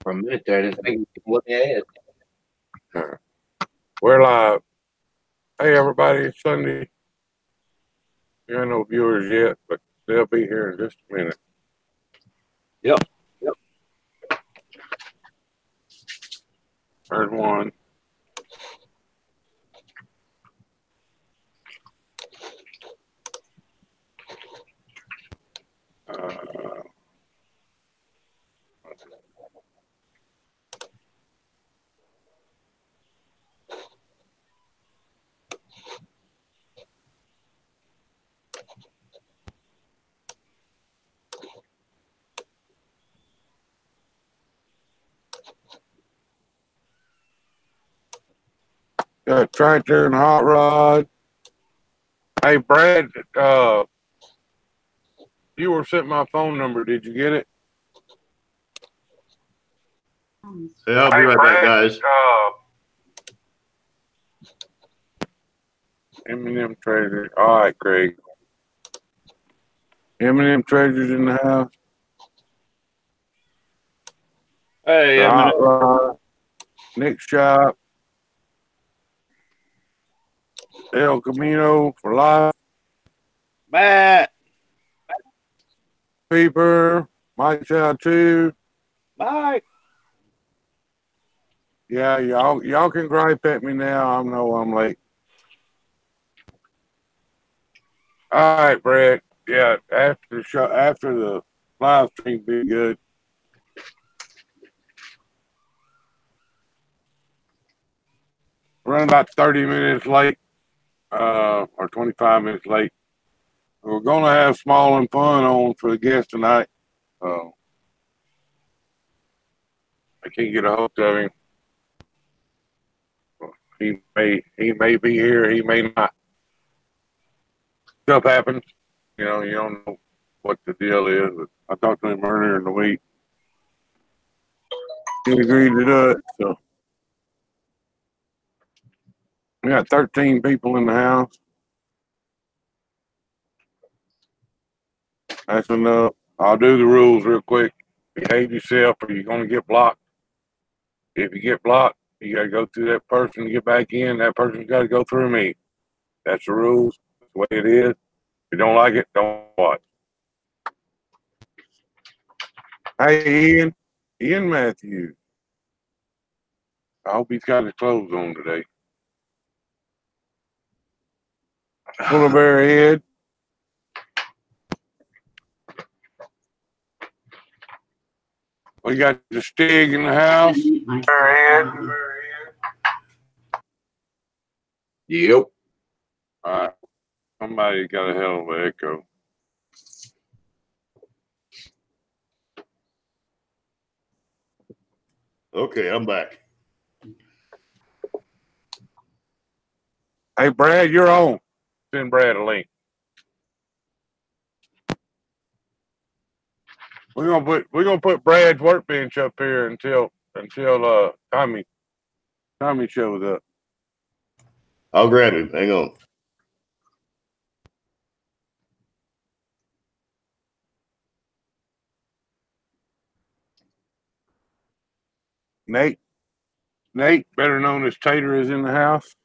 For a minute there, I didn't think you could look ahead. We're live. Hey, everybody, it's Sunday. There are no viewers yet, but they'll be here in just a minute. Yep. There's one. Got tractor and hot rod. Hey, Brad, you were sent my phone number. Did you get it? Yeah, I'll be right back, guys. M&M Treasure. All right, Craig. M&M Treasures in the house. Hey, The hot rod. Nick's shop. El Camino for life. Matt. Peeper. Mike's out too. Mike. Yeah, y'all can gripe at me now. I know I'm late. All right, Brad. Yeah, after the show, after the live stream, be good. Running about 30 minutes late, or 25 minutes late. We're gonna have Small and Fun on for the guest tonight. I can't get a hold of him. He may be here. He may not. Stuff happens. You know, you don't know what the deal is. But I talked to him earlier in the week. He agreed to do it. So we got 13 people in the house. That's enough. I'll do the rules real quick. Behave yourself or you're going to get blocked. If you get blocked, you got to go through that person to get back in. That person's got to go through me. That's the rules. That's the way it is. If you don't like it, don't watch. Hey, Ian Matthews. I hope he's got his clothes on today. Fuller Bear Head. We got the Stig in the house. Yep. All right. Somebody got a hell of an echo. Okay, I'm back. Hey, Brad, you're on. Send Brad a link. We're gonna put Brad's workbench up here until Tommy shows up. I'll grab him. Hang on. Nate, better known as Tater, is in the house.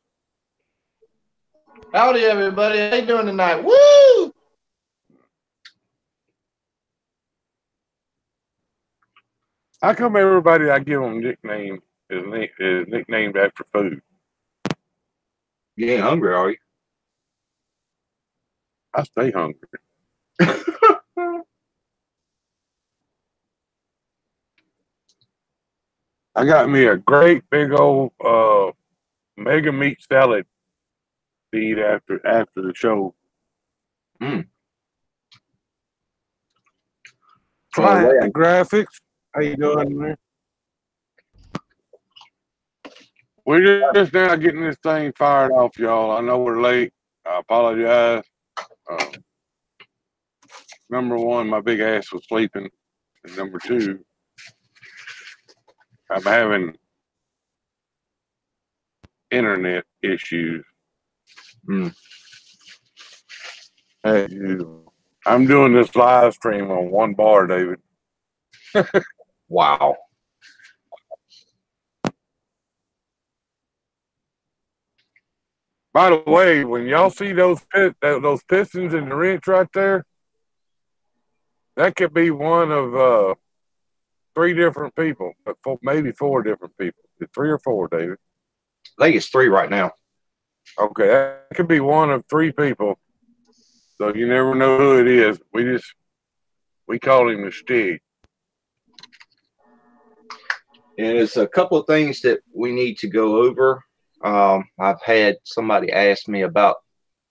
Howdy, everybody. How you doing tonight? Woo! How come everybody I give them nickname is nicknamed after food? You ain't hungry, are you? I stay hungry. I got me a great big old mega meat salad to eat after the show. Flying Graphics. How you doing, man? We're just now getting this thing fired off, y'all. I know we're late. I apologize. Number one, my big ass was sleeping. And number two, I'm having internet issues. As usual. I'm doing this live stream on one bar, David. Wow. By the way, when y'all see those pistons in the wrench right there, that could be one of 3 different people, maybe 4 different people. 3 or 4, David? I think it's 3 right now. Okay, that could be one of 3 people. So you never know who it is. We call him the Stig. And there's a couple of things that we need to go over. I've had somebody ask me about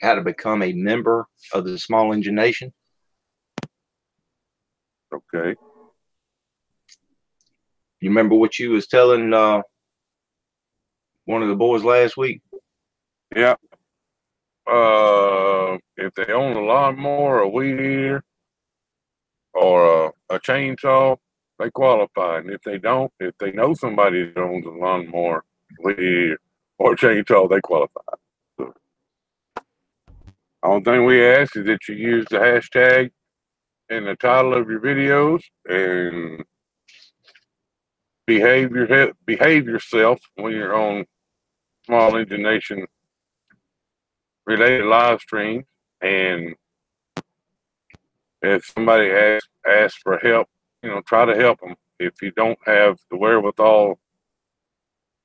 how to become a member of the Small Engine Nation. Okay. You remember what you was telling one of the boys last week? Yeah. If they own a lawnmower, a weed eater, or a chainsaw, they qualify. And if they don't, if they know somebody that owns a lawnmower, weed eater, or chainsaw, they qualify. So, only thing we ask is that you use the hashtag in the title of your videos and behave yourself when you're on Small Engine Nation related live streams. And if somebody asks for help, try to help them. If you don't have the wherewithal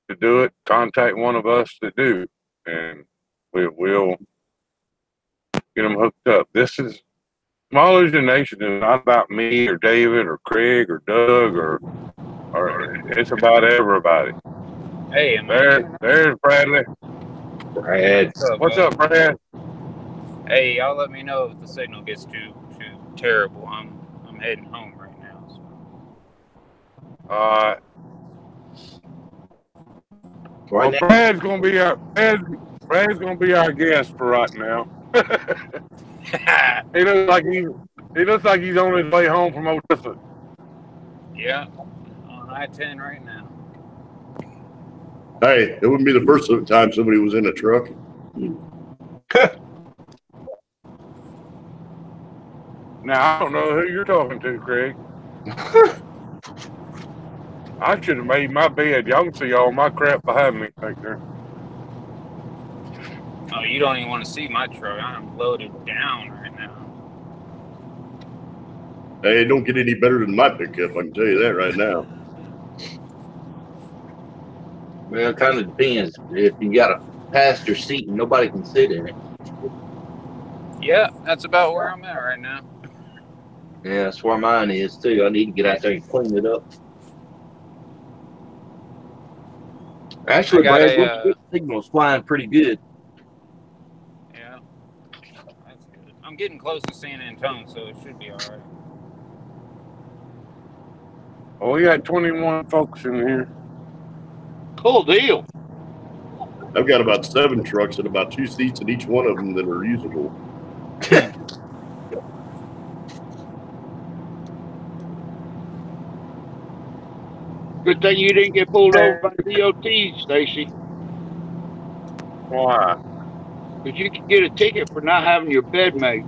to do it, contact one of us that do, and we'll get them hooked up. This is Small Engine Nation is not about me or David or Craig or Doug or it's about everybody. Hey, there's Bradley. Brad. What's up, Brad? Hey, y'all let me know if the signal gets too terrible. I'm heading home right now. So. Well, Brad's gonna be our guest for right now. He looks like he's on his way home from Odessa. Yeah, on I-10 right now. Hey, it wouldn't be the first time somebody was in a truck. Now, I don't know who you're talking to, Craig. I should have made my bed. Y'all can see all my crap behind me back there. Oh, you don't even want to see my truck. I'm loaded down right now. Hey, it don't get any better than my pickup, I can tell you that right now. Well, it kind of depends. If you got a passenger seat and nobody can sit in it. Yeah, that's about where I'm at right now. Yeah, that's where mine is too. I need to get out there and clean it up. Actually, Brad, your signal's flying pretty good. Yeah, that's good. I'm getting close to San Antonio, so it should be all right. Oh, we got 21 folks in here. Cool deal. I've got about 7 trucks and about 2 seats in each one of them that are usable. Good thing you didn't get pulled over by the DOT, Stacy. Why? Because you could get a ticket for not having your bed made.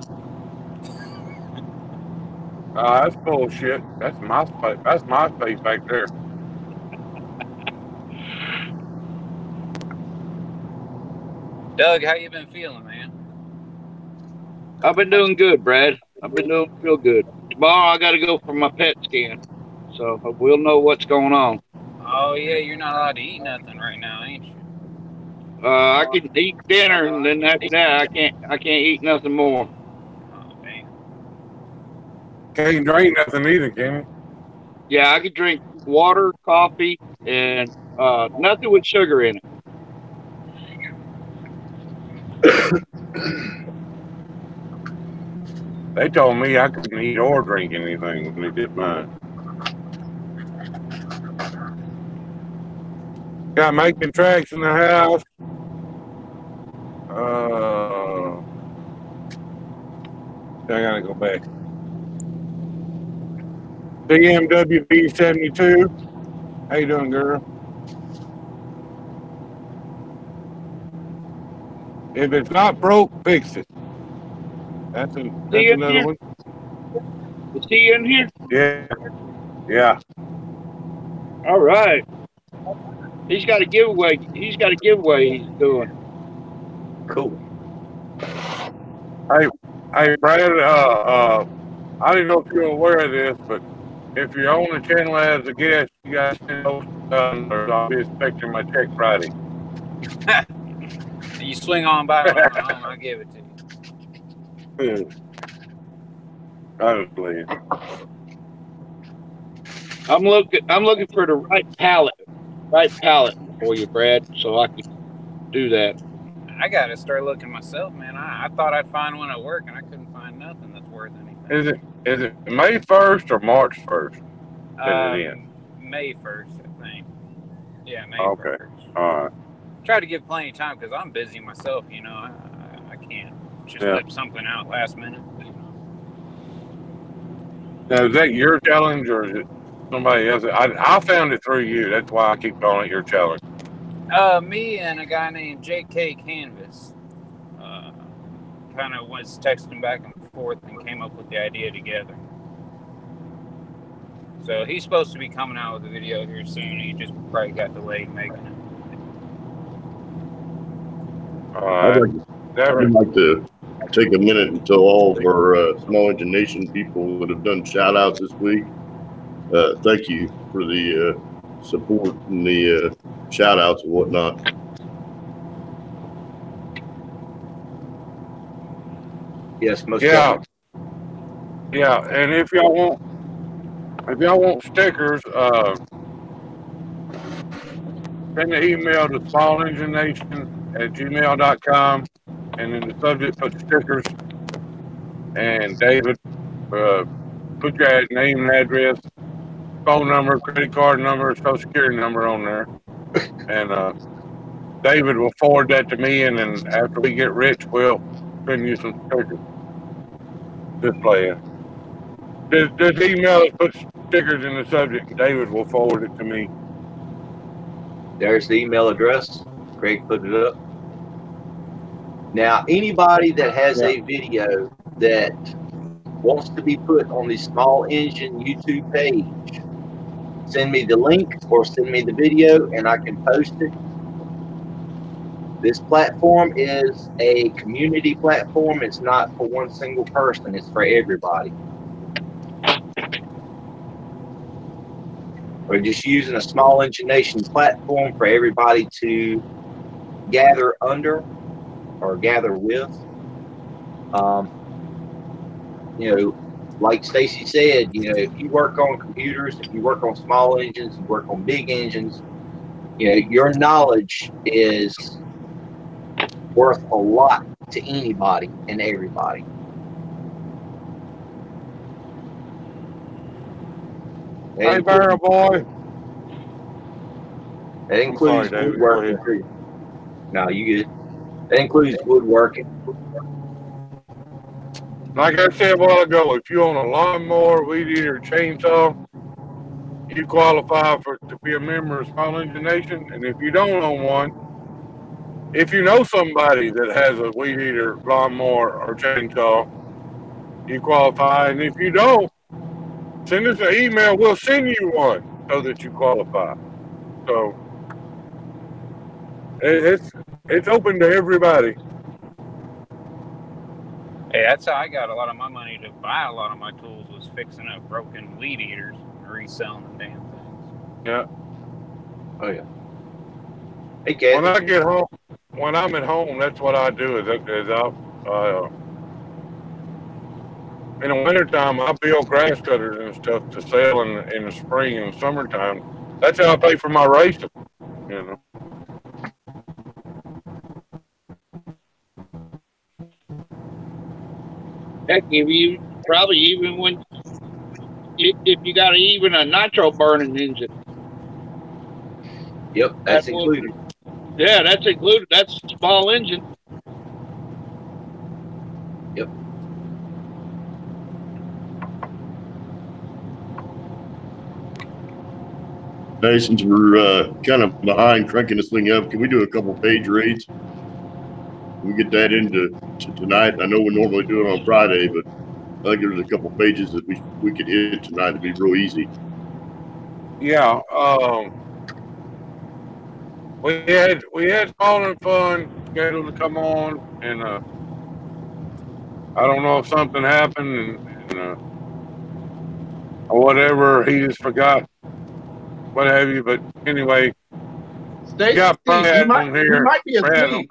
That's bullshit. That's my space. That's my space back there. Doug, how you been feeling, man? I've been doing good, Brad. I've been doing real good. Tomorrow I got to go for my PET scan, so we'll know what's going on. Oh yeah, you're not allowed to eat nothing right now, ain't you? I can eat dinner, and then after that I can't eat nothing more. Oh man. Can't drink nothing either, can you? Yeah, I could drink water, coffee, and nothing with sugar in it. They told me I couldn't eat or drink anything when they did mine. Got making tracks in the house. I gotta go back. BMW B72. How you doing, girl? If it's not broke, fix it. That's another one. Is he in here? Yeah. All right. He's got a giveaway. He's doing. Cool. Hey, Brad, I didn't know if you're aware of this, but if you're on the channel as a guest, you guys send those or I'll be expecting my check Friday. You swing on by when I'm home, I'll give it to you. I was playing. I'm looking for the right palette for you, Brad, so I can do that. I gotta start looking myself, man. I thought I'd find one at work, and I couldn't find nothing that's worth anything. Is it May 1st or March 1st? Send it in. May 1st, I think. Yeah, May Okay. 1st. All right. Try to give plenty of time because I'm busy myself. You know, I can't just whip something out last minute. You know. Now, is that your challenge or is it somebody else? I found it through you. That's why I keep calling it your challenge. Me and a guy named J.K. Canvas kind of was texting back and forth and came up with the idea together. So he's supposed to be coming out with a video here soon. He just probably got delayed making it. All right. I'd like to take a minute and tell all of our Small Engine Nation people that have done shout outs this week. Thank you for the support and the shout outs and whatnot. Yes, most Yeah. definitely. Yeah, and if y'all want stickers, send the email to smallenginenation@gmail.com, and in the subject put stickers. And David, put your name and address, phone number, credit card number, social security number on there, and David will forward that to me. And then after we get rich, we'll send you some stickers. Just playing. Just email us, put stickers in the subject, and David will forward it to me. There's the email address. Craig put it up. Now, anybody that has a video that wants to be put on the Small Engine YouTube page, send me the link or send me the video and I can post it. This platform is a community platform. It's not for one single person. It's for everybody. We're just using a Small Engine Nation platform for everybody to gather under or gather with. You know, like Stacy said, you know, if you work on computers, if you work on small engines, you work on big engines, you know, your knowledge is worth a lot to anybody and everybody. Hey, Barrel Boy. That includes David, woodworking too. No, you good. That includes woodworking. Like I said a while ago, if you own a lawnmower, weed eater, chainsaw, you qualify to be a member of Small Engine Nation. And if you don't own one, if you know somebody that has a weed eater, lawnmower, or chainsaw, you qualify. And if you don't, send us an email. We'll send you one so that you qualify. So it's open to everybody. Hey, that's how I got a lot of my money to buy a lot of my tools, was fixing up broken weed eaters and reselling the damn things. Yeah. Oh yeah. Hey, Kat. When I get home, when I'm at home, that's what I do. Is I'll in the wintertime, I build grass cutters and stuff to sell in the spring and summertime. That's how I pay for my racing, you know. Heck, if you probably even if you got even a nitro burning engine. Yep, that's included. Yeah, that's included. That's a small engine. Yep. Hey, since we're kind of behind cranking this thing up, can we do a couple page rates? Can we get that into tonight? I know we normally do it on Friday, but I think there's a couple pages that we could hit tonight to be real easy. Yeah. We had Small and Fun scheduled to come on, and I don't know if something happened or whatever. He just forgot, what have you. But anyway, Stacey, got Brad he might, on here. he might be Brad asleep.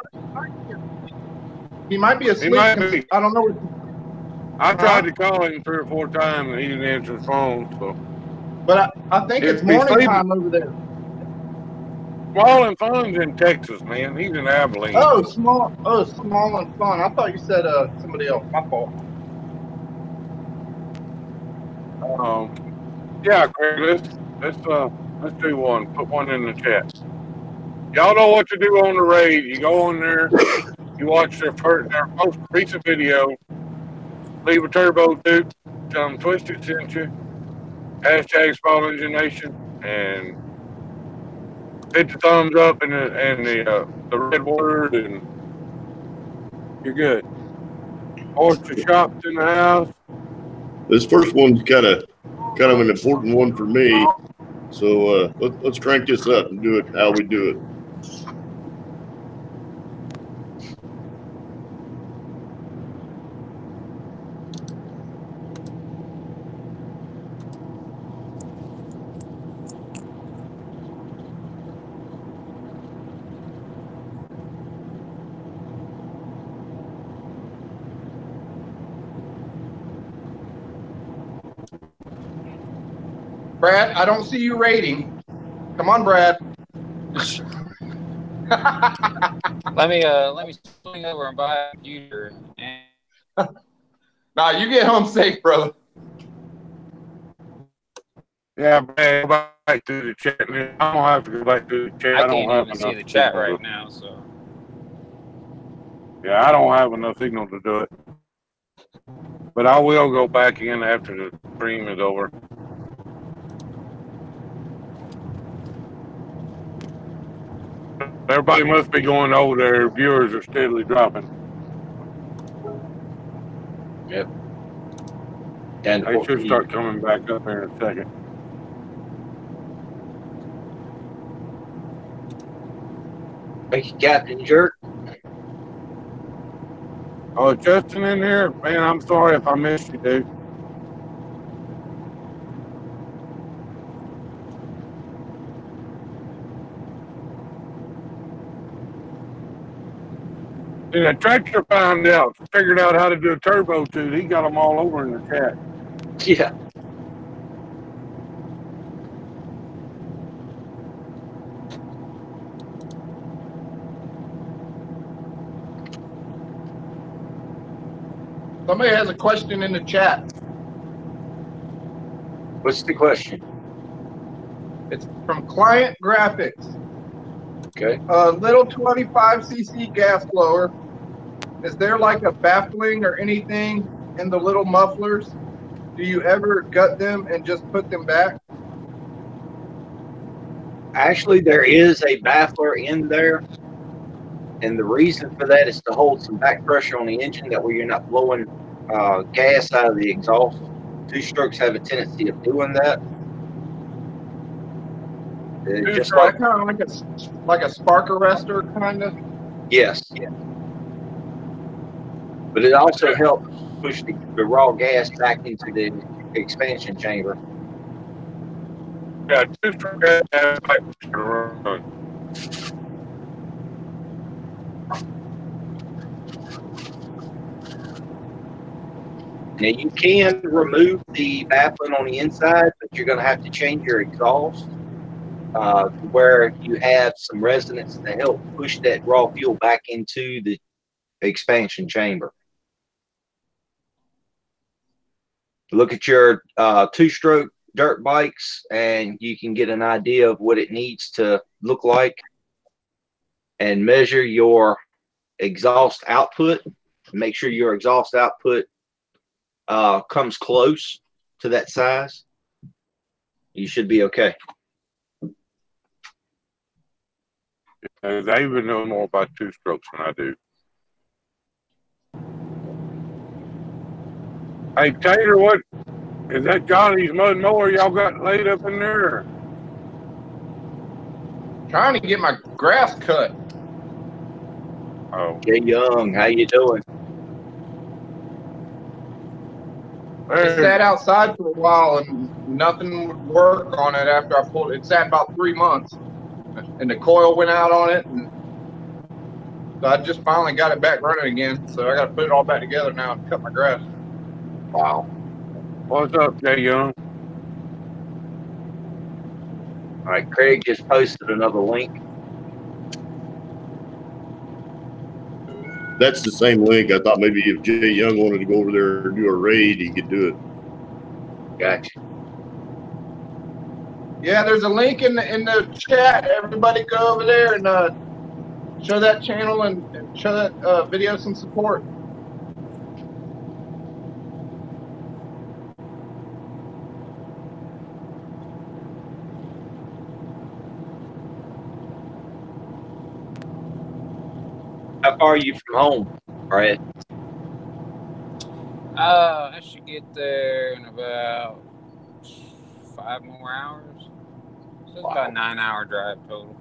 He might be asleep. might 'cause be. I don't know. I tried to call him 3 or 4 times, and he didn't answer his phone. So, But I think If it's he's morning sleeping- time over there. Small and Fun's in Texas, man. He's in Abilene. Oh, small and fun. I thought you said somebody else. My fault. Yeah, Craig. Let's do one. Put one in the chat. Y'all know what to do on the raid. You go on there. You watch their most recent video. Leave a turbo dude. Tell them Twisted sent you. Hashtag Small Engine Nation, and hit the thumbs up and the red word, and you're good. Oyster Shop's in the house. This first one's kind of an important one for me. So let's crank this up and do it how we do it. Brad, I don't see you rating. Come on, Brad. Let me swing over and buy a computer. And Nah, you get home safe, brother. Yeah, man, go back to the chat. I don't have to go back to the chat. I don't can't have even see enough the chat signal right to- now. So Yeah, I don't have enough signal to do it. But I will go back in after the stream is over. Everybody must be going over there. Viewers are steadily dropping. Yep. And They should start coming back up here in a second. Thank you, Captain Jerk. Oh, Justin in here? Man, I'm sorry if I missed you, dude. And the tractor figured out how to do a turbo tube. He got them all over in the chat. Yeah. Somebody has a question in the chat. What's the question? It's from Client Graphics. Okay. A little 25cc gas blower. Is there like a baffling or anything in the little mufflers? Do you ever gut them and just put them back? Actually, there is a baffler in there. And the reason for that is to hold some back pressure on the engine, that way you're not blowing gas out of the exhaust. Two-strokes have a tendency of doing that. Just So like, kind of like a spark arrestor, kind of. yes. But it also helps push the raw gas back into the expansion chamber. Yeah, two-stroke gas pipe to run. Now you can remove the baffling on the inside, but you're going to have to change your exhaust where you have some resonance to help push that raw fuel back into the expansion chamber. Look at your two-stroke dirt bikes and you can get an idea of what it needs to look like, and measure your exhaust output. Make sure your exhaust output comes close to that size. You should be okay. They even know more about two-strokes than I do. Hey, Tater, what is that Johnny's mud mower y'all got laid up in there? Trying to get my grass cut. Oh, Jay Young, how you doing? It sat outside for a while and nothing would work on it after I pulled it. It sat about 3 months and the coil went out on it. And so I just finally got it back running again. So I got to put it all back together now and cut my grass. Wow. what's up, Jay Young? All right, Craig just posted another link. That's the same link. I thought maybe if Jay Young wanted to go over there and do a raid, he could do it. Gotcha. Yeah, there's a link in the chat. Everybody go over there and show that channel and show that video some support. How far are you from home, Brad? I should get there in about 5 more hours. So it's about a 9-hour drive total.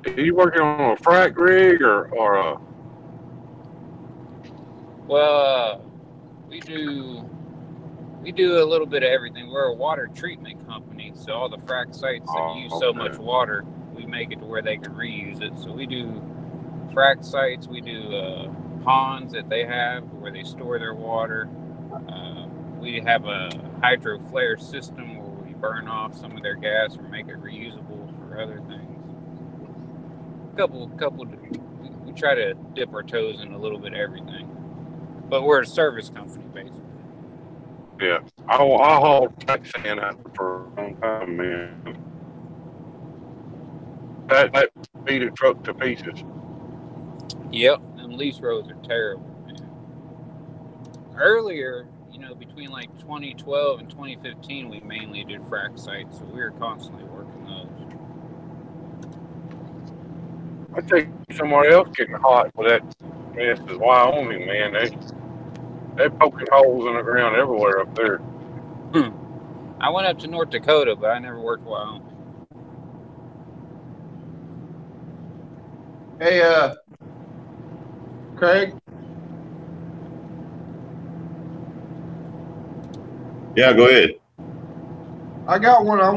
Are you working on a frac rig or a? Well, we do a little bit of everything. We're a water treatment company, so all the frac sites that use so much water, we make it to where they can reuse it. So we do frac sites, we do ponds that they have where they store their water. We have a hydro flare system where we burn off some of their gas or make it reusable for other things. We try to dip our toes in a little bit of everything, but we're a service company basically. Yeah, I hauled frac sand out for a long time, man. That beat a truck to pieces. Yep, and lease roads are terrible, man. Earlier, between like 2012 and 2015, we mainly did frac sites, so we were constantly working those. I think somewhere else getting hot with that mess is Wyoming, man. They're poking holes in the ground everywhere up there. I went up to North Dakota, but I never worked Wyoming. Hey, Craig. Yeah, go ahead. I got one. I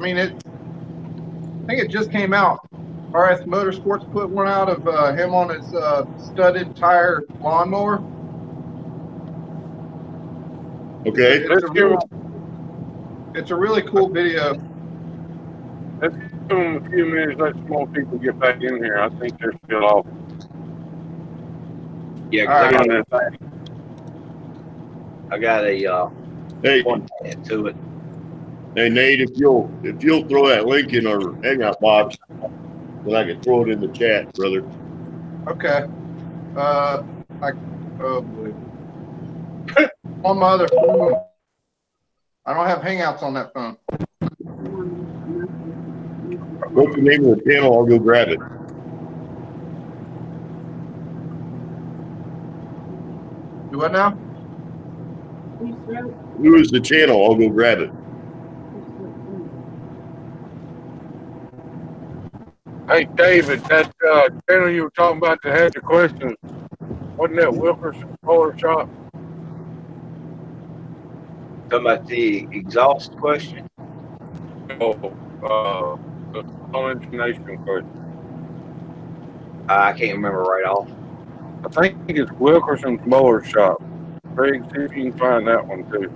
think it just came out. RS Motorsports put one out of him on his studded tire lawnmower. Okay. It's a really cool video. Let's give them a few minutes. Let some more people get back in here. I think they're still off. Yeah, I got a Hey, one to it. hey Nate, if you'll throw that link in our hangout box, then I can throw it in the chat, brother. Okay. Oh boy. On my other phone. I don't have Hangouts on that phone. What's the name of the channel? I'll go grab it. Do what now? Who is the channel? I'll go grab it. Hey, David, that channel you were talking about that had the questions, wasn't that Wilkerson Roller Shop? Talking about the exhaust question. Oh, the intonation question. I can't remember right off. I think it's Wilkerson's Mower Shop. Craig, see if you can find that one too.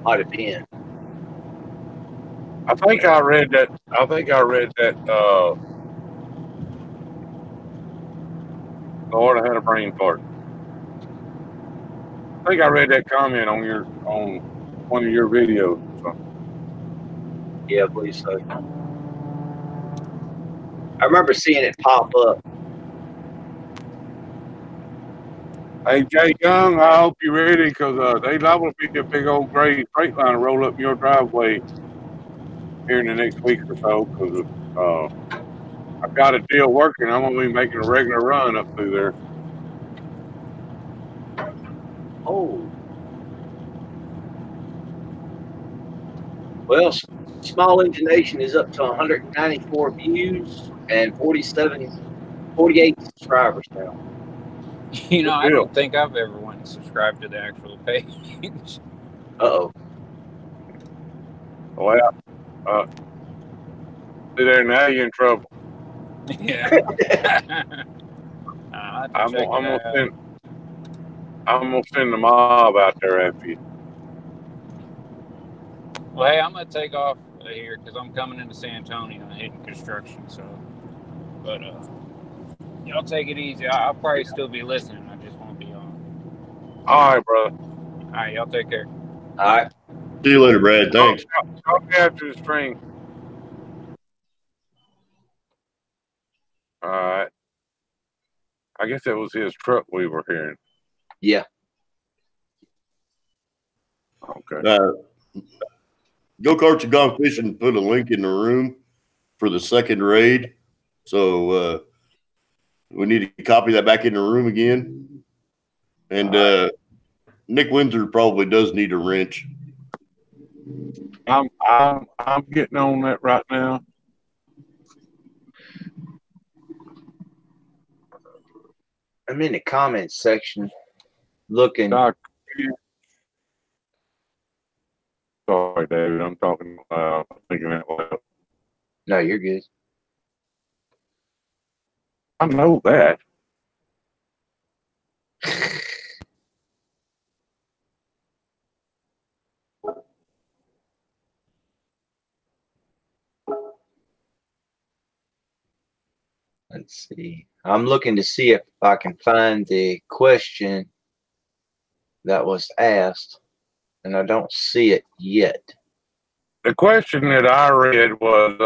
Might have been. I think I read that. Lord, I had a brain fart. I think I read that comment on one of your videos. So. Yeah, I believe so. I remember seeing it pop up. Hey, Jay Young, I hope you're ready because they liable to be a big old gray freight line roll up your driveway here in the next week or so because I've got a deal working. I'm going to be making a regular run up through there. Oh. Well, Small Engine Nation is up to 194 views and 48 subscribers now. You know, I Good deal. don't think I've ever went and subscribed to the actual page. Uh-oh. Well, see there, now you're in trouble. Yeah. I'll have to I'm check it gonna out. send the mob out there after you. Well, hey, I'm gonna take off here because I'm coming into San Antonio and hitting construction. So, but y'all take it easy. I'll probably still be listening. I just won't be on. All right, brother. All right, y'all take care. All right. See you later, Brad. Thanks. Talk after the stream. All right. I guess that was his truck we were hearing. Yeah. Okay. Go-Karts have gone fishing. Put a link in the room for the second raid. So we need to copy that back in the room again. And Nick Windsor probably does need a wrench. I'm getting on that right now. I'm in the comments section looking. Sorry, David. I'm talking thinking that loud. No, you're good. I know that. Let's see. I'm looking to see if I can find the question that was asked, and I don't see it yet. The question that I read was,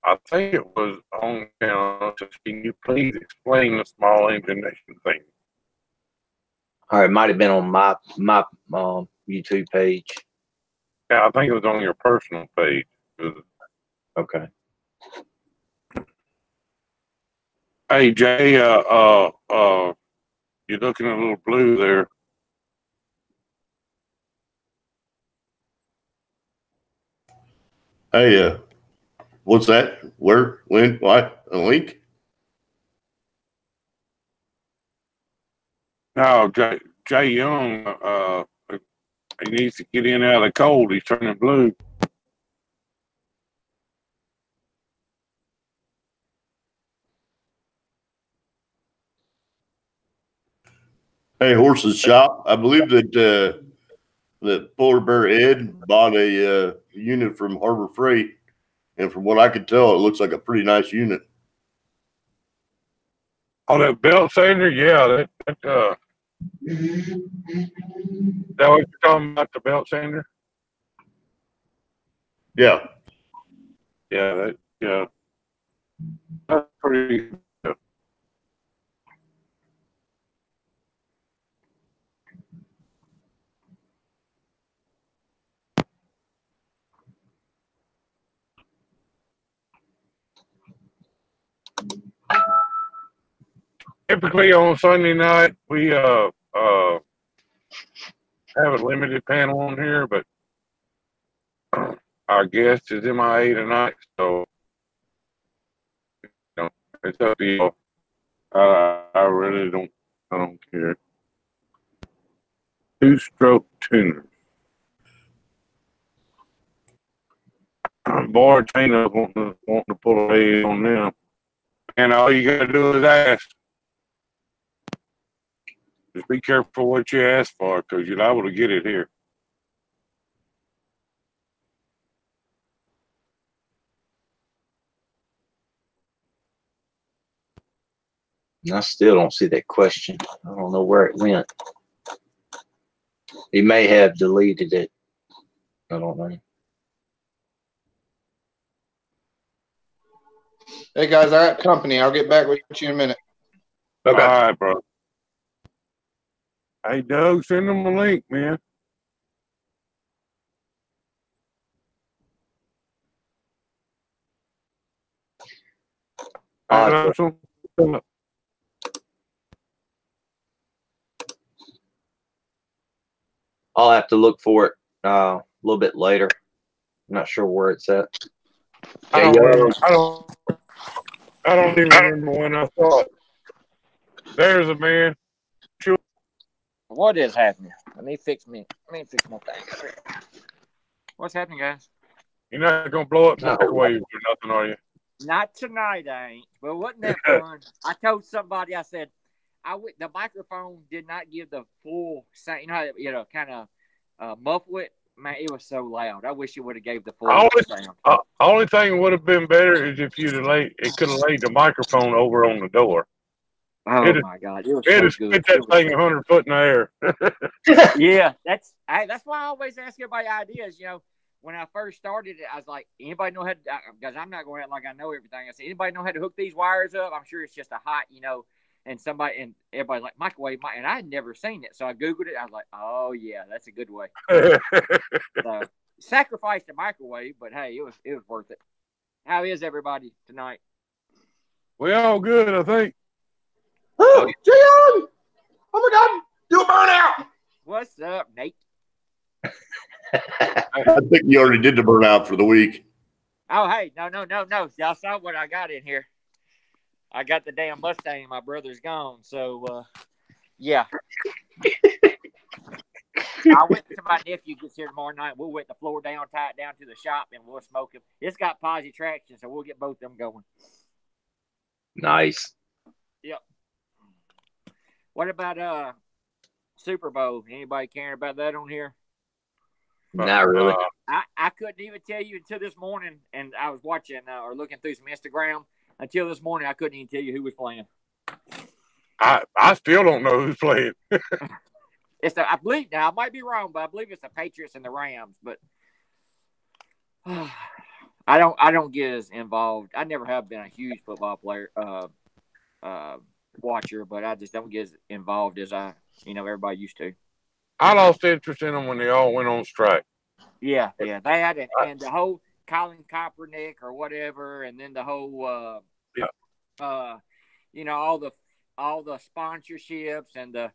I think it was on, can you please explain the small engine nation thing? All right, it might have been on my YouTube page. Yeah, I think it was on your personal page. Okay. Hey, Jay, you're looking a little blue there. Hey, what's that? Where? When? What? A link? No, Jay Young, he needs to get in out of the cold. He's turning blue. Hey, Horses Shop. I believe that that Polar Bear Ed bought a unit from Harbor Freight, and from what I could tell, it looks like a pretty nice unit. Oh, that belt sander? Yeah, that that what you're talking about, the belt sander? Yeah. Yeah, that's pretty good. Typically on Sunday night, we have a limited panel on here, but our guest is MIA tonight, so it's up to you. I really don't care. Two-stroke tuners. Boy, Tina wanting to pull a lead on them, and all you gotta do is ask. Just be careful what you ask for, because you're liable to get it here. And I still don't see that question. I don't know where it went. He may have deleted it. I don't know. Hey guys, I got company. I'll get back with you in a minute. Okay. All right, bro. Hey, Doug, send them a link, man. I'll have to look for it a little bit later. not sure where it's at. I don't even remember when I saw it. There's a man. What is happening? Let me fix my thing. What's happening, guys? You're not gonna blow up the No. microwave or nothing, are you? Not tonight, I ain't. But wasn't that fun? I told somebody, I said, the microphone did not give the full sound. You know how kind of muffle it. Man, it was so loud. I wish it would have gave the full sound. Only thing would have been better is if you'd have it could have laid the microphone over on the door. Oh my God, it was so good. good. Spit that thing 100 foot in the air. Yeah, that's why I always ask everybody ideas. You know, when I first started it, I was like, anybody know how to? Because I'm not going out like I know everything. I said, anybody know how to hook these wires up? I'm sure it's just a hot, and everybody's like microwave, and I had never seen it, so I googled it. I was like, oh yeah, that's a good way. So, sacrificed the microwave, but hey, it was worth it. How is everybody tonight? We all good, I think. Oh, Gian! Oh my God! Do a burnout! What's up, Nate? I think you already did the burnout for the week. Oh, hey, no. Y'all saw what I got in here. I got the damn Mustang. My brother's gone, so yeah. I went to my nephew gets here tomorrow night. We'll wet the floor down, tie it down to the shop, and we'll smoke him. It's got positive traction, so we'll get both of them going. Nice. Yep. What about Super Bowl? Anybody caring about that on here? Not really. I couldn't even tell you until this morning, and I was watching or looking through some Instagram. Until this morning, I couldn't even tell you who was playing. I still don't know who's playing. I believe now I might be wrong, but I believe it's the Patriots and the Rams. But I don't get as involved. I never have been a huge football player watcher, but I just don't get as involved as everybody used to. I lost interest in them when they all went on strike. Yeah, they had it, and the whole Colin Kaepernick or whatever, and then the whole all the sponsorships and the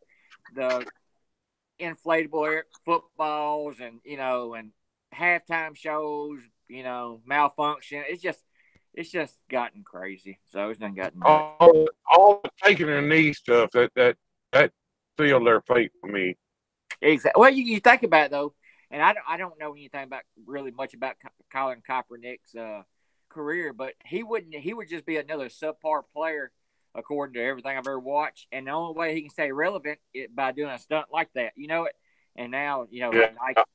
inflatable footballs and and halftime shows, malfunction. It's just gotten crazy. So it's done gotten all the taking their knee stuff that sealed their fate for me. Exactly. Well, you think about it though, and I don't know anything about really much about Colin Kaepernick's career, but he would just be another subpar player according to everything I've ever watched. And the only way he can stay relevant is by doing a stunt like that, And now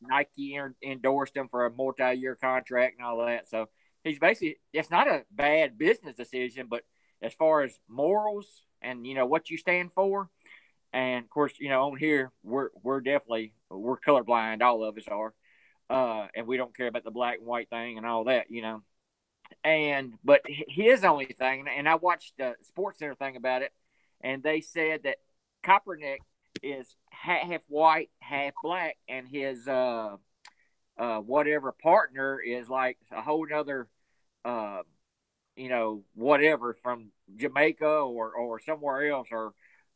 Nike endorsed him for a multi-year contract and all that. So he's basically, it's not a bad business decision, but as far as morals and what you stand for. And of course, on here, we're colorblind. All of us are. And we don't care about the black and white thing and all that, but his only thing, and I watched the Sports Center thing about it, and they said that Kaepernick is half white, half black, and his whatever partner is like a whole nother, whatever from Jamaica or somewhere else or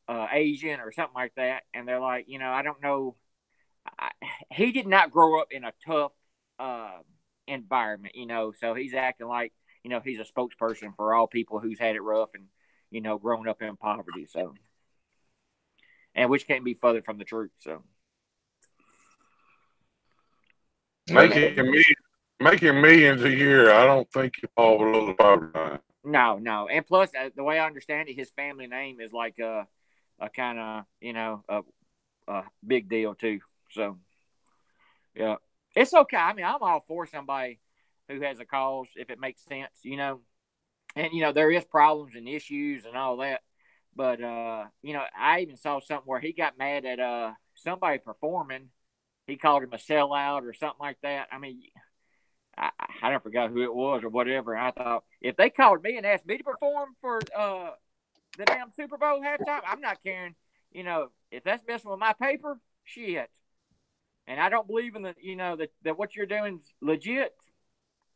Asian or something like that. And they're like, I don't know. He did not grow up in a tough environment, so he's acting like, he's a spokesperson for all people who's had it rough and, grown up in poverty. So, and which can't be further from the truth. So, making millions a year, I don't think you fall below the poverty line. No. And plus, the way I understand it, his family name is like a kind of, a big deal too. So, yeah, it's okay. I mean, I'm all for somebody who has a cause if it makes sense, and, there is problems and issues and all that. But, I even saw something where he got mad at somebody performing. He called him a sellout or something like that. I mean, I don't forget who it was or whatever. And I thought, if they called me and asked me to perform for the damn Super Bowl halftime, I'm not caring. If that's messing with my paper, shit. And I don't believe in that what you're doing is legit.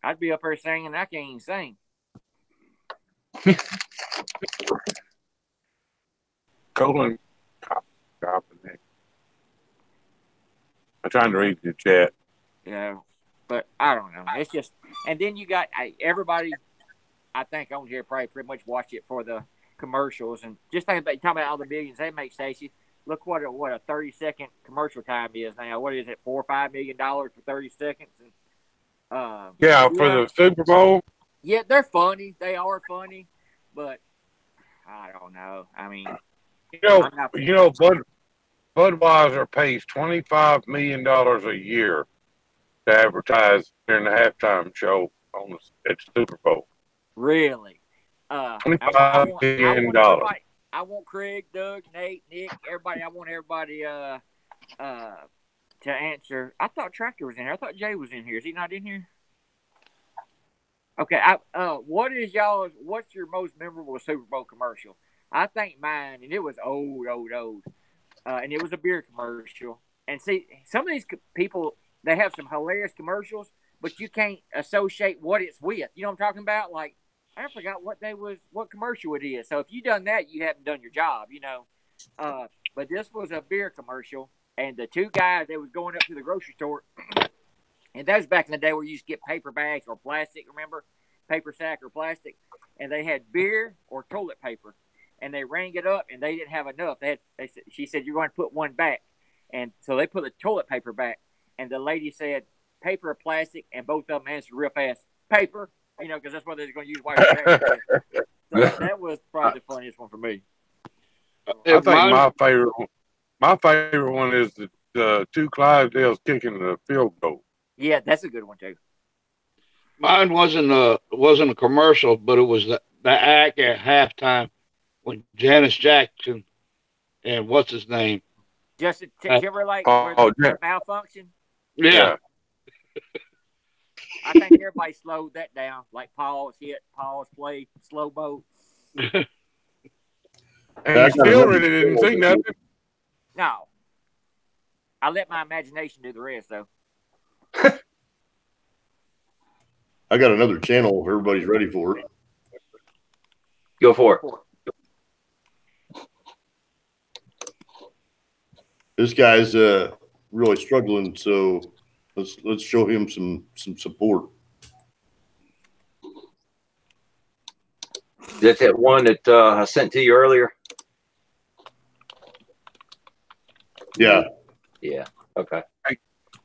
I'd be up there singing. I can't even sing. Colin Kaepernick. I'm trying to read the chat. Yeah. But I don't know. It's just, and then you got everybody. I think on here probably pretty much watch it for the commercials, and just think about talking about all the millions they make, Stacey. Look what a 30-second commercial time is now. What is it, $4 or $5 million for 30 seconds? And Yeah, for the Super Bowl. Yeah, they're funny. They are funny, but I don't know. I mean, Budweiser pays $25 million a year to advertise during the halftime show at the Super Bowl. Really? $25 million. I want Craig, Doug, Nate, Nick, everybody. I want everybody to answer. I thought Tractor was in here. I thought Jay was in here. Is he not in here? Okay. What's your most memorable Super Bowl commercial? I think mine, and it was old, and it was a beer commercial. And see, some of these people, they have some hilarious commercials, but you can't associate what it's with. You know what I'm talking about? Like, I forgot what commercial it is. So if you done that, you haven't done your job, you know. But this was a beer commercial, and the two guys, they was going up to the grocery store, and that was back in the day where you used to get paper bags or plastic, remember? Paper sack or plastic. And they had beer or toilet paper, and they rang it up, and they didn't have enough. She said, you're going to put one back. And so they put the toilet paper back, and the lady said, paper or plastic, and both of them answered real fast, paper. You know, because that's what they're going to use. So that was probably the funniest one for me. I think my favorite one is the two Clydesdales kicking the field goal. Yeah, that's a good one too. Mine wasn't a commercial, but it was the act at halftime when Janis Jackson and what's his name, Justin Timberlake, malfunction. Yeah. I think everybody slowed that down. Like pause, hit, pause, play, slow mo. And you still really didn't see nothing. No. I let my imagination do the rest, though. I got another channel if everybody's ready for it. Go for it. This guy's really struggling, so let's show him some support. Is that one that I sent to you earlier? Yeah. Yeah. Okay. Hey,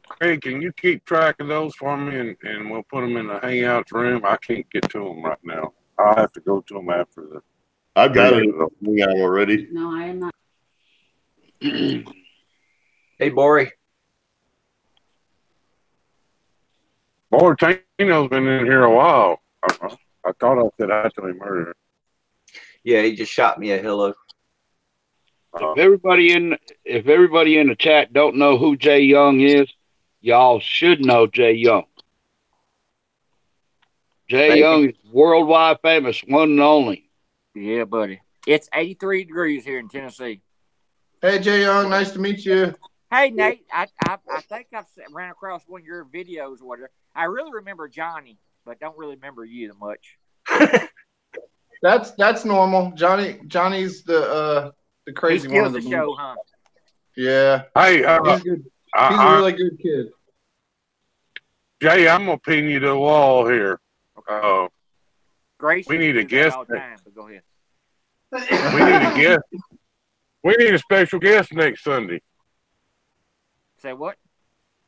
Craig, can you keep track of those for me, and we'll put them in the Hangouts room? I can't get to them right now. I'll have to go to them after the. I've got it already. No, I am not. Hey, Bori. Bortino's been in here a while. I thought I said hi to him earlier. Yeah, he just shot me a hello. If everybody in the chat don't know who Jay Young is, y'all should know Jay Young. Jay Young is worldwide famous, one and only. Yeah, buddy. It's 83 degrees here in Tennessee. Hey, Jay Young, nice to meet you. Hey, Nate, I think I've ran across one of your videos or whatever. I really remember Johnny, but don't really remember you that much. That's normal. Johnny's the crazy one of the show, huh? Yeah. Hey, he's good. He's a really good kid. Jay, I'm gonna pin you to the wall here. Grace, we need a guest. Time, but go ahead. We need a guest. We need a special guest next Sunday. Say what?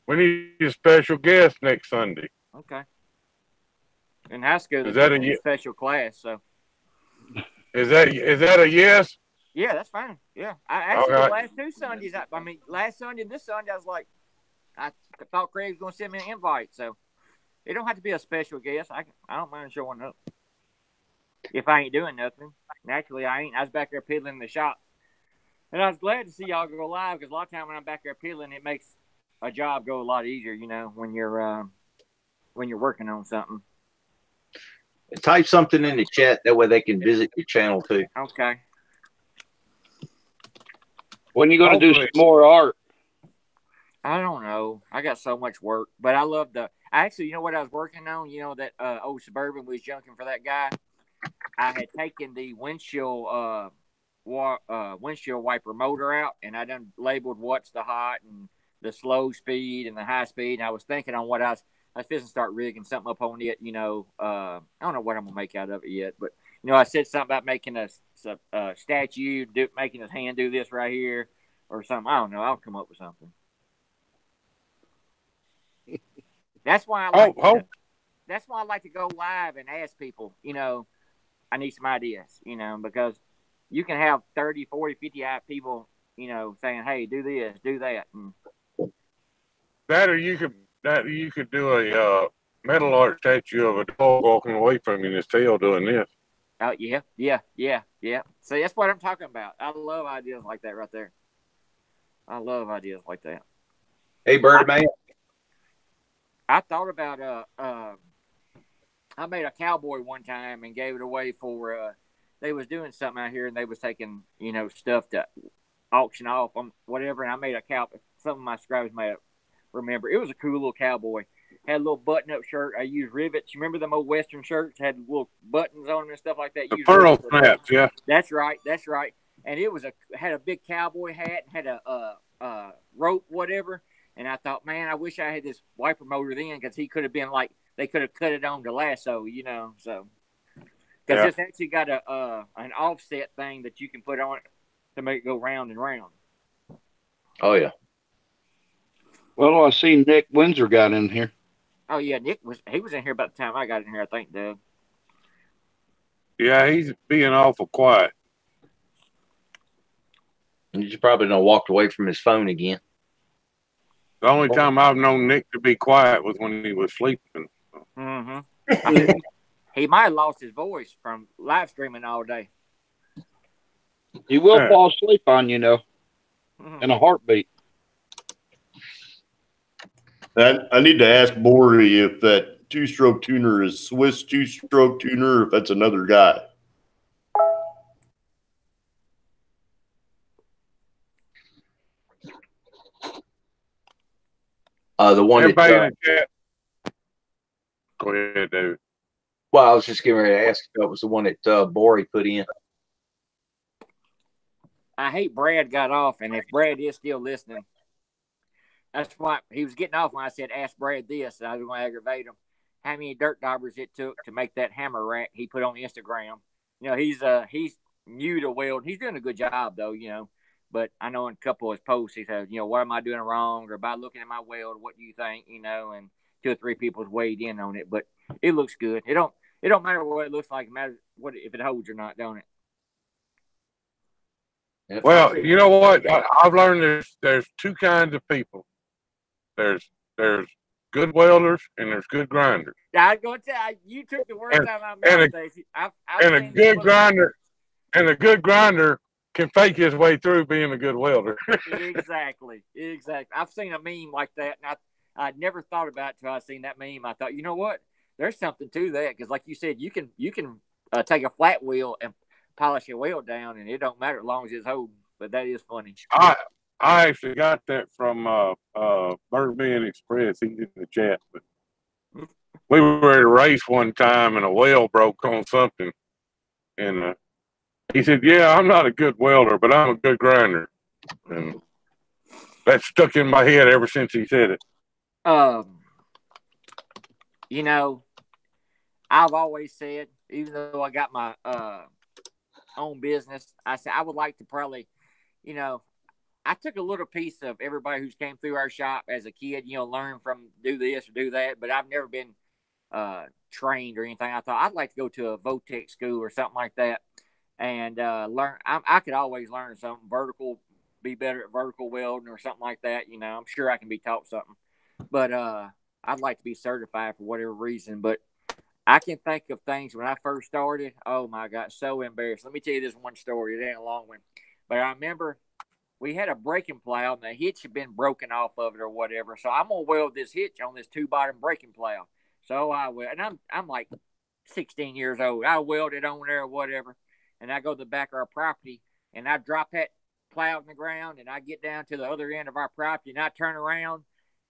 We need a special guest next Sunday. Okay. In high school, is that a special class? So. Is that a yes? Yeah, that's fine. Yeah, the last two Sundays. Last Sunday and this Sunday, I was like, I thought Craig was going to send me an invite, so it don't have to be a special guest. I don't mind showing up if I ain't doing nothing. Naturally, I ain't. I was back there peddling in the shop, and I was glad to see y'all go live because a lot of time when I'm back there peddling, it makes a job go a lot easier. You know, when you're working on something. Type something in the chat that way they can visit your channel too. Okay. When you gonna do some more art? I don't know. I got so much work, but I love actually, you know what I was working on? You know that old Suburban was junking for that guy. I had taken the windshield wiper motor out, and I done labeled what's the hot and the slow speed and the high speed. And I was thinking on what I I was fixing to start rigging something up on it. I don't know what I'm gonna make out of it yet, but I said something about making a statue, making his hand do this right here or something. I don't know. I'll come up with something. That's why that's why I like to go live and ask people. I need some ideas. Because you can have 30, 40, 50 people. Saying, "Hey, do this, do that." That or you could do a metal art statue of a dog walking away from you and his tail doing this. Oh yeah. See, that's what I'm talking about. I love ideas like that right there. I love ideas like that. Hey, Birdman. I thought about I made a cowboy one time and gave it away for they was doing something out here and they was taking stuff to auction off on whatever, and I made a some of my subscribers may remember. It was a cool little cowboy. Had a little button-up shirt. I used rivets. You remember them old Western shirts? Had little buttons on them and stuff like that. The pearl snaps, yeah. That's right. And it was had a big cowboy hat, had a rope, whatever. And I thought, man, I wish I had this wiper motor then, because he could have been like, they could have cut it on to lasso, so. Because it's actually got an offset thing that you can put on it to make it go round and round. Oh, yeah. Well, I see Nick Windsor got in here. Oh, yeah, Nick was in here about the time I got in here, I think, Doug. Yeah, he's being awful quiet. You probably don't walked away from his phone again. The only time I've known Nick to be quiet was when he was sleeping. Mm-hmm. He might have lost his voice from live streaming all day. He will fall asleep on you, in a heartbeat. I need to ask Bori if that two-stroke tuner is Swiss two-stroke tuner, or if that's another guy. The one Everybody that, in the chat. Go ahead, David. well, I was just getting ready to ask if that was the one that Bori put in. I hate Brad got off, and if Brad is still listening, that's why he was getting off when I said, ask Brad this, and I was going to aggravate him. How many dirt daubers it took to make that hammer rack he put on Instagram. He's new to weld. He's doing a good job, though, But I know in a couple of his posts, he said, what am I doing wrong? Or by looking at my weld, what do you think? And 2 or 3 people have weighed in on it. But it looks good. It don't matter what it looks like. It matters if it holds or not, don't it? Well, you know what? I've learned there's 2 kinds of people. There's good welders and there's good grinders. I was going to tell you, you took the words out of my mouth, Stacey. And a good grinder can fake his way through being a good welder. Exactly. I've seen a meme like that, and I'd never thought about it until I seen that meme. I thought, you know what? There's something to that, because like you said, you can take a flat wheel and polish your weld down, and it don't matter as long as it's holding. But that is funny. I actually got that from Birdman Express. He's in the chat. But we were at a race one time, and a weld broke on something, and he said, "Yeah, I'm not a good welder, but I'm a good grinder." And that stuck in my head ever since he said it. I've always said, even though I got my own business, I said I would like to probably, I took a little piece of everybody who's came through our shop as a kid, learn from do this or do that, but I've never been trained or anything. I thought I'd like to go to a Votech school or something like that and learn. I could always learn something be better at vertical welding or something like that. I'm sure I can be taught something, but I'd like to be certified for whatever reason. But I can think of things when I first started. Oh my God, so embarrassed. Let me tell you this one story. It ain't a long one, but I remember we had a braking plow and the hitch had been broken off of it or whatever. So I'm gonna weld this hitch on this 2-bottom braking plow. So I will, and I'm like 16 years old. I weld it on there or whatever, and I go to the back of our property and I drop that plow in the ground and I get down to the other end of our property and I turn around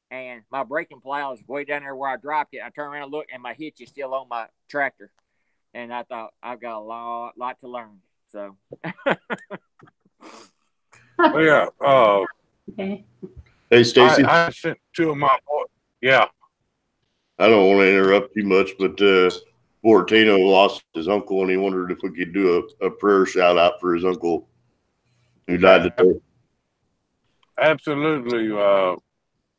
and my braking plow is way down there where I dropped it. I turn around and look and my hitch is still on my tractor, and I thought I've got a lot to learn. So. Yeah. Okay. Hey, Stacey. I sent 2 of my boys. Yeah. I don't want to interrupt too much, but Bortino lost his uncle, and he wondered if we could do a prayer shout out for his uncle who died today. Absolutely.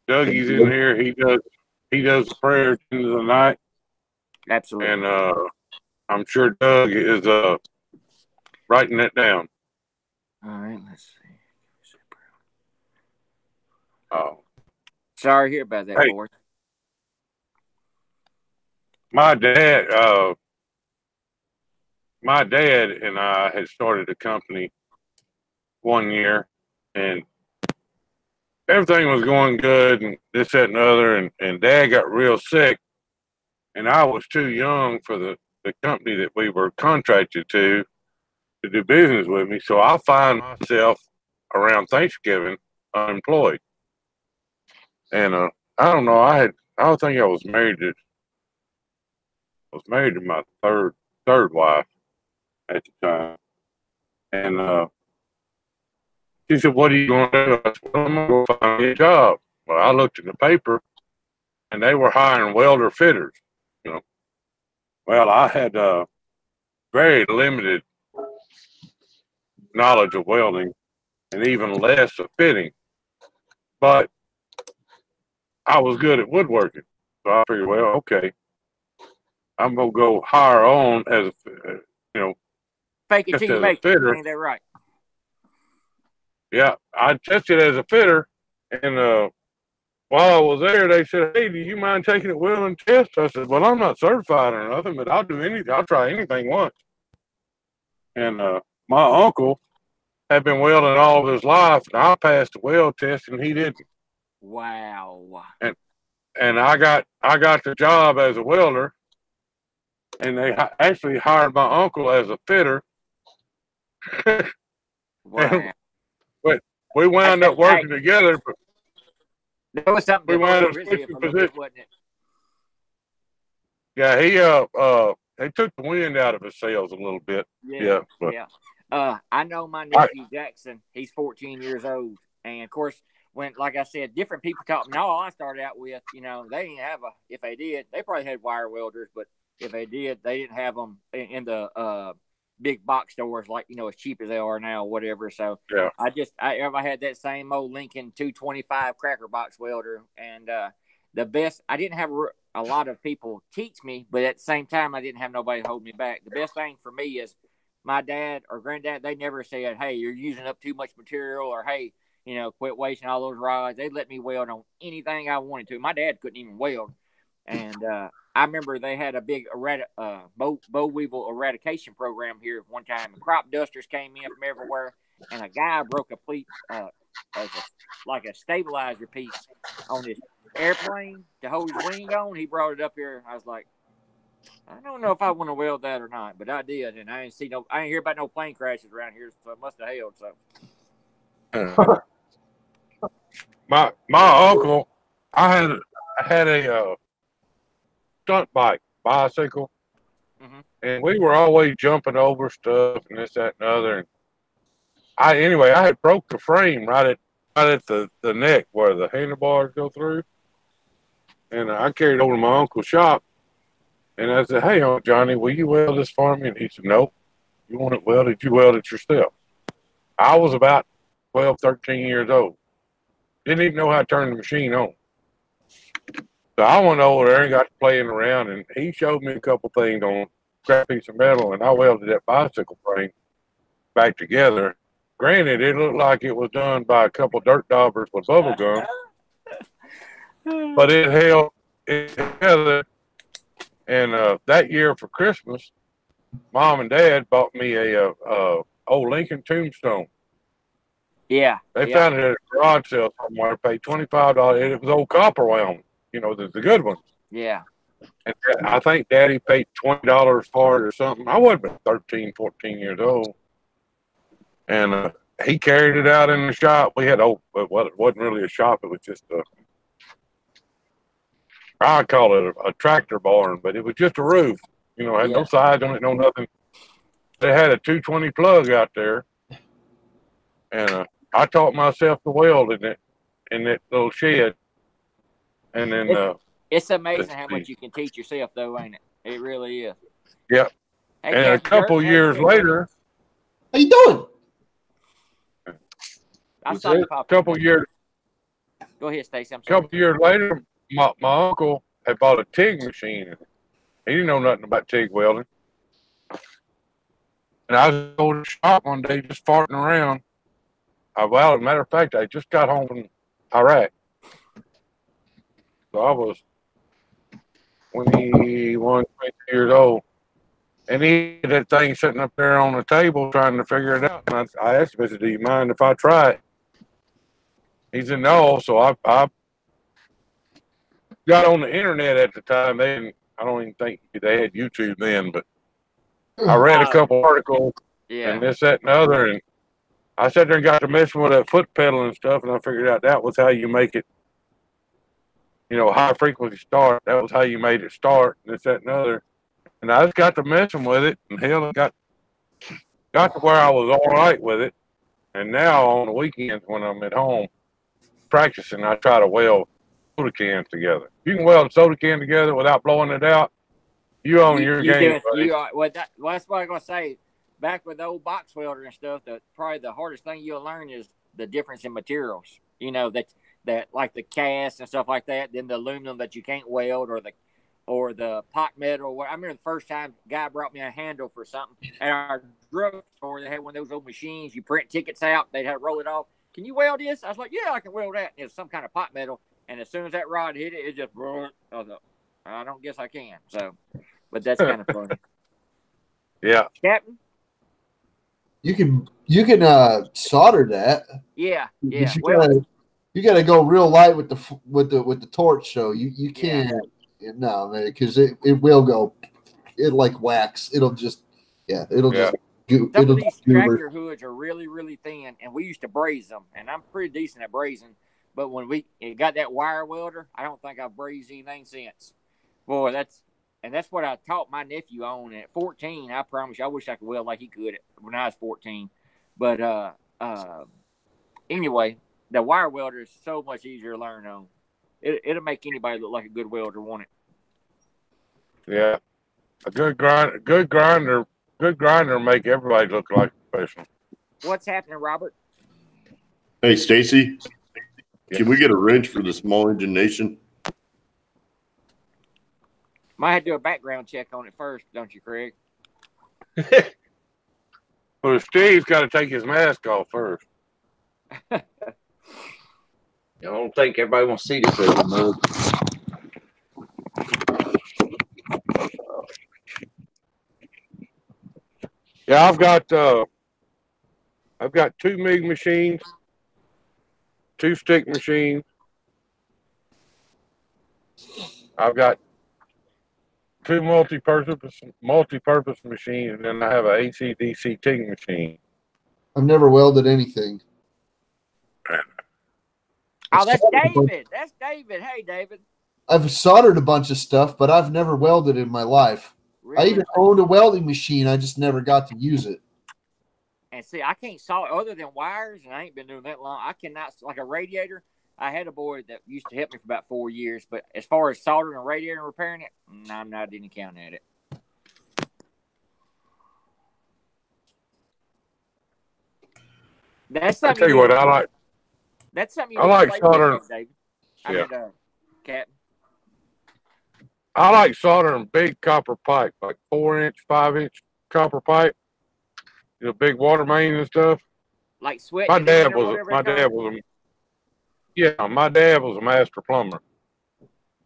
Dougie's in here. He does the prayer at the end of the night. Absolutely. And I'm sure Doug is writing that down. All right, let's see. Oh. Sorry to hear about that, Hey. boy. My dad and I had started a company one year, and everything was going good, and this, that, and the other, and Dad got real sick, and I was too young for the company that we were contracted to do business with me, so I find myself around Thanksgiving unemployed. And I don't know, I think I was married to my third wife at the time. And she said, "What are you going to do?" I said, "Well, I'm going to go find me a job." Well, I looked in the paper, and they were hiring welder fitters. You know, well, I had very limited knowledge of welding, and even less of fitting, but I was good at woodworking. So I figured, well, okay, I'm gonna go hire on as Fake it just till you as a make it. fitter. Ain't that right? Yeah, I tested as a fitter, and while I was there, they said, "Hey, do you mind taking a welding test?" I said, "Well, I'm not certified or nothing, but I'll do anything. I'll try anything once." And my uncle had been welding all of his life, and I passed the weld test, and he didn't. Wow. And I got the job as a welder, and they actually hired my uncle as a fitter. Wow. But we wound up working together. But there was something we wound up for switching bit, positions. wasn't it? Yeah, he took the wind out of his sails a little bit. Yeah. I know my nephew Jackson. He's 14 years old, and of course, when, like I said, different people taught me. All I started out with, they didn't have if they did, they probably had wire welders, but if they did, they didn't have them in the big box stores, like, as cheap as they are now, or whatever. So yeah. I had that same old Lincoln 225 cracker box welder, and the best. I didn't have a lot of people teach me, but at the same time, I didn't have nobody hold me back. The best thing for me is my dad or granddad. They never said, "Hey, you're using up too much material," or "Hey, quit wasting all those rods." They let me weld on anything I wanted to. My dad couldn't even weld, and I remember they had a big boll weevil eradication program here one time. Crop dusters came in from everywhere, and a guy broke a piece, like a stabilizer piece on his airplane to hold his wing on. He brought it up here. I was like, I don't know if I want to weld that or not, but I did, and I ain't hear about no plane crashes around here, so it must have held. So my uncle, I had a stunt bicycle, and we were always jumping over stuff and this, that, and the other. And I had broke the frame right at the neck where the handlebars go through, and I carried it over to my uncle's shop, and I said, "Hey, Uncle Johnny, will you weld this for me?" And he said, "Nope. You want it welded? You weld it yourself." I was about 12, 13 years old. Didn't even know how to turn the machine on. So I went over there and got to playing around, and he showed me a couple things on a scrap piece of metal, and I welded that bicycle frame back together. Granted, it looked like it was done by a couple dirt daubers with bubble gum, but it held it together. And that year for Christmas, Mom and Dad bought me a old Lincoln Tombstone. Yeah. They found it at a garage sale somewhere, paid $25. It was old copper wound, the good ones. Yeah. And I think Daddy paid $20 for it or something. I wasn't but 13, 14 years old. And he carried it out in the shop. We had it wasn't really a shop. It was just I call it a tractor barn, but it was just a roof. It had no sides on it, no nothing. They had a 220 plug out there. And I taught myself to weld in that little shed. And then It's amazing how much you can teach yourself, though, ain't it? It really is. Yep. Hey, And a Captain couple Dirk, how years you doing? later, How you doing? I What's saw you that? pop a couple in. years Go ahead, Stacy. I'm sorry. couple years later, my uncle had bought a TIG machine. He didn't know nothing about TIG welding. And I was over the shop one day just farting around. Well, as a matter of fact, I just got home from Iraq. So I was 21, 22 years old. And he had that thing sitting up there on the table trying to figure it out. And I asked him, I said, do you mind if I try it? He said, no. So I got on the internet at the time. I don't even think they had YouTube then, but I read a couple articles Yeah. and this, that, and the other. And I sat there and got to messing with that foot pedal and stuff. And I figured out that was how you make it, high frequency start. That was how you made it start, and this, that, and the other. And I just got to messing with it, and hell, it got to where I was all right with it. And now on the weekends when I'm at home practicing, I try to weld soda cans together. If you can weld a soda can together without blowing it out, you own your game, buddy. Well, that's what I'm going to say. Back with the old box welder and stuff, probably the hardest thing you'll learn is the difference in materials. That like the cast and stuff like that, then the aluminum that you can't weld, or the pot metal. I remember the first time a guy brought me a handle for something at our drugstore. They had one of those old machines. You print tickets out. They'd have to roll it off. Can you weld this? I was like, yeah, I can weld that. And it's some kind of pot metal. And as soon as that rod hit it, it just, I was like, I don't guess I can. So, but that's kind of funny. Yeah. Captain? You can solder that. Yeah. But you gotta go real light with the torch. So you can't. No, man, because it will go. It like wax. It'll just. It'll just. Some of these tractor hoods are really, really thin, and we used to braze them, and I'm pretty decent at brazing. But when we got that wire welder, I don't think I've brazed anything since. Boy, that's what I taught my nephew on. And at 14, I promise you, I wish I could weld like he could when I was 14. But anyway, the wire welder is so much easier to learn on. It'll make anybody look like a good welder, won't it? Yeah, a good grinder make everybody look like a professional. What's happening, Robert? Hey, Stacy, can we get a wrench for the small engine nation? Might have to do a background check on it first, don't you, Craig? Well, Steve's got to take his mask off first. I don't think everybody wants to see this little mug. Yeah, I've got 2 MIG machines, 2 stick machines. I've got 2 multi-purpose machines, and then I have an AC/DC TIG machine. I've never welded anything. Oh, that's David. That's David. Hey, David. I've soldered a bunch of stuff, but I've never welded in my life. Really? I even owned a welding machine. I just never got to use it. And see, I can't solder other than wires, and I ain't been doing that long. I cannot, like a radiator. I had a boy that used to help me for about 4 years, but as far as soldering a radiator and repairing it, I'm not even counting at it. That's something. I tell you what, I like. That's something I like soldering. David. Captain. I like soldering big copper pipe, like 4-inch, 5-inch copper pipe. Big water main and stuff. Like sweat. My dad was a master plumber.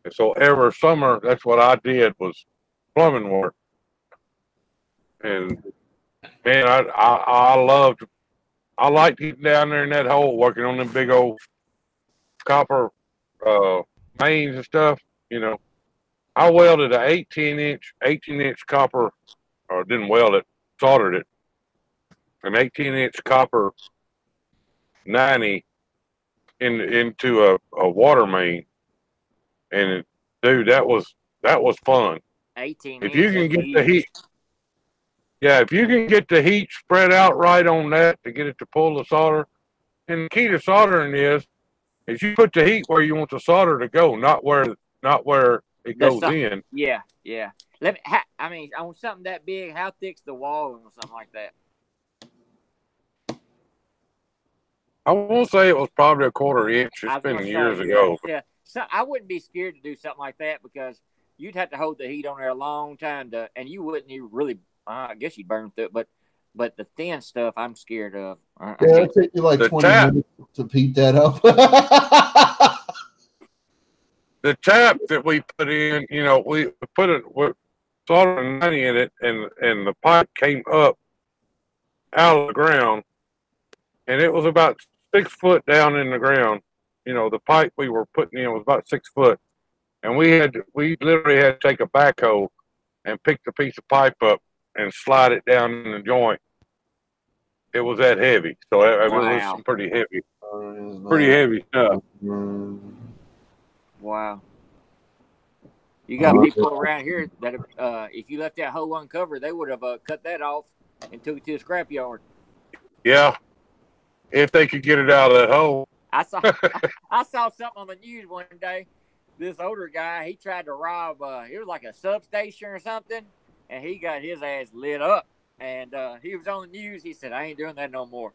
And so every summer, that's what I did was plumbing work. And man, I liked getting down there in that hole, working on them big old copper mains and stuff. I welded an 18-inch copper, or didn't weld it, soldered it, an 18-inch copper 90 into a water main, and dude, that was fun. 18. If you can get the heat, if you can get the heat spread out right on that to get it to pull the solder, and the key to soldering is you put the heat where you want the solder to go, not where not where it That's goes something- in. Yeah, yeah. I mean, on something that big, how thick's the wall on something like that? I won't say it was probably a quarter inch. I It's was been gonna years say, ago. Yeah, so I wouldn't be scared to do something like that because you'd have to hold the heat on there a long time and you wouldn't even really. I guess you'd burn through it, but the thin stuff I'm scared of. Yeah, it'll take you like The 20 tap. minutes to heat that up. The tap that we put in, we put it with solder 90 in it, and the pipe came up out of the ground, and it was about 6 foot down in the ground. The pipe we were putting in was about 6 foot, and we literally had to take a backhoe and pick the piece of pipe up and slide it down in the joint. It was that heavy, so it was Wow. some pretty heavy stuff. Wow. You got people around here that if you left that hole uncovered, they would have cut that off and took it to a scrapyard. Yeah, if they could get it out of that hole. I saw something on the news one day. This older guy, he tried to rob. It was like a substation or something, and he got his ass lit up. And he was on the news. He said, "I ain't doing that no more."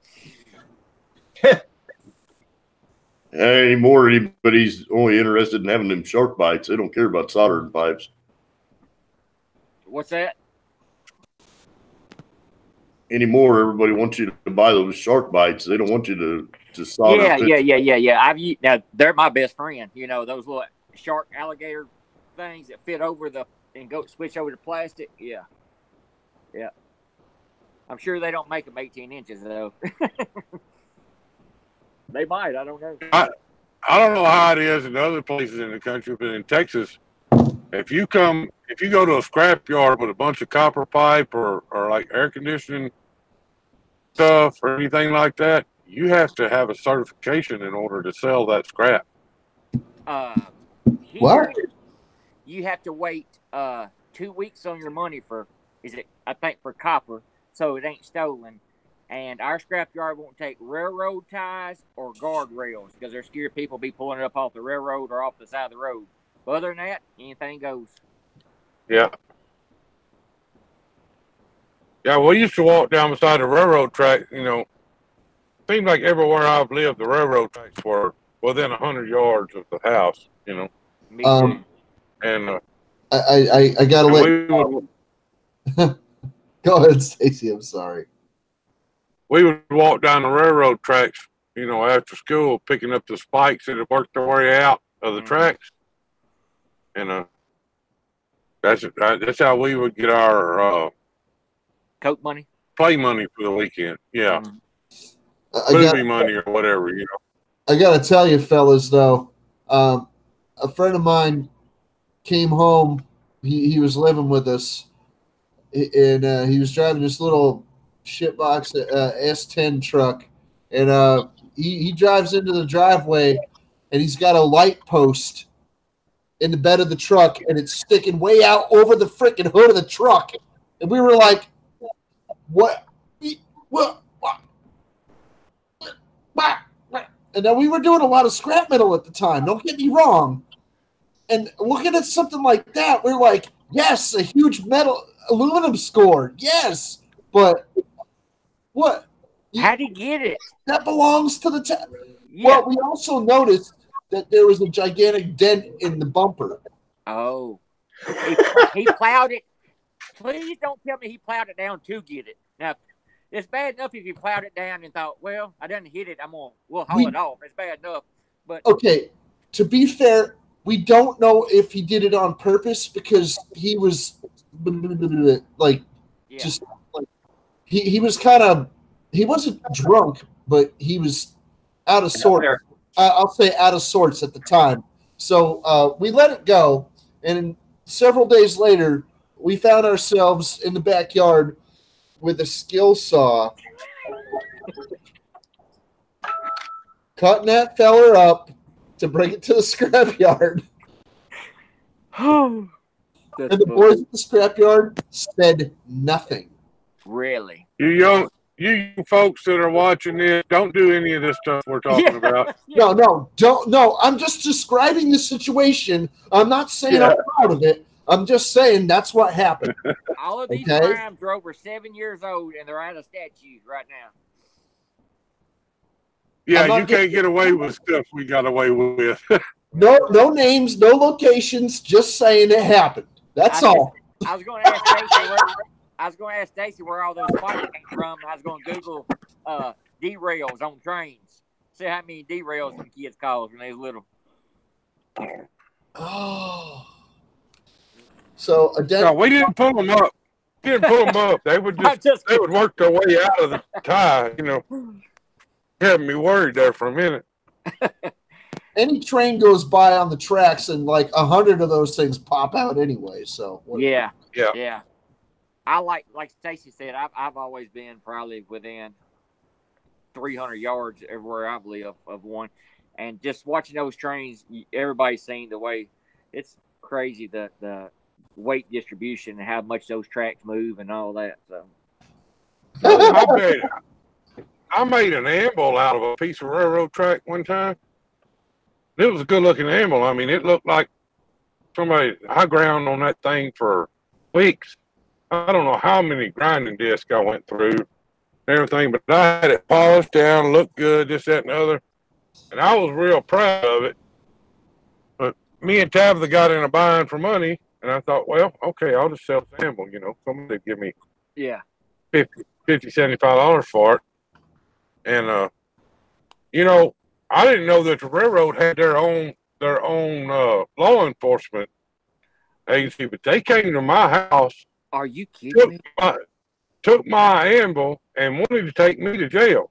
Anymore, anybody's only interested in having them shark bites. They don't care about soldering pipes. What's that? Anymore, everybody wants you to buy those shark bites. They don't want you to solder. Yeah. Now they're my best friend. Those little shark alligator things that fit over and go switch over to plastic. Yeah. I'm sure they don't make them 18 inches though. They might. I don't know. I don't know how it is in other places in the country, but in Texas, if you go to a scrap yard with a bunch of copper pipe or like air conditioning stuff or anything like that, you have to have a certification in order to sell that scrap. What? You have to wait 2 weeks on your money for copper, so it ain't stolen. And our scrapyard won't take railroad ties or guardrails because they're scared people be pulling it up off the railroad or off the side of the road. But other than that, anything goes. Yeah. Yeah, we used to walk down beside the railroad track. Seems like everywhere I've lived, the railroad tracks were within 100 yards of the house. Me too. And I gotta we let. Go ahead, Stacy. I'm sorry. We would walk down the railroad tracks, after school, picking up the spikes that had worked their way out of the tracks. And that's how we would get our Coke money? Play money for the weekend. Yeah. Movie money or whatever, I got to tell you, fellas, though, a friend of mine came home. He was living with us, and he was driving this little shitbox S10 truck, and he drives into the driveway, and he's got a light post in the bed of the truck, and it's sticking way out over the freaking hood of the truck, and we were like, what? And now we were doing a lot of scrap metal at the time, don't get me wrong, and looking at something like that, we're like, yes, a huge aluminum score, yes, but what? How'd he get it? That belongs to the Yeah. Well, we also noticed that there was a gigantic dent in the bumper. Oh. He plowed it. Please don't tell me he plowed it down to get it. Now, it's bad enough if you plowed it down and thought, well, I didn't hit it. We'll haul it off. It's bad enough. But okay, to be fair, we don't know if he did it on purpose because he was like, just like he was kind of, he wasn't drunk, but he was out of sorts. I'll say out of sorts at the time. So we let it go, and several days later, we found ourselves in the backyard with a skill saw, cutting that feller up to bring it to the scrapyard. And the boys at the scrapyard said nothing. Really? You you folks that are watching this, don't do any of this stuff we're talking about. No, don't. No, I'm just describing the situation. I'm not saying I'm proud of it. I'm just saying that's what happened. All of these Okay. crimes are over 7 years old, and they're out of statute right now. Yeah, I'm not you can't get away with stuff we got away with. No names, no locations. Just saying it happened. That's all. I was going to ask Stacy. I was going to ask Stacy where all those fights came from. I was going to Google derails on trains. See how many derails them kids caused when they was little. Oh. So No, we didn't pull them up. We didn't pull them up. They would they would work their way out of the tie. You know, had me worried there for a minute. any train goes by on the tracks, and like 100 of those things pop out anyway. So yeah. I like Stacy said, I've always been probably within 300 yards everywhere I've lived of one, and just watching those trains, everybody's seen the way it's crazy the weight distribution and how much those tracks move and all that. So I made an amble out of a piece of railroad track one time. It was a good looking amble. I mean, it looked like I ground on that thing for weeks. I don't know how many grinding discs I went through and everything, but I had it polished down, looked good, this, that, and the other. And I was real proud of it. But me and Tabitha got in a bind for money, and I thought, well, okay, I'll just sell the amble. You know, somebody give me $50, $75 for it. And, you know, I didn't know that the railroad had their own law enforcement agency, but they came to my house. Are you kidding me? Took my amble and wanted to take me to jail.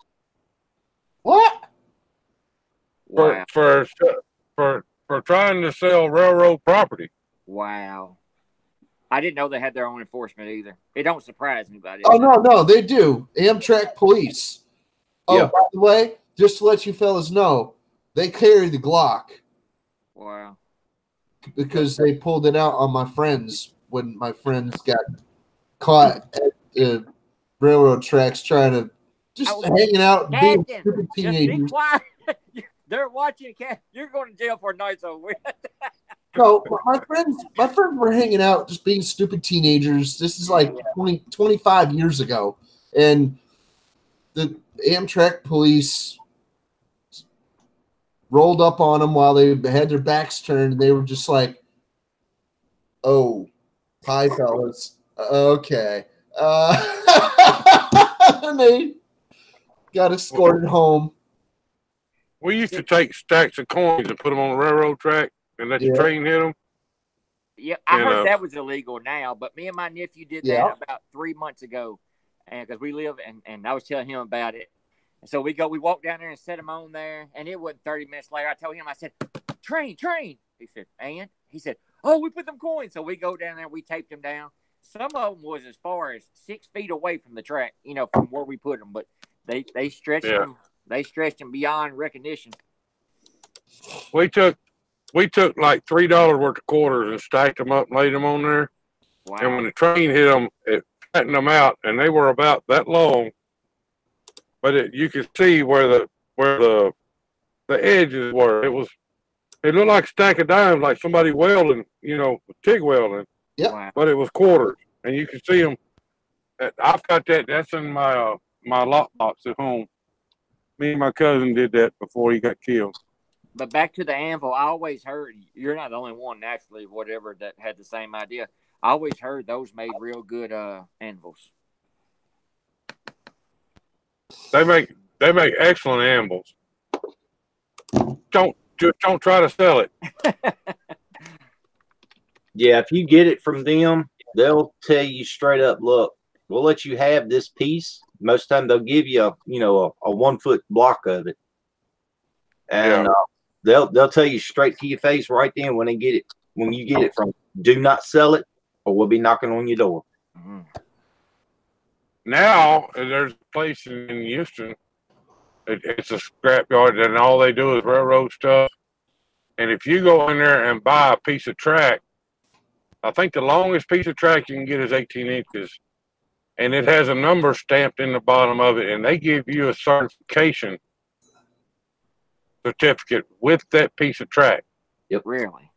What? Wow. For trying to sell railroad property. Wow. I didn't know they had their own enforcement either. It don't surprise me about it. Oh no, they do. Amtrak police. Oh, Yeah. by the way, just to let you fellas know, they carry the Glock Wow. because they pulled it out on my friends when my friends got caught at the railroad tracks trying to hanging out, being Captain, stupid just be teenagers. quiet. They're watching. You're going to jail for a night over. No, my friends were hanging out, just being stupid teenagers. This is like 25 years ago, and the Amtrak police rolled up on them while they had their backs turned. And they were just like, "Oh, hi, fellas. Okay." And they got escorted home. We used to take stacks of coins and put them on the railroad track and let the train hit them. Yeah, I heard that was illegal now, but me and my nephew did that about 3 months ago, and because we live and I was telling him about it. And so we walked down there and set him on there, and it wasn't 30 minutes later. I told him, I said, train. He said, and? He said, oh, we put them coins. So we go down there, we taped them down. Some of them was as far as 6 feet away from the track, you know, from where we put them, but they stretched them. They stretched them beyond recognition. We took like $3 worth of quarters and stacked them up and laid them on there. Wow. And when the train hit them, it flattened them out, and they were about that long. But you could see where the edges were. It looked like a stack of dimes, like somebody welding, you know, TIG welding. Yep. Wow. But it was quarters, and you could see them. I've got that. That's in my lockbox at home. Me and my cousin did that before he got killed. But back to the anvil, I always heard, you're not the only one, naturally, whatever, that had the same idea. I always heard those made real good anvils. They make excellent anvils. Don't try to sell it. Yeah, if you get it from them, they'll tell you straight up, look, we'll let you have this piece. Most of the time they'll give you a 1 foot block of it. And they'll tell you straight to your face right then when you get it from, do not sell it or we'll be knocking on your door. Mm-hmm. Now there's a place in Houston. It's a scrapyard, and all they do is railroad stuff. And if you go in there and buy a piece of track, I think the longest piece of track you can get is 18 inches. and it has a number stamped in the bottom of it, and they give you a certification certificate with that piece of track. Really?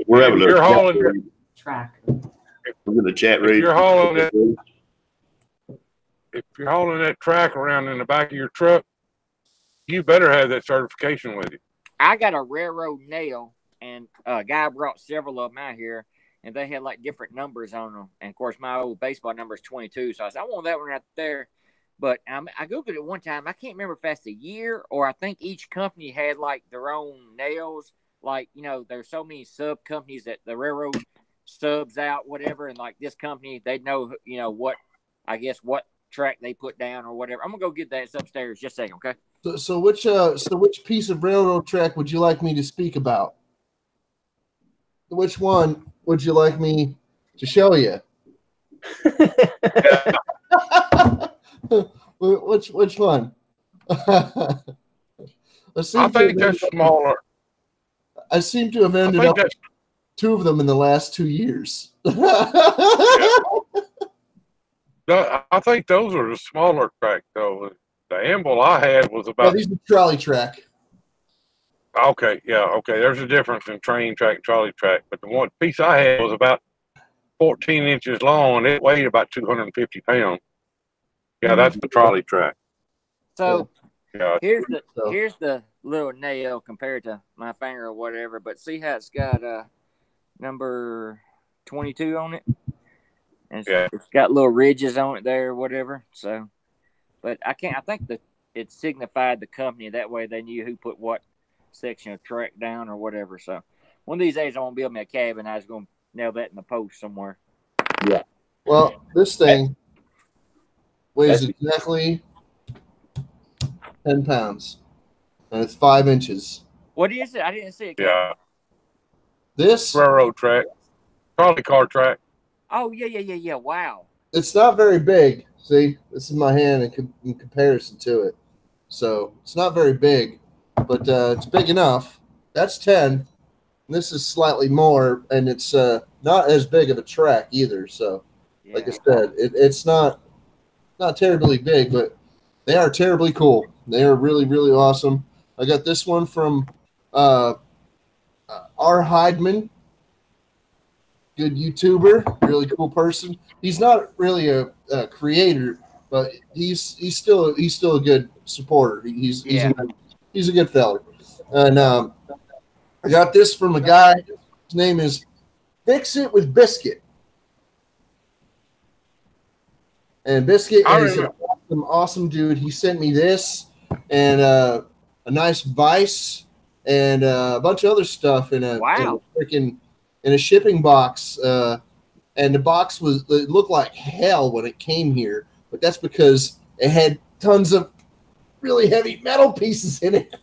We're having If you're a hauling Track. we're gonna chat If rate. you're hauling it, if you're hauling that track around in the back of your truck, you better have that certification with you. I got a railroad nail, and a guy brought several of them out here, and they had like different numbers on them. And of course, my old baseball number is 22, so I said I want that one right there. But I googled it one time. I can't remember if that's the year, or I think each company had like their own nails. Like, you know, there's so many sub companies that the railroad subs out, whatever, and like this company, they know, you know, what track they put down or whatever. I'm gonna go get that. It's upstairs. Just a second, okay? So which piece of railroad track would you like me to speak about? Which one would you like me to show you? Which one? I think that's smaller. I seem to have ended up with two of them in the last 2 years. I think those are the smaller track, though. The Amble I had was about. These are trolley track. Okay, yeah, okay. There's a difference in train track and trolley track, but the one piece I had was about 14 inches long, and it weighed about 250 pounds. Yeah, that's the trolley track. So yeah. here's the little nail compared to my finger or whatever, but see how it's got number 22 on it, and it's got little ridges on it there or whatever. So, but I think that it signified the company, that way they knew who put what section of track down or whatever. So one of these days I want to build me a cabin. I was going to nail that in the post somewhere. Yeah. Well, this thing weighs exactly 10 pounds, and it's 5 inches. What is it? I didn't see it. Yeah. This railroad track, trolley car track. Oh yeah. Wow. It's not very big. See, this is my hand in comparison to it. So it's not very big, but it's big enough. That's 10. This is slightly more, and it's not as big of a track either. So, like I said, it's not terribly big, but they are terribly cool. They are really, really awesome. I got this one from R. Heidman, good YouTuber, really cool person. He's not really a creator, but he's still a good supporter. He's a good fella. And I got this from a guy. His name is Fix It with Biscuit. And Biscuit is an awesome dude. He sent me this and a nice vise and a bunch of other stuff in a shipping box. And the box it looked like hell when it came here, but that's because it had tons of really heavy metal pieces in it.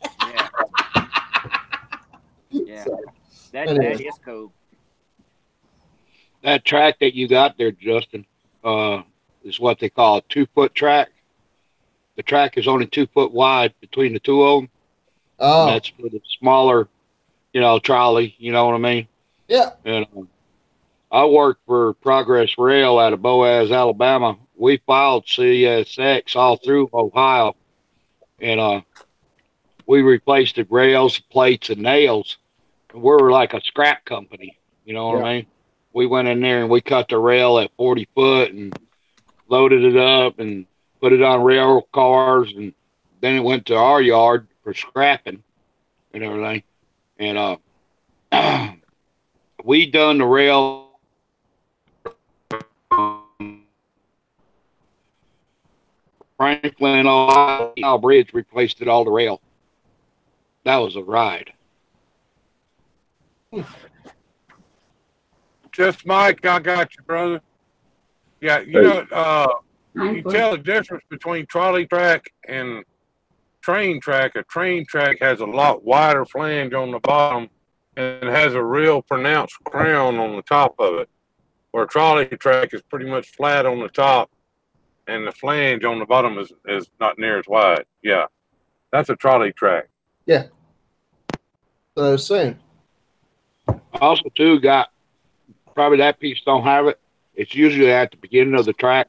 Yeah. So, that is cool. That track that you got there, Justin, is what they call a 2-foot track. The track is only 2 foot wide between the two of them. Oh, and that's for the smaller, trolley. You know what I mean? Yeah. And I worked for Progress Rail out of Boaz, Alabama. We filed CSX all through Ohio, and we replaced the rails, plates, and nails. And we were like a scrap company. You know what I mean? We went in there and we cut the rail at 40 foot and loaded it up and put it on rail cars, and then it went to our yard for scrapping and everything. And we done the rail. Franklin, Ohio Bridge replaced it all the rail. That was a ride. Just Mike, I got you, brother. Yeah, you can tell the difference between trolley track and train track. A train track has a lot wider flange on the bottom and has a real pronounced crown on the top of it, where a trolley track is pretty much flat on the top and the flange on the bottom is not near as wide. Yeah, that's a trolley track. Yeah. So I was saying. I also, too, got probably that piece don't have it. It's usually at the beginning of the track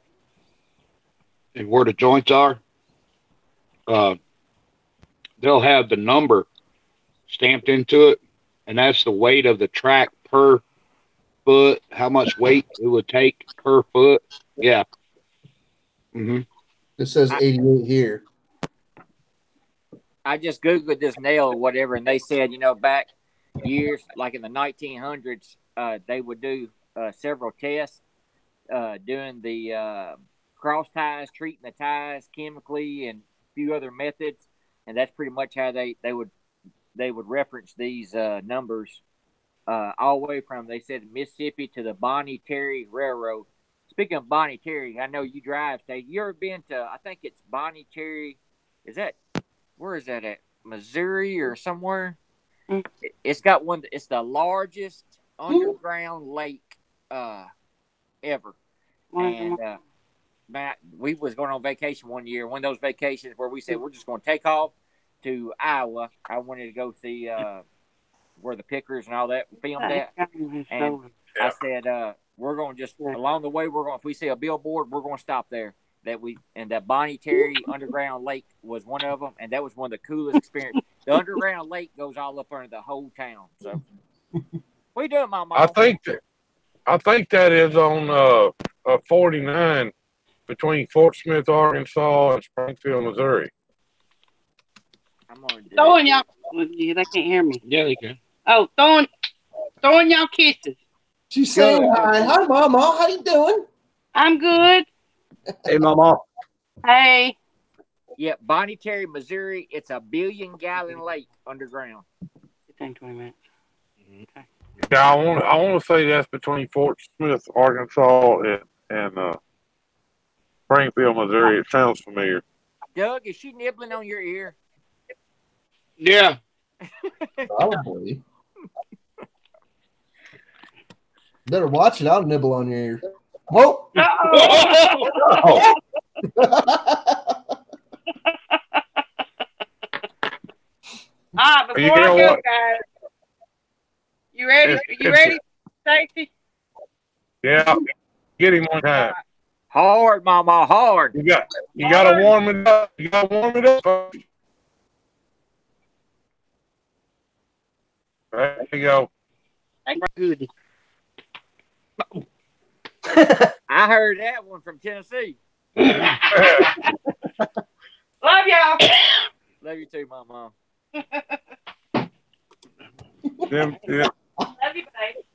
and where the joints are. They'll have the number stamped into it, and that's the weight of the track per foot, how much weight it would take per foot. Yeah. It says 88 here. I just Googled this nail or whatever, and they said, back years, like in the 1900s, they would do several tests doing the cross ties, treating the ties chemically, and a few other methods. And that's pretty much how they would reference these numbers all the way from, they said, Mississippi to the Bonnie Terry Railroad. Speaking of Bonnie Terry, I know you drive, State. You ever been to, I think it's Bonnie Terry, where is that at? Missouri or somewhere? It's got it's the largest underground lake ever. And Matt, we was going on vacation one year, one of those vacations where we said we're just going to take off to Iowa. I wanted to go see where the Pickers and all that filmed at. And I said, we're going to just, along the way, if we see a billboard, we're going to stop there. That Bonnie Terry Underground Lake was one of them, and that was one of the coolest experiences. The underground lake goes all up under the whole town. So, what you doing, Mama? I think that is on 49 between Fort Smith, Arkansas, and Springfield, Missouri. I'm gonna throwing y'all. They can't hear me. Yeah, they can. Oh, throwing y'all kisses. She's saying hi. Hi, Mama. How you doing? I'm good. Hey, Mama. Hey. Yeah, Bonnie Terry, Missouri. It's a 1 billion-gallon lake underground. 15, 20 minutes. Okay. Yeah, I want to say that's between Fort Smith, Arkansas, and Springfield, Missouri. It sounds familiar. Doug, is she nibbling on your ear? Yeah. Probably. Better watch it. I'll nibble on your ear. Whoa! Oh. Before I go, guys, you ready? You ready, Stacy? Yeah. Get him one time. Hard, Mama, hard. You got to warm it up. You got to warm it up. There you go. Good. I heard that one from Tennessee. Love y'all. Love you too, Mama. Yeah. Love you,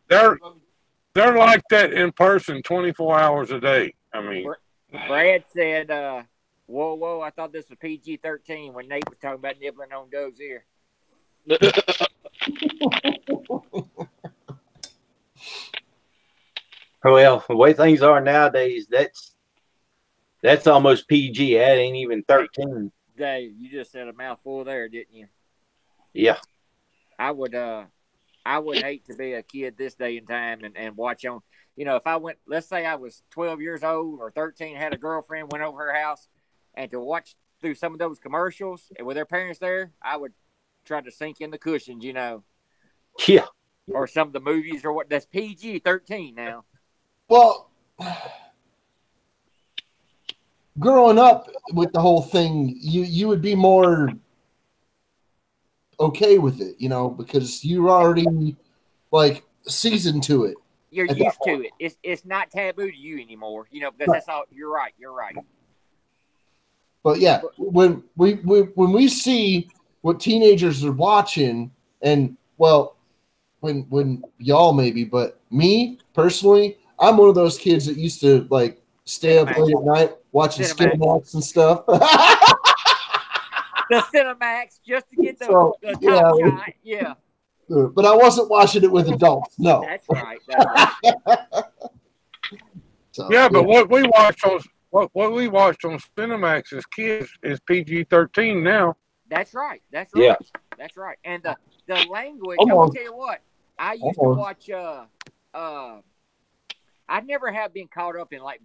babe. They're like that in person 24 hours a day. I mean, Brad said, whoa, I thought this was PG-13 when Nate was talking about nibbling on Doug's ear. Well, the way things are nowadays, that's almost PG. That ain't even 13. Dave, you just said a mouthful there, didn't you? Yeah. I would hate to be a kid this day and time and watch on. If I went, let's say I was 12 years old or 13, had a girlfriend, went over her house, and to watch through some of those commercials and with their parents there, I would try to sink in the cushions, Yeah. Or some of the movies or what. That's PG-13 now. Well, growing up with the whole thing, you would be more okay with it, because you're already like seasoned to it. You're used to it. It's not taboo to you anymore, because that's all. You're right. But yeah, when we see what teenagers are watching, and when y'all maybe, but me personally, I'm one of those kids that used to like stay up late at night watching Cinemax and stuff. The Cinemax, just to get the top shot. Yeah. But I wasn't watching it with adults. No. That's right. But what we watched on Cinemax as kids is PG-13 now. That's right. Yeah. That's right. And the language, I'm gonna tell you what, I used to watch I never have been caught up in like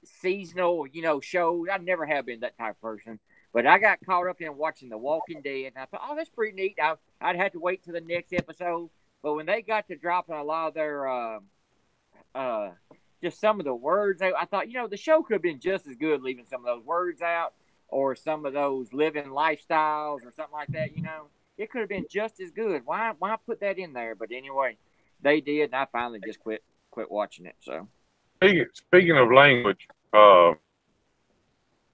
seasonal, shows. I never have been that type of person. But I got caught up in watching The Walking Dead, and I thought, oh, that's pretty neat. I'd have to wait till the next episode. But when they got to dropping a lot of their just some of the words. I thought, the show could have been just as good leaving some of those words out, or some of those living lifestyles or something like that. It could have been just as good. Why put that in there? But anyway, they did, and I finally just quit watching it. So, speaking of language,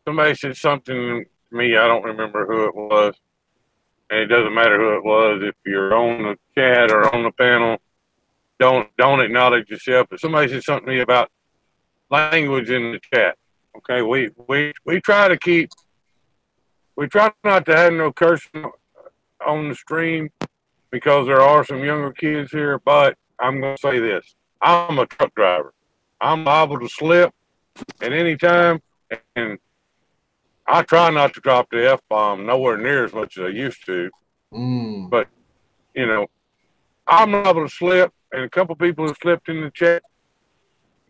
somebody said something to me. I don't remember who it was, and it doesn't matter who it was. If you're on the chat or on the panel, don't acknowledge yourself. But somebody said something to me about language in the chat. Okay, we try not to have no cursing on the stream because there are some younger kids here. But I'm going to say this: I'm a truck driver. I'm liable to slip at any time, and I try not to drop the F-bomb nowhere near as much as I used to. But, I'm liable to slip, and a couple people have slipped in the chat,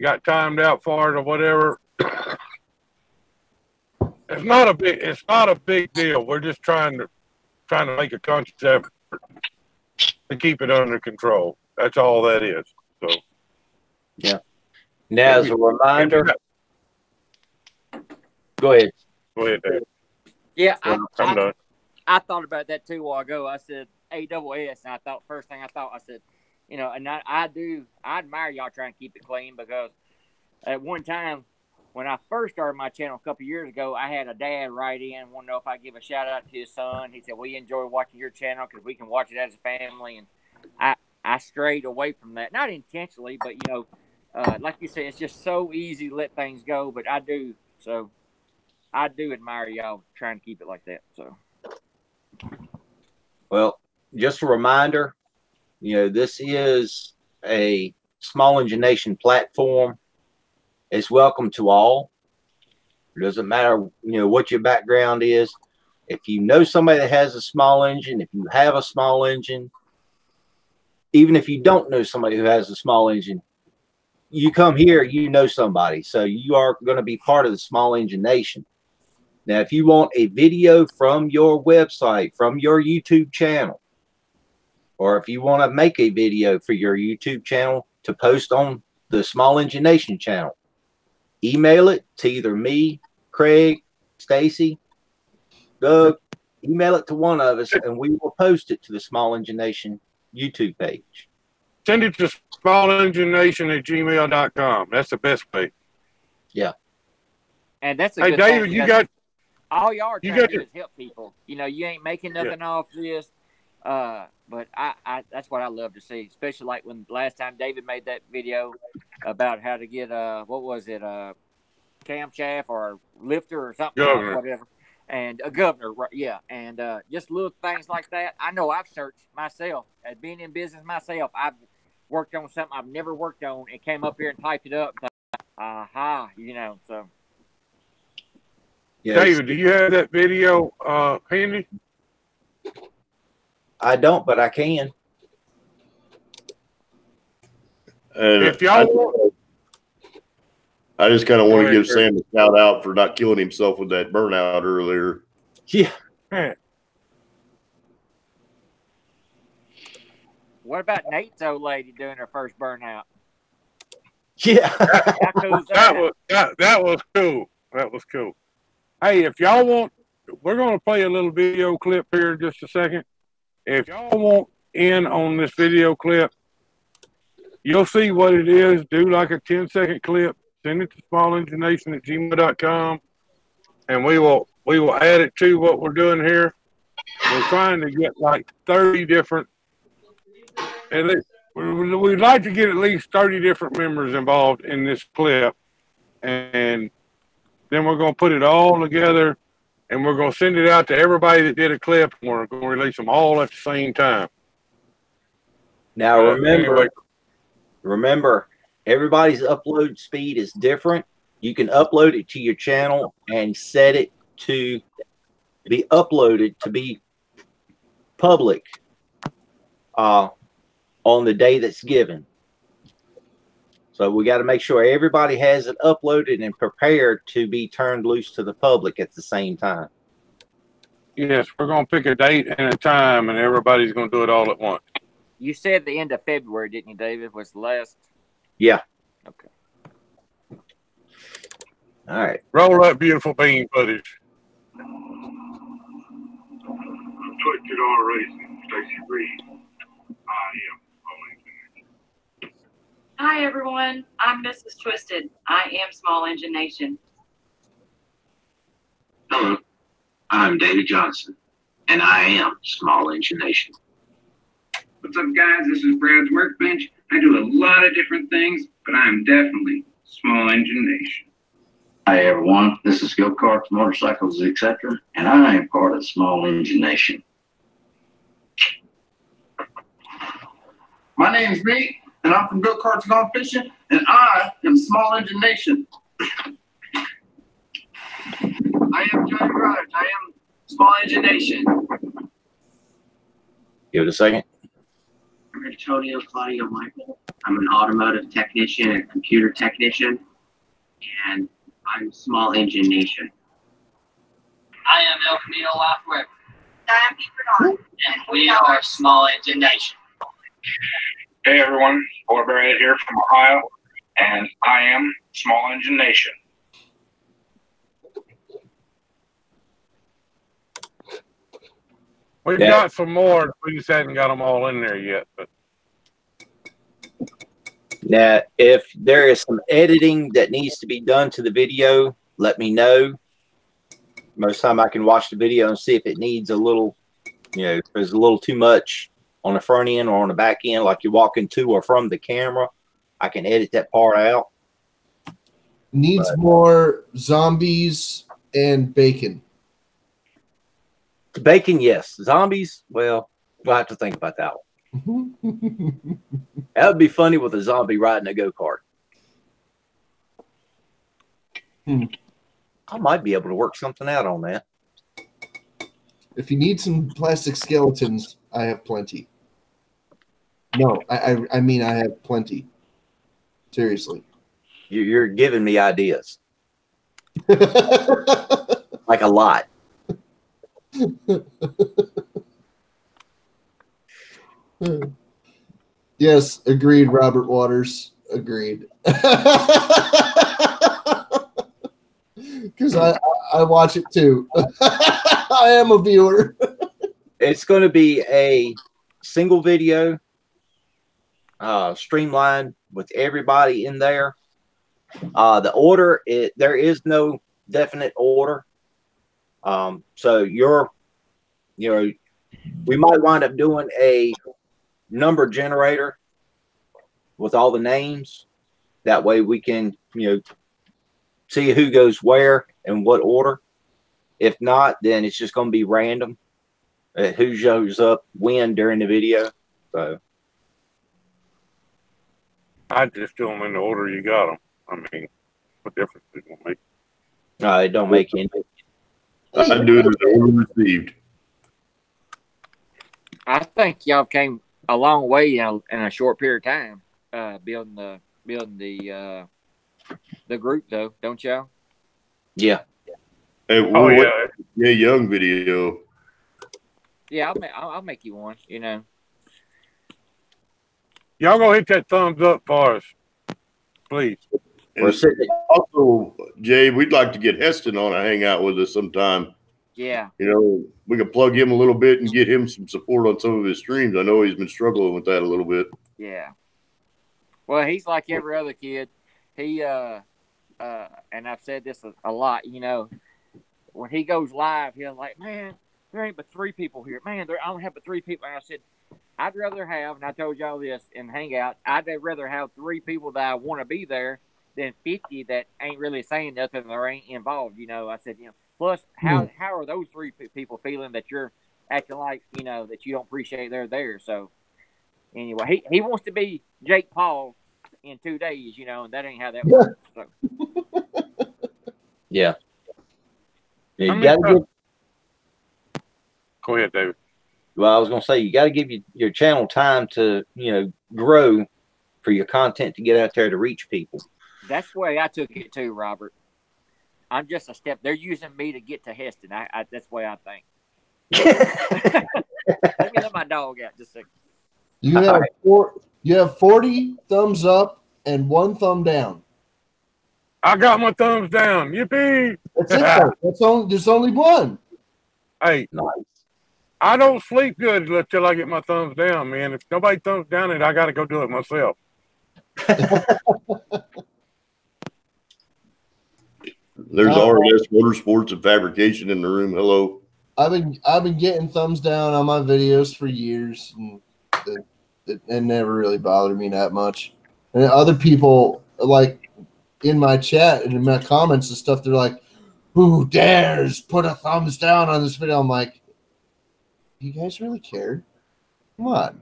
got timed out for it or whatever. It's not a big deal. We're just trying to make a conscious effort to keep it under control. That's all that is. So, yeah. Now, as a reminder, go ahead. Go ahead, Dave. Yeah, I'm done. I thought about that too a while ago. I said AWS, and I said, and I admire y'all trying to keep it clean, because at one time when I first started my channel a couple years ago, I had a dad write in, want to know if I give a shout out to his son. He said, we enjoy watching your channel because we can watch it as a family, and I strayed away from that, not intentionally, but like you said, it's just so easy to let things go, but I do admire y'all trying to keep it like that. So, well, just a reminder, this is a Small Engine Nation platform. It's welcome to all. It doesn't matter, what your background is. If you know somebody that has a small engine, if you have a small engine, even if you don't know somebody who has a small engine, you come here, somebody. So you are going to be part of the Small Engine Nation. Now, if you want a video from your website, from your YouTube channel, or if you want to make a video for your YouTube channel to post on the Small Engine Nation channel, email it to either me, Craig, Stacy, Doug. Email it to one of us, and we will post it to the Small Engine Nation YouTube page. Send it to smallenginenation@gmail.com. That's the best way. Yeah. And that's a hey, good David, thing, you got all y'all are trying to do is help people. You ain't making nothing off this. But I that's what I love to see, especially like when last time David made that video about how to get what was it, camshaft or lifter or something, governor. Whatever, and a governor, yeah, and just little things like that. I know I've searched myself, as being in business myself. I've worked on something I've never worked on and came up here and typed it up. Aha, so. Yes. David, do you have that video handy? I don't, but I can. And If y'all I just kind of want to Go give ahead, Sam a shout out for not killing himself with that burnout earlier. Yeah. What about Nate's old lady doing her first burnout? Yeah. How cool is that? that was cool. That was cool. Hey, if y'all want, we're going to play a little video clip here in just a second. If y'all want in on this video clip, you'll see what it is. Do like a 10-second clip. Send it to smallenginenation@gmail.com, and we will add it to what we're doing here. We're trying to get like 30 different. At least, we'd like to get at least 30 different members involved in this clip, and then we're going to put it all together, and we're going to send it out to everybody that did a clip, and we're going to release them all at the same time. Now, Anyway. remember, everybody's upload speed is different. You can upload it to your channel and set it to be uploaded to be public on the day that's given. So we got to make sure everybody has it uploaded and prepared to be turned loose to the public at the same time. Yes, we're going to pick a date and a time, and everybody's going to do it all at once. You said the end of February, didn't you, David? Was the last? Yeah. Okay. All right. Roll that beautiful bean footage. Twisted Auto Racing, Stacy Reed. I am. Hi, everyone. I'm Mrs. Twisted. I am Small Engine Nation. Hello, I'm David Johnson, and I am Small Engine Nation. What's up, guys? This is Brad's Workbench. I do a lot of different things, but I'm definitely Small Engine Nation. Hi, everyone. This is Go-Karts, Motorcycles, etc., and I am part of Small Engine Nation. My name's Nate, and I'm from Go-Karts Gone Fishing, and I am Small Engine Nation. I am Johnny Rogers. I am Small Engine Nation. Give it a second. I'm Antonio Claudio Michael. I'm an automotive technician and computer technician, and I'm Small Engine Nation. I am El Camino Lafwick. I am Pete Bernard. And we are Small Engine Nation. Hey, everyone. Boy Barrett here from Ohio, and I am Small Engine Nation. We've Yeah. got some more. We just hadn't got them all in there yet. But Now, if there is some editing that needs to be done to the video, let me know. Most time I can watch the video and see if it needs a little, if there's a little too much on the front end or on the back end, like you're walking to or from the camera, I can edit that part out. Needs more zombies and bacon. Bacon, yes. Zombies, well, we'll have to think about that one. That would be funny with a zombie riding a go-kart. I might be able to work something out on that. If you need some plastic skeletons, I have plenty. No, I mean I have plenty. Seriously. You're giving me ideas. Like a lot. Yes, agreed, Robert Waters. Agreed. Because I watch it too. I am a viewer. It's going to be a single video, streamlined with everybody in there. The order, there is no definite order. So we might wind up doing a number generator with all the names. That way we can, see who goes where and what order. If not, then it's just going to be random. Who shows up when during the video. So I just do them in the order you got them. I mean, what difference does it make? It don't make any. I do it as the order received. I think y'all came a long way in a short period of time, building the group, though, don't y'all? Yeah. Hey, yeah, young video. Yeah, I'll make you one. Y'all go hit that thumbs up for us, please. And also, Jay, we'd like to get Heston on a hangout with us sometime. Yeah. We can plug him a little bit and get him some support on some of his streams. I know he's been struggling with that a little bit. Yeah. Well, he's like every other kid. He and I've said this a lot, when he goes live, he'll like, man, there ain't but 3 people here. Man, I only have but 3 people. And I said, I'd rather have, and I told y'all this in Hangout, I'd rather have 3 people that I want to be there than 50 that ain't really saying nothing or ain't involved. I said, plus, how are those 3 people feeling that you're acting like, that you don't appreciate they're there? So, anyway, he wants to be Jake Paul in 2 days, and that ain't how that works. So. Yeah. Go ahead, David. Well, I was going to say, you got to give your channel time to, grow for your content to get out there to reach people. That's the way I took it too, Robert. I'm just a step. They're using me to get to Heston. That's the way I think. Let me let my dog out just a second. You have 40 thumbs up and 1 thumb down. I got my thumbs down. Yippee! That's it. There's only 1. Hey, Nice. I don't sleep good until I get my thumbs down, man. If nobody thumbs down it, I got to go do it myself. There's RS Motorsports and Fabrication in the room. Hello. I've been getting thumbs down on my videos for years, and it never really bothered me that much. And other people, like in my chat and in my comments and stuff, they're like, "Who dares put a thumbs down on this video?" I'm like, "You guys really care? Come on."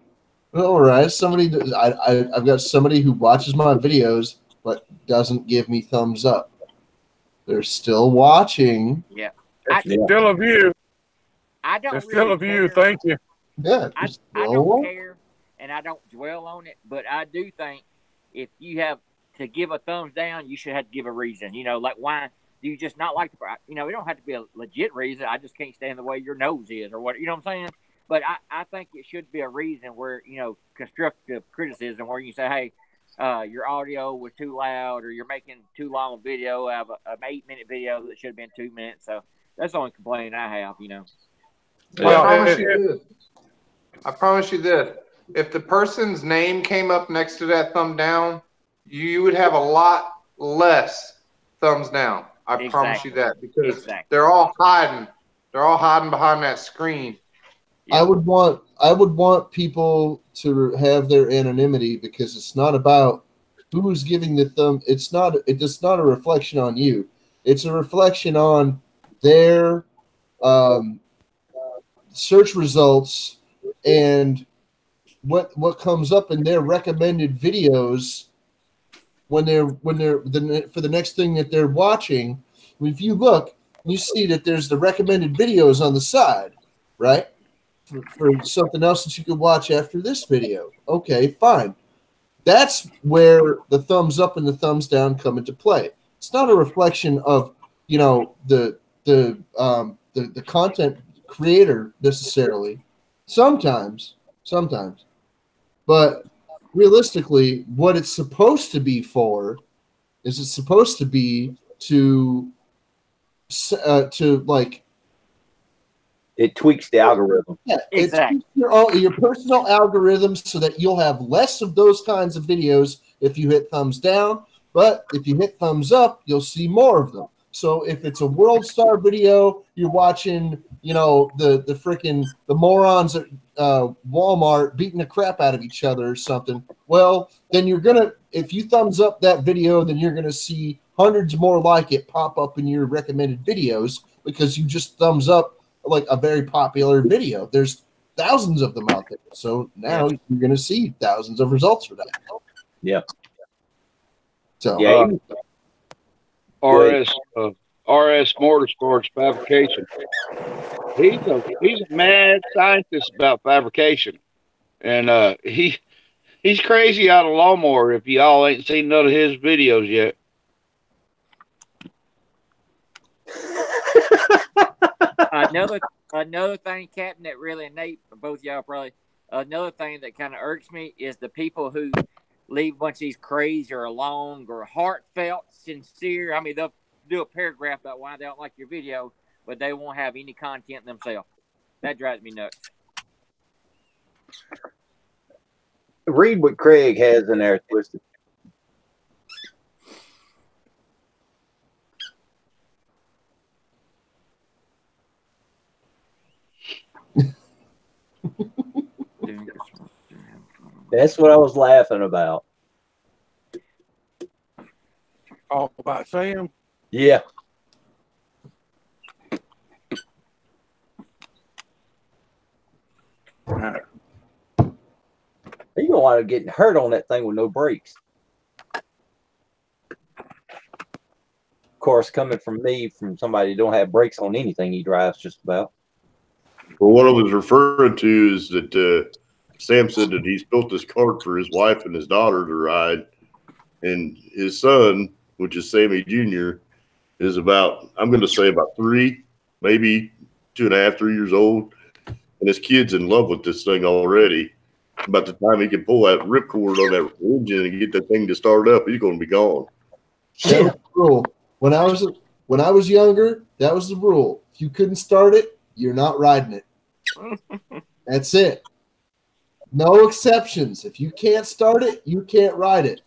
All right, I've got somebody who watches my videos but doesn't give me thumbs up. They're still watching. Yeah. It's still a view. I don't It's still really a view. care. Thank you. Yeah. I don't care, and I don't dwell on it, but I do think if you have to give a thumbs down, you should have to give a reason. You know, like why do you just not like the, you know, it don't have to be a legit reason. I just can't stand the way your nose is or what, you know what I'm saying? But I think it should be a reason where, you know, constructive criticism where you say, hey, your audio was too loud or you're making too long a video out of an 8-minute video that should have been 2 minutes. So that's the only complaint I have, you know. Well, I promise you this. If the person's name came up next to that thumb down, you would have a lot less thumbs down. I promise you that, because they're all hiding. They're all hiding behind that screen. I would want people to have their anonymity, because it's not about who's giving the thumb. It's not a reflection on you. It's a reflection on their search results and what comes up in their recommended videos when they're for the next thing that they're watching. If you look, you see that there's the recommended videos on the side, right? For something else that you could watch after this video. Okay, fine. That's where the thumbs up and the thumbs down come into play. It's not a reflection of, you know, the content creator necessarily. Sometimes, but realistically, what it's supposed to be for is it's supposed to be to like. It tweaks the algorithm. Yeah, exactly. Your personal algorithms so that you'll have less of those kinds of videos if you hit thumbs down. But if you hit thumbs up, you'll see more of them. So if it's a World Star video, you're watching, you know, the morons at Walmart beating the crap out of each other or something. Well, then if you thumbs up that video, then you're gonna see hundreds more like it pop up in your recommended videos because you just thumbs up like a very popular video. There's thousands of them out there. So now you're going to see thousands of results for that. Yeah. So RS Motorsports Fabrication. He's a mad scientist about fabrication, and he's crazy out of lawnmower. If y'all ain't seen none of his videos yet. Another thing, Captain, that really, and Nate, both y'all probably, another thing that kind of irks me is the people who leave a bunch of these crazy or long or heartfelt, sincere. I mean, they'll do a paragraph about why they don't like your video, but they won't have any content themselves. That drives me nuts. Read what Craig has in there, Twisted. That's what I was laughing about. All about Sam? Yeah. You don't want to get hurt on that thing with no brakes. Of course, coming from me, from somebody who don't have brakes on anything he drives just about. Well, what I was referring to is that Sam said that he's built this cart for his wife and his daughter to ride, and his son, which is Sammy Jr., is about, I'm going to say about 3, maybe 2.5, 3 years old, and his kid's in love with this thing already. By the time he can pull that ripcord on that engine and get the thing to start up, he's going to be gone. That was the rule. When I was younger, that was the rule. If you couldn't start it, you're not riding it. That's it. No exceptions. If you can't start it, you can't ride it.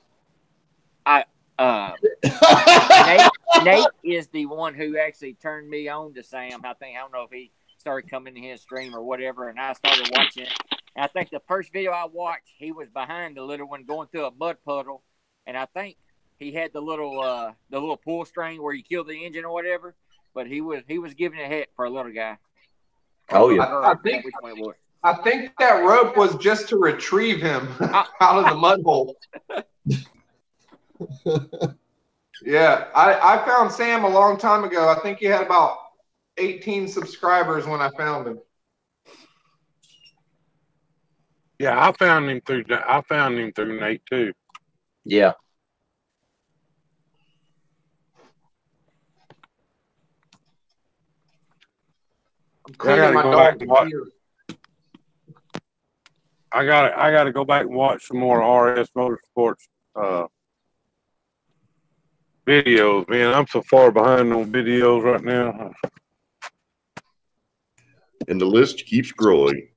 Nate is the one who actually turned me on to Sam. I don't know if he started coming to his stream or whatever, and I started watching it. And I think the first video I watched, he was behind the little one going through a mud puddle, and I think he had the little pull string where you kill the engine or whatever. But he was giving it heck for a little guy. Oh yeah. I think that rope was just to retrieve him out of the mud hole. Yeah, I found Sam a long time ago. I think he had about 18 subscribers when I found him. Yeah, I found him through Nate too. Yeah. I'm cleaning my dog here. I gotta go back and watch some more RS Motorsports videos. Man, I'm so far behind on videos right now. And the list keeps growing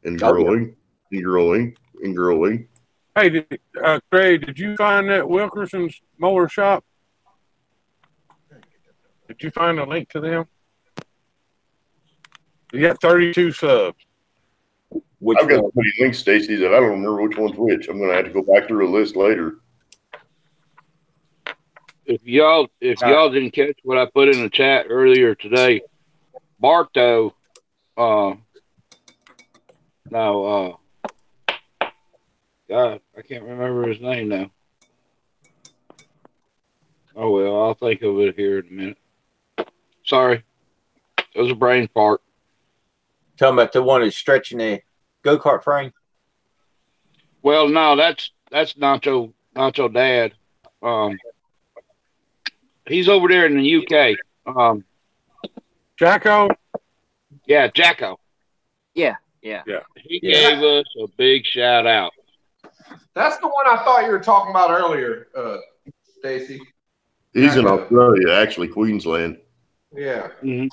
and growing and growing and growing. Hey, Craig, did you find that Wilkerson's Mower Shop? Did you find a link to them? You got 32 subs. I've got so many links, Stacy, that I don't remember which one's which. I'm going to have to go back through a list later. If y'all didn't catch what I put in the chat earlier today, Barto, God, I can't remember his name now. Oh well, I'll think of it here in a minute. Sorry, it was a brain fart. Talking about the one who's stretching the go-kart frame? Well, no, that's Nacho Dad. He's over there in the UK. Jacko? Yeah, Jacko. Yeah. He gave us a big shout out. That's the one I thought you were talking about earlier, Stacy. He's in Australia, actually, Queensland. Yeah. Mm-hmm.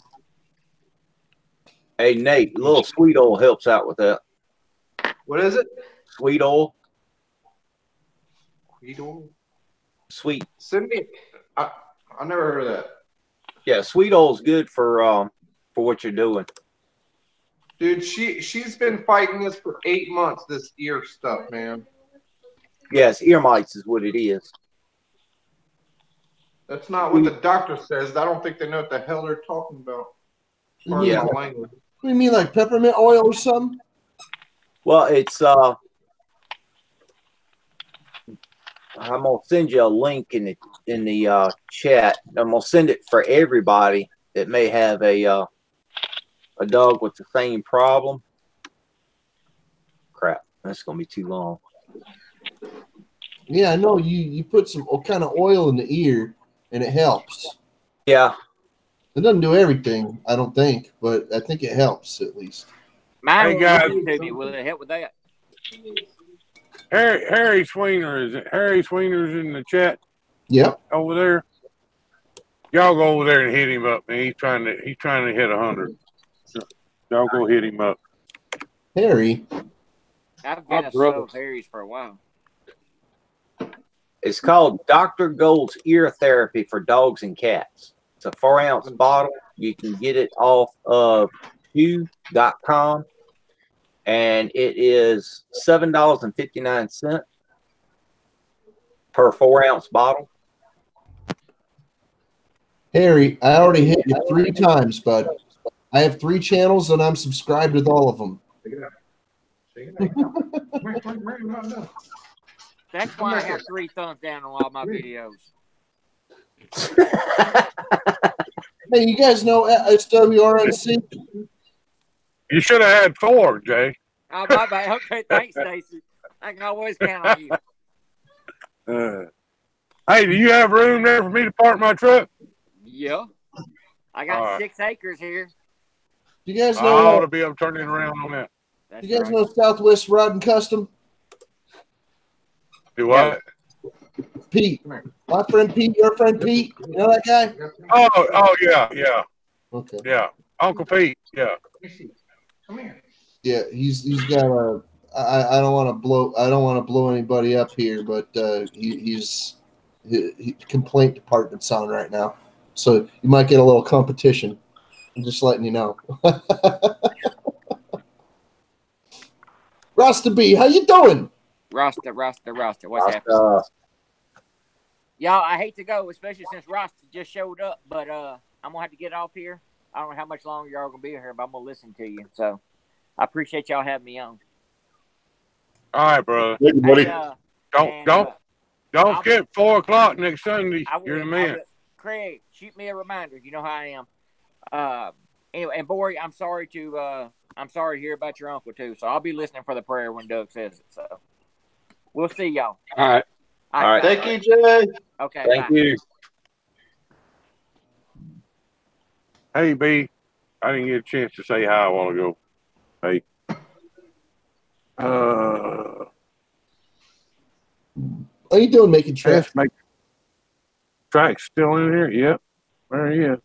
Hey, Nate, a little sweet oil helps out with that. What is it? Sweet oil. Sweet oil? Sweet. Send me. I never heard of that. Yeah, sweet oil is good for what you're doing. Dude, she's been fighting this for 8 months, this ear stuff, man. Yes, ear mites is what it is. That's not what the doctor says. I don't think they know what the hell they're talking about. Yeah. What do you mean, like peppermint oil or something? Well, it's I'm gonna send you a link in the chat. I'm gonna send it for everybody that may have a dog with the same problem. Crap, that's gonna be too long. Yeah, I know you put some kind of oil in the ear and it helps. Yeah. It doesn't do everything, I don't think, but I think it helps at least. Mine Hey, guys. will it help with that? Harry Sweener, is it? Harry Sweener's in the chat. Yep. Over there. Y'all go over there and hit him up, man. He's trying to hit 100. Y'all go hit him up. Harry. I've been a sub of Harry's for a while. It's called Dr. Gold's Ear Therapy for Dogs and Cats. It's a 4-ounce bottle. You can get it off of Chew.com, and it is $7.59 per 4-ounce bottle. Harry, I already hit you 3 times, bud. I have 3 channels and I'm subscribed with all of them. That's why I have 3 thumbs down on all my videos. Hey, you guys know SWRNC? You should have had 4, Jay. Oh, my bad. Okay, thanks, Stacy. I can always count on you. Hey, do you have room there for me to park my truck? Yeah. I got 6 acres here. You guys I know ought to be able to turn it around on that. That's You guys right. know Southwest Rod and Custom? Do what? Pete. My friend Pete, your friend Pete. You know that guy? Oh, yeah. Okay. Yeah. Uncle Pete, yeah. Come here. Yeah, he's got a. I don't want to blow anybody up here, but he's complaint department's on right now, so you might get a little competition. I'm just letting you know. Rasta B, how you doing? Rasta. What's happening? Y'all, I hate to go, especially since Rasta just showed up, but I'm gonna have to get off here. I don't know how much longer y'all gonna be here, but I'm gonna listen to you. So I appreciate y'all having me on. All right, brother. Hey, buddy. Don't skip 4 o'clock next Sunday. You're the man. Craig, shoot me a reminder. You know how I am. Anyway, and Bory, I'm sorry to hear about your uncle too. So I'll be listening for the prayer when Doug says it. So we'll see y'all. All right. All right. Thank you, Jay. Okay. Thank you. Hey, B. I didn't get a chance to say hi a while ago. Hey. How you doing, making tracks? Track's still in here? Yep. There he is.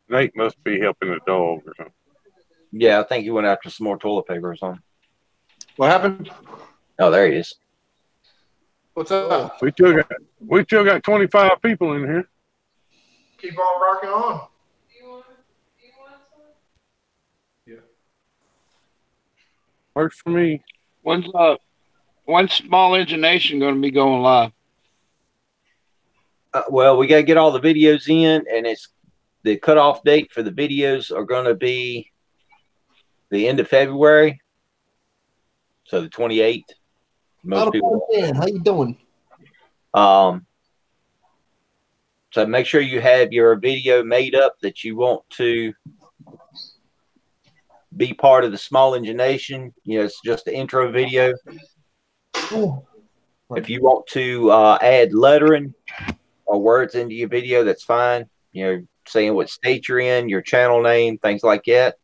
Nate must be helping the dog or something. Yeah, I think he went after some more toilet paper or something. What happened? Oh, there he is. What's up? We still got 25 people in here. Keep on rocking on. Works for me. When's Small Engine Nation going to be going live? Well, we got to get all the videos in, and it's the cutoff date for the videos are going to be the end of February, so the 28th. Most people. How you doing? So make sure you have your video made up that you want to be part of the Small Engine Nation. You know, it's just the intro video. If you want to add lettering or words into your video, that's fine. You know, saying what state you're in, your channel name, things like that.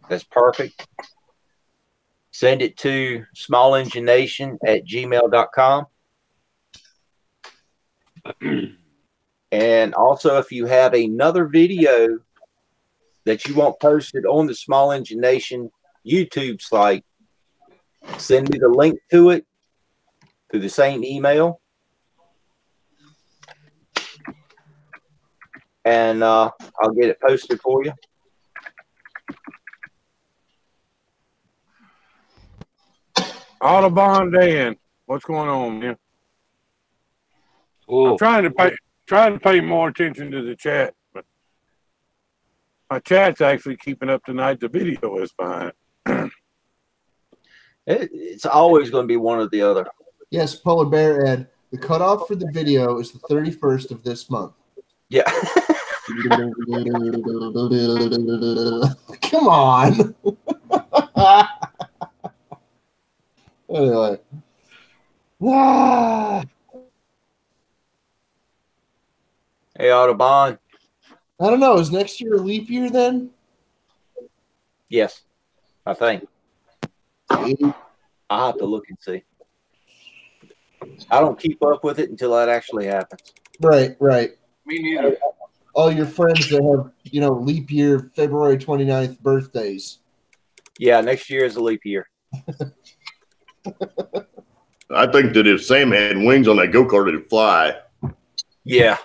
That's perfect. Send it to smallenginenation@gmail.com. And also, if you have another video that you want posted on the Small Engine Nation YouTube site, send me the link to it through the same email. And I'll get it posted for you. Audubon Dan, what's going on, man? I'm trying to pay more attention to the chat, but my chat's actually keeping up tonight. The video is fine. It's always going to be one or the other. Yes, Polar Bear Ed. The cutoff for the video is the 31st of this month. Yeah. Come on. Anyway. Hey, Audubon. I don't know. Is next year a leap year then? Yes, I think. I'll have to look and see. I don't keep up with it until that actually happens. Right. Me neither. All your friends that have, leap year February 29th birthdays. Yeah, next year is a leap year. I think that if Sam had wings on that go-kart, it'd fly. Yeah.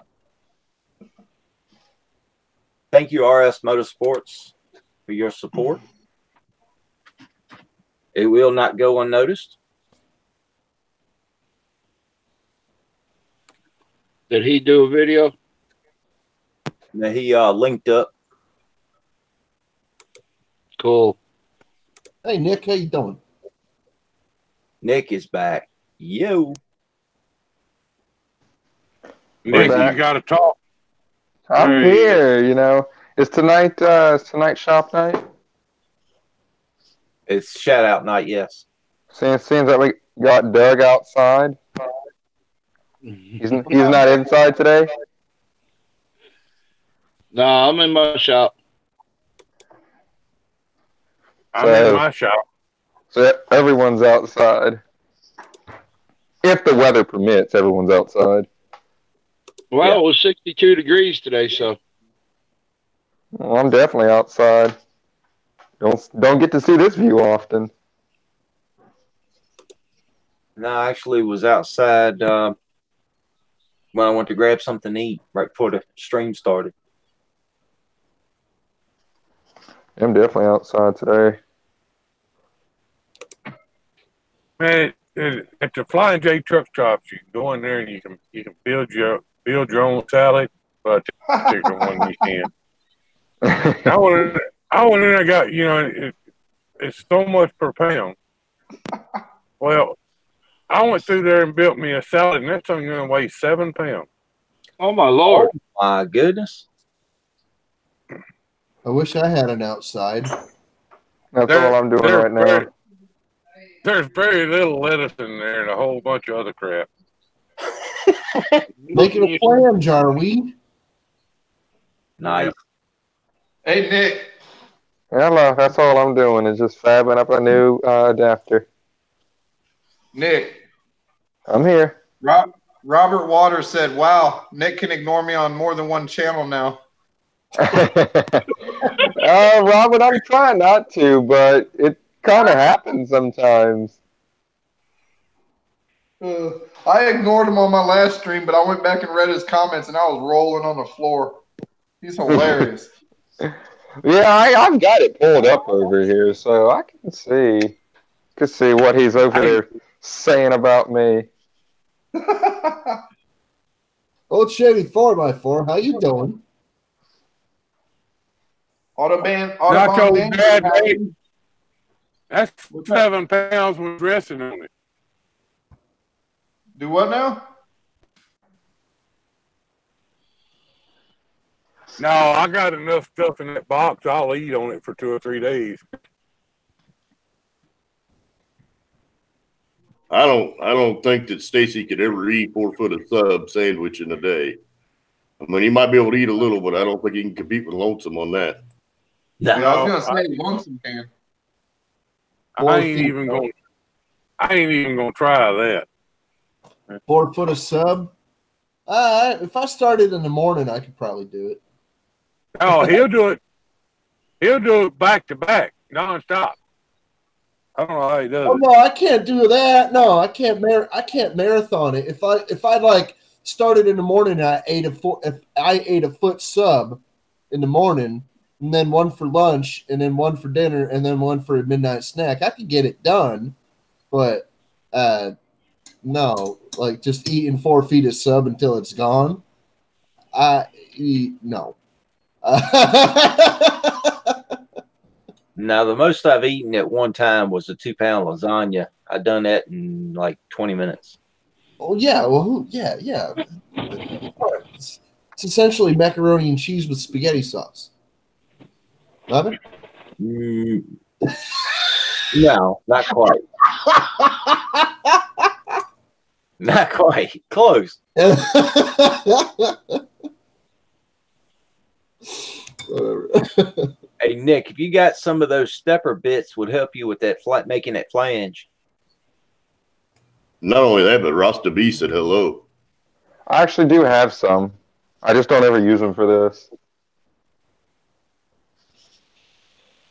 Thank you, RS Motorsports, for your support. It will not go unnoticed. Did he do a video? Now he linked up. Cool. Hey, Nick, how you doing? Nick is back. Yo. Nick, back. you got to talk. I'm here, Is tonight shop night? It's shout out night, yes. Seems that we got Doug outside. He's not inside today. No, I'm in my shop. I'm in my shop. So everyone's outside. If the weather permits, everyone's outside. Well, it was 62 degrees today, so. Well, I'm definitely outside. Don't get to see this view often. No, I actually was outside when I went to grab something to eat right before the stream started. I'm definitely outside today. Man, at the Flying J truck stops, you can go in there and you can build your own salad, but the one you can. I went in. I got it's so much per pound. Well, I went through there and built me a salad, and that's only going to weigh 7 pounds. Oh my Lord! Oh, my goodness! I wish I had an outside. That's all I'm doing right now. There's very little lettuce in there and a whole bunch of other crap. Making a flange, are we? Nice. Hey, Nick. Hello, that's all I'm doing is just fabbing up a new adapter. Nick. I'm here. Robert Waters said, wow, Nick can ignore me on more than one channel now. Robert, I'm trying not to, but it kind of happens sometimes. I ignored him on my last stream, but I went back and read his comments, and I was rolling on the floor. He's hilarious. Yeah, I've got it pulled up over here, so I can see what he's over there saying about me. Old Chevy 4x4, how you doing? Not so bad, mate. That's 7 pounds with dressing on it. Do what now? No, I got enough stuff in that box. I'll eat on it for 2 or 3 days. I don't think that Stacy could ever eat 4 foot of sub sandwich in a day. I mean, he might be able to eat a little, but I don't think he can compete with Lonesome on that. No, yeah, I was gonna say Lonesome can. I ain't even gonna try that. 4 foot of sub. If I started in the morning, I could probably do it. Oh, he'll do it. He'll do it back to back, nonstop. I don't know how he does it. No, I can't do that. No, I can't marathon it. If I like started in the morning, if I ate a foot sub in the morning, and then one for lunch, and then one for dinner, and then one for a midnight snack, I could get it done. But no, like just eating 4 feet of sub until it's gone. No. Now, the most I've eaten at one time was a 2-pound lasagna. I done that in like 20 minutes. Oh yeah, well, yeah. It's essentially macaroni and cheese with spaghetti sauce. Love it? No, not quite. Not quite. Close. Hey, Nick, if you got some of those stepper bits, would help you with that making that flange. Not only that, but Rasta B said hello. I actually do have some. I just don't ever use them for this.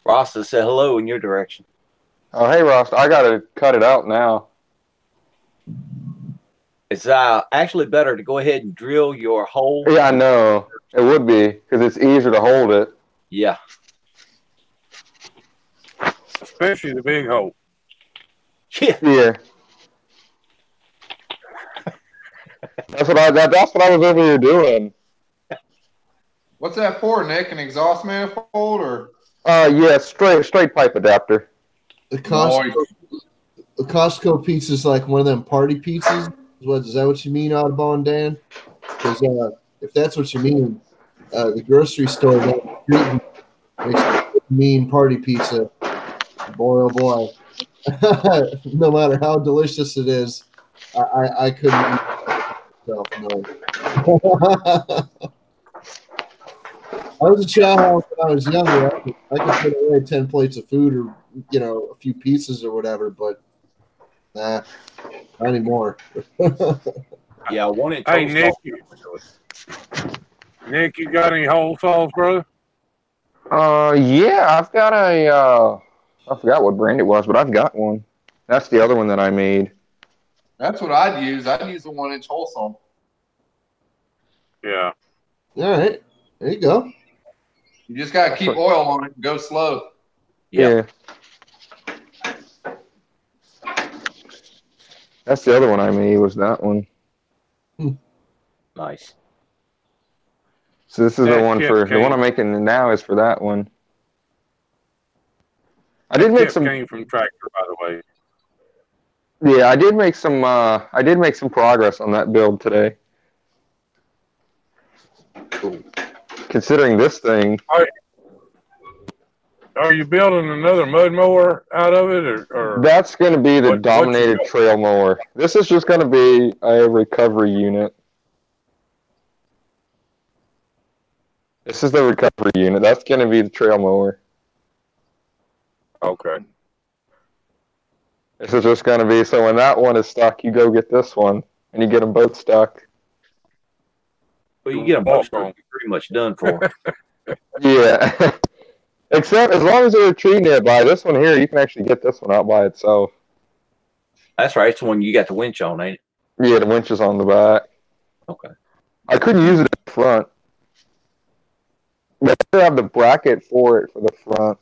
Rasta said hello in your direction. Oh, hey, Rasta, I got to cut it out now. It's actually better to go ahead and drill your hole. Yeah, I know. It would be, because it's easier to hold it. Yeah. Especially the big hole. Yeah. That's what I was over here doing. What's that for, Nick? An exhaust manifold or? Yeah, straight pipe adapter. The Costco pizza is like one of them party pizzas. Is that what you mean, Audubon Dan? Because if that's what you mean, the grocery store down the street makes a mean party pizza. Boy, oh boy. No matter how delicious it is, I couldn't eat myself. No. I was a chow house when I was younger. I could put away 10 plates of food, or a few pieces or whatever. But nah, not anymore. Yeah, one in Hey, Nick, you got any whole sauce, brother? Yeah, I've got a. I forgot what brand it was, but I've got one. That's the other one that I made. That's what I'd use. I'd use the 1-inch wholesome. Yeah. All right, there you go. You just gotta keep oil on it and go slow. Yeah. That's the other one I made, was that one. Nice. So this is the one for the one I'm making now is for that one. I did make some came from Tractor, by the way. Yeah, I did make some progress on that build today. Cool. Considering this thing. Are you building another mud mower out of it, or That's going to be the Dominated trail mower. This is just going to be a recovery unit. This is the recovery unit. That's going to be the trail mower. Okay. This is just going to be, so when that one is stuck, you go get this one, and you get them both stuck. Well, you get them both stuck, you're pretty much done for. Yeah. Except as long as they're tree nearby, this one here, you can actually get this one out by itself. That's right. It's the one you got the winch on, ain't it? Yeah, the winch is on the back. Okay. I couldn't use it up front. But I have the bracket for it for the front.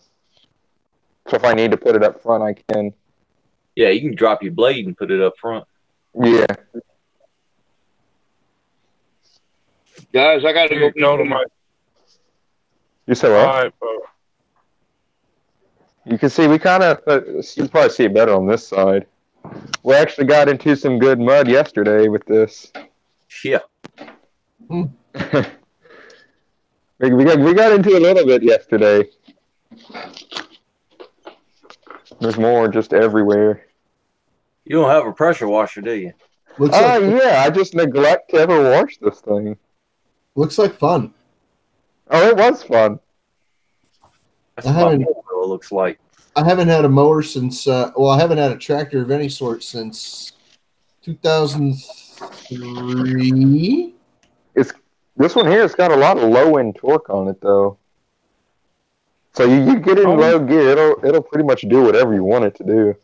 So if I need to put it up front, I can. Yeah, you can drop your blade and put it up front. Yeah. Guys, I got to go. You say what? All right, you can see we kind of, you can probably see it better on this side. We actually got into some good mud yesterday with this. Yeah. we got into a little bit yesterday. There's more just everywhere. You don't have a pressure washer, do you? Yeah, I just neglect to ever wash this thing. Looks like fun. Oh, it was fun. That's what it looks like. I haven't had a mower since, I haven't had a tractor of any sort since 2003. This one here has got a lot of low-end torque on it, though. So you get it in low gear, it'll pretty much do whatever you want it to do.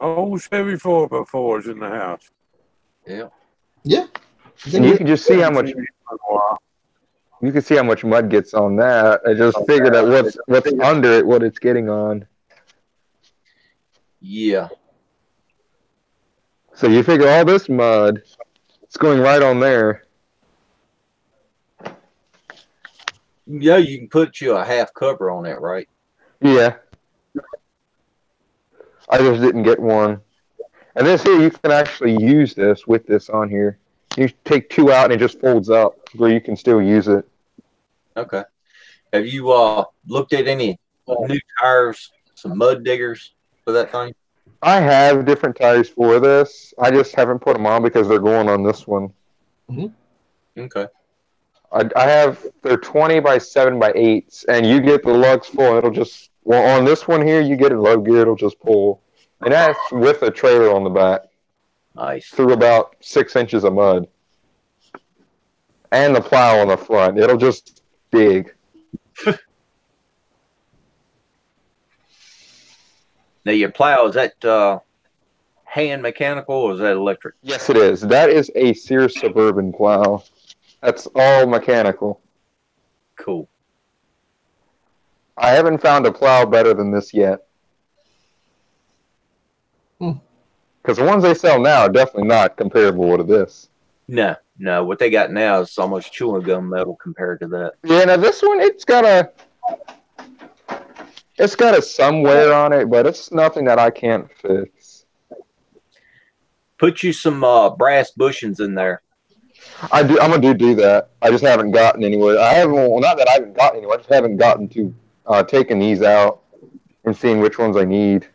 Old Chevy 4x4s in the house. Yeah. Yeah. And you can just see how much. You can see how much mud gets on that. I just figured out what's under it, what it's getting on. Yeah. So you figure all this mud, it's going right on there. Yeah, you can put you a half cover on that, right? Yeah. I just didn't get one. And this here, you can actually use this with this on here. You take two out and it just folds up where you can still use it. Okay. Have you looked at any new tires, some mud diggers for that thing? I have different tires for this. I just haven't put them on because they're going on this one. Mm-hmm. Okay. I have, they're 20 by 7 by 8s, and you get the lugs full. It'll just, on this one here, you get it low gear, it'll just pull. And that's with a trailer on the back. Nice. Through about 6 inches of mud. And the plow on the front. It'll just dig. Now, your plow, is that hand mechanical or is that electric? Yes, it is. That is a Sears Suburban plow. That's all mechanical. Cool. I haven't found a plow better than this yet. Because the ones they sell now are definitely not comparable to this. No. What they got now is almost chewing gum metal compared to that. Yeah, now this one, it's got a some wear on it, but it's nothing that I can't fix. Put you some brass bushings in there. I'm gonna do that. I just haven't gotten anywhere. I haven't. Well, not that I haven't gotten anywhere. I just haven't gotten to taking these out. and seeing which ones I need.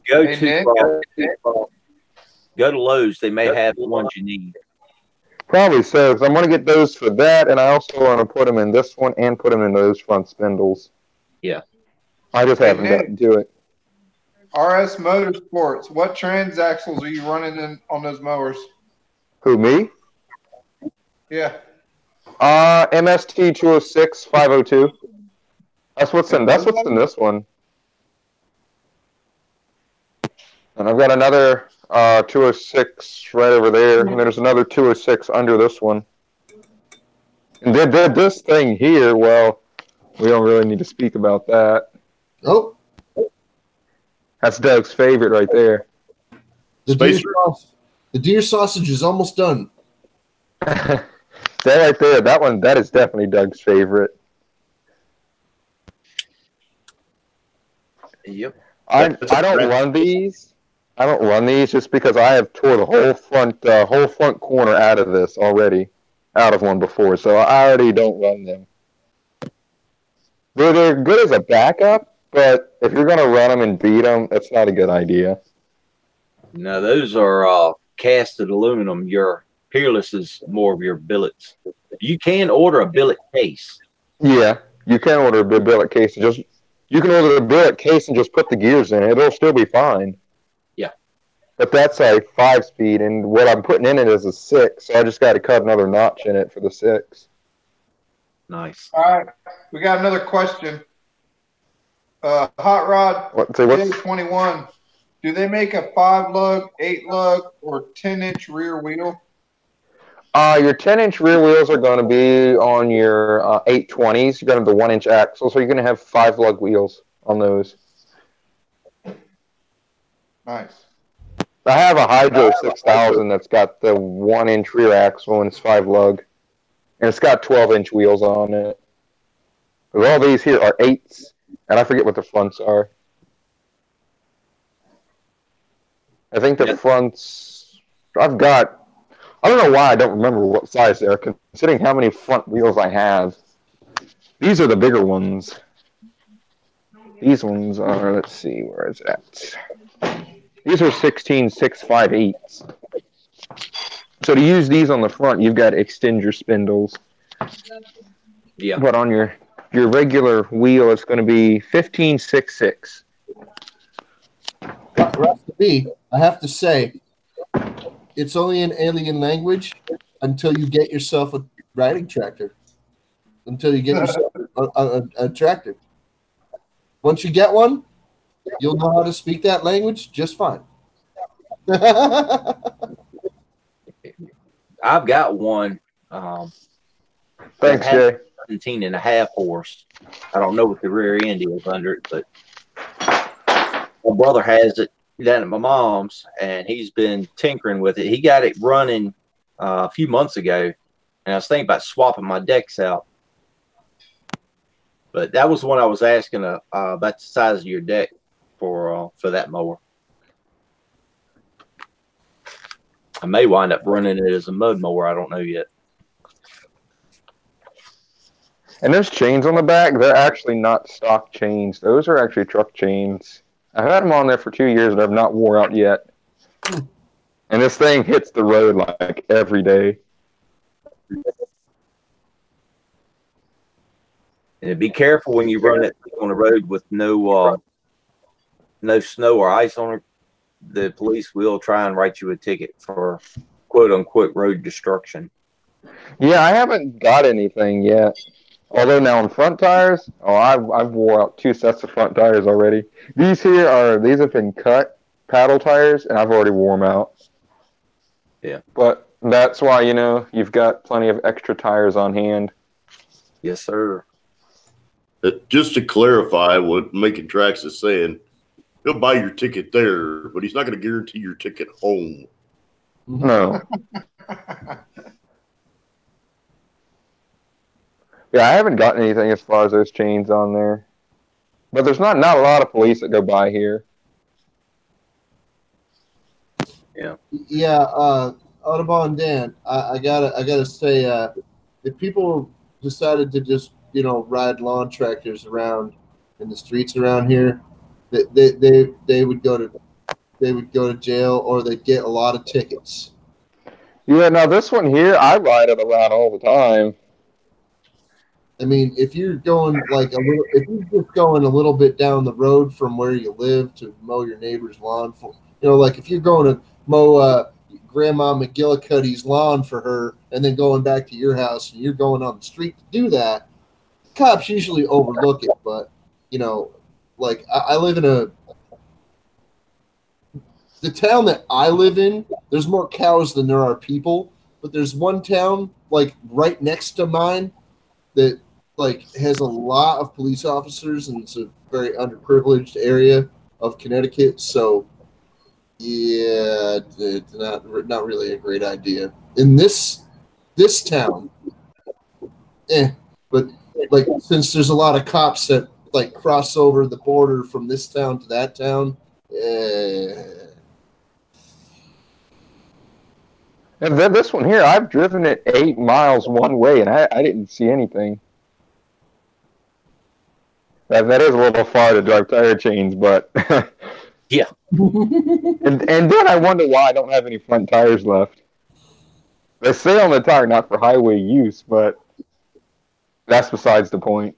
Go Hey, Nick. go to Lowe's. They may have the ones you need. Probably so, because I'm going to get those for that, and I also want to put them in this one and put them in those front spindles. Yeah. I just haven't gotten to it. RS Motorsports, what transaxles are you running in on those mowers? Who, me? Yeah. MST 206 502. That's what's in this one. And I've got another 206 right over there, and there's another 206 under this one. And this thing here, well, we don't really need to speak about that. Oh. That's Doug's favorite right there. The deer sausage is almost done. That right there, that is definitely Doug's favorite. Yep. I don't run these. I don't run these just because I have tore the whole front corner out of this already, out of one before, so I already don't run them. They're good as a backup, but if you're gonna run them and beat them, that's not a good idea. No, those are casted aluminum. Your Peerless is more of your billets. You can order a billet case. Yeah, you can order a billet case. You can order a billet case and just put the gears in it. It'll still be fine. Yeah. But that's a 5-speed, and what I'm putting in it is a 6, so I just got to cut another notch in it for the 6. Nice. All right. We got another question. Hot Rod J21. Do they make a 5-lug, 8-lug, or 10-inch rear wheel? Your 10-inch rear wheels are going to be on your 820s. You're going to have the 1-inch axle, so you're going to have 5-lug wheels on those. Nice. I have a Hydro 6000 that's got the 1-inch rear axle, and it's 5-lug. And it's got 12-inch wheels on it. But all these here are 8s, and I forget what the fronts are. I think the fronts, I don't know why I don't remember what size they are, considering how many front wheels I have. These are the bigger ones. These ones are, let's see, where is that? These are 16 6.5/8s. So to use these on the front, you've got to extend your spindles. Yeah. But on your regular wheel, it's going to be 15 6/6. Rusty, I have to say, it's only an alien language until you get yourself a riding tractor. Until you get yourself a tractor. Once you get one, you'll know how to speak that language just fine. I've got one. Thanks, Jay. 17.5 horse. I don't know what the rear end is under it, but my brother has it down at my mom's, and he's been tinkering with it. He got it running a few months ago, and I was thinking about swapping my decks out. But that was one I was asking about the size of your deck for that mower. I may wind up running it as a mud mower. I don't know yet. And those chains on the back, they're actually not stock chains. Those are actually truck chains. I've had them on there for 2 years and I've not wore out yet. And this thing hits the road like every day. And be careful when you run it on the road with no snow or ice on it. The police will try and write you a ticket for quote unquote road destruction. Yeah, I haven't got anything yet. Although now on front tires, I've wore out 2 sets of front tires already. These have been cut paddle tires, and I've already wore them out. Yeah. But that's why, you've got plenty of extra tires on hand. Yes, sir. Just to clarify what Making Tracks is saying, he'll buy your ticket there, but he's not going to guarantee your ticket home. No. Yeah, I haven't gotten anything as far as those chains on there. But there's not a lot of police that go by here. Yeah. Yeah, Audubon Dan, I gotta say, if people decided to just, ride lawn tractors around in the streets around here, they would go to jail, or they'd get a lot of tickets. Yeah, now this one here, I ride it around all the time. I mean, if you're going if you're just going a little bit down the road from where you live to mow your neighbor's lawn, like if you're going to mow Grandma McGillicuddy's lawn for her, and then going back to your house, and you're going on the street to do that, cops usually overlook it. But like I live in the town that I live in, there's more cows than there are people. But there's one town like right next to mine that like has a lot of police officers, and it's a very underprivileged area of Connecticut. So yeah, it's not really a great idea in this town. But like since there's a lot of cops that like cross over the border from this town to that town. And then this one here, I've driven it 8 miles one way, and I didn't see anything. That is a little far to drive tire chains, but yeah. and then I wonder why I don't have any front tires left. They say on the tire not for highway use, but that's besides the point.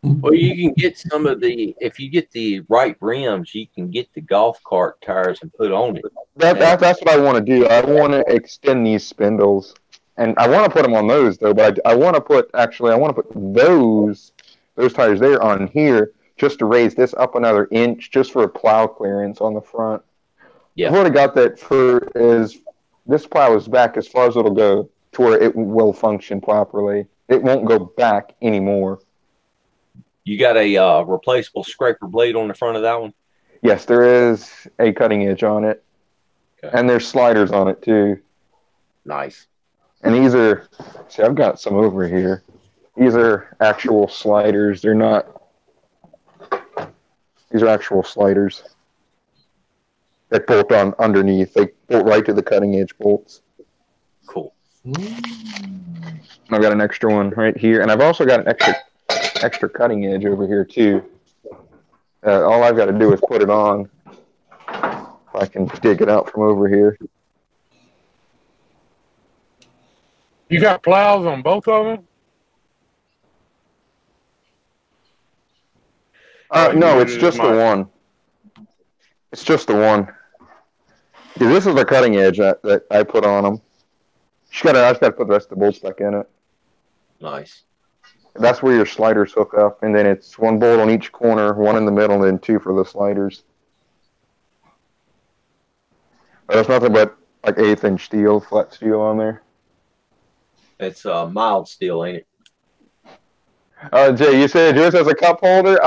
Well, you can get some of if you get the right rims, you can get the golf cart tires and put on it. That's what I want to do. I want to extend these spindles, and I want to put them on those though. But I want to put those tires there on here just to raise this up another inch, just for a plow clearance on the front. Yeah, I've already got that this plow is back as far as it'll go to where it will function properly. It won't go back anymore. You got a replaceable scraper blade on the front of that one? Yes, there is a cutting edge on it. Okay. And there's sliders on it too. Nice. And these are, see, I've got some over here. These are actual sliders. They're not, these are actual sliders. They bolt on underneath. They bolt right to the cutting edge bolts. Cool. I've got an extra one right here. And I've also got an extra cutting edge over here too. All I've got to do is put it on. If I can dig it out from over here. You got plows on both of them? No, it's just the one. It's just the one. See, this is the cutting edge that I put on them. I just got to put the rest of the bolts back in it. Nice. That's where your sliders hook up, and then it's one bolt on each corner, one in the middle, and then two for the sliders. There's nothing but like 1/8-inch steel, flat steel on there. It's mild steel, ain't it? Jay, you said yours has a cup holder.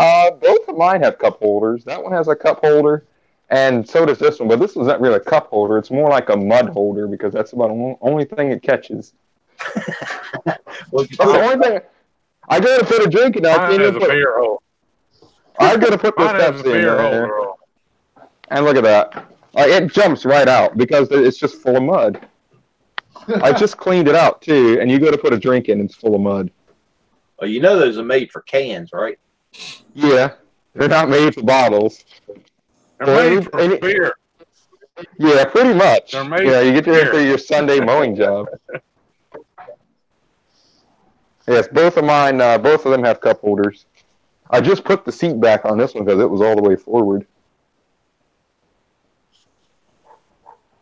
Both of mine have cup holders. That one has a cup holder, and so does this one. But this one's not really a cup holder. It's more like a mud holder because that's about the only thing it catches. Well, that's the only thing. I go to put a drink in that. Mine has a beer hole. I go to put the steps in there. And look at that. It jumps right out because it's just full of mud. I just cleaned it out too, and you go to put a drink in, and it's full of mud. Well, you know those are made for cans, right? Yeah, they're not made for bottles. They're made for beer. Yeah, pretty much. They're made you get there for your Sunday mowing job. Yes, both of mine, both of them have cup holders. I just put the seat back on this one because it was all the way forward.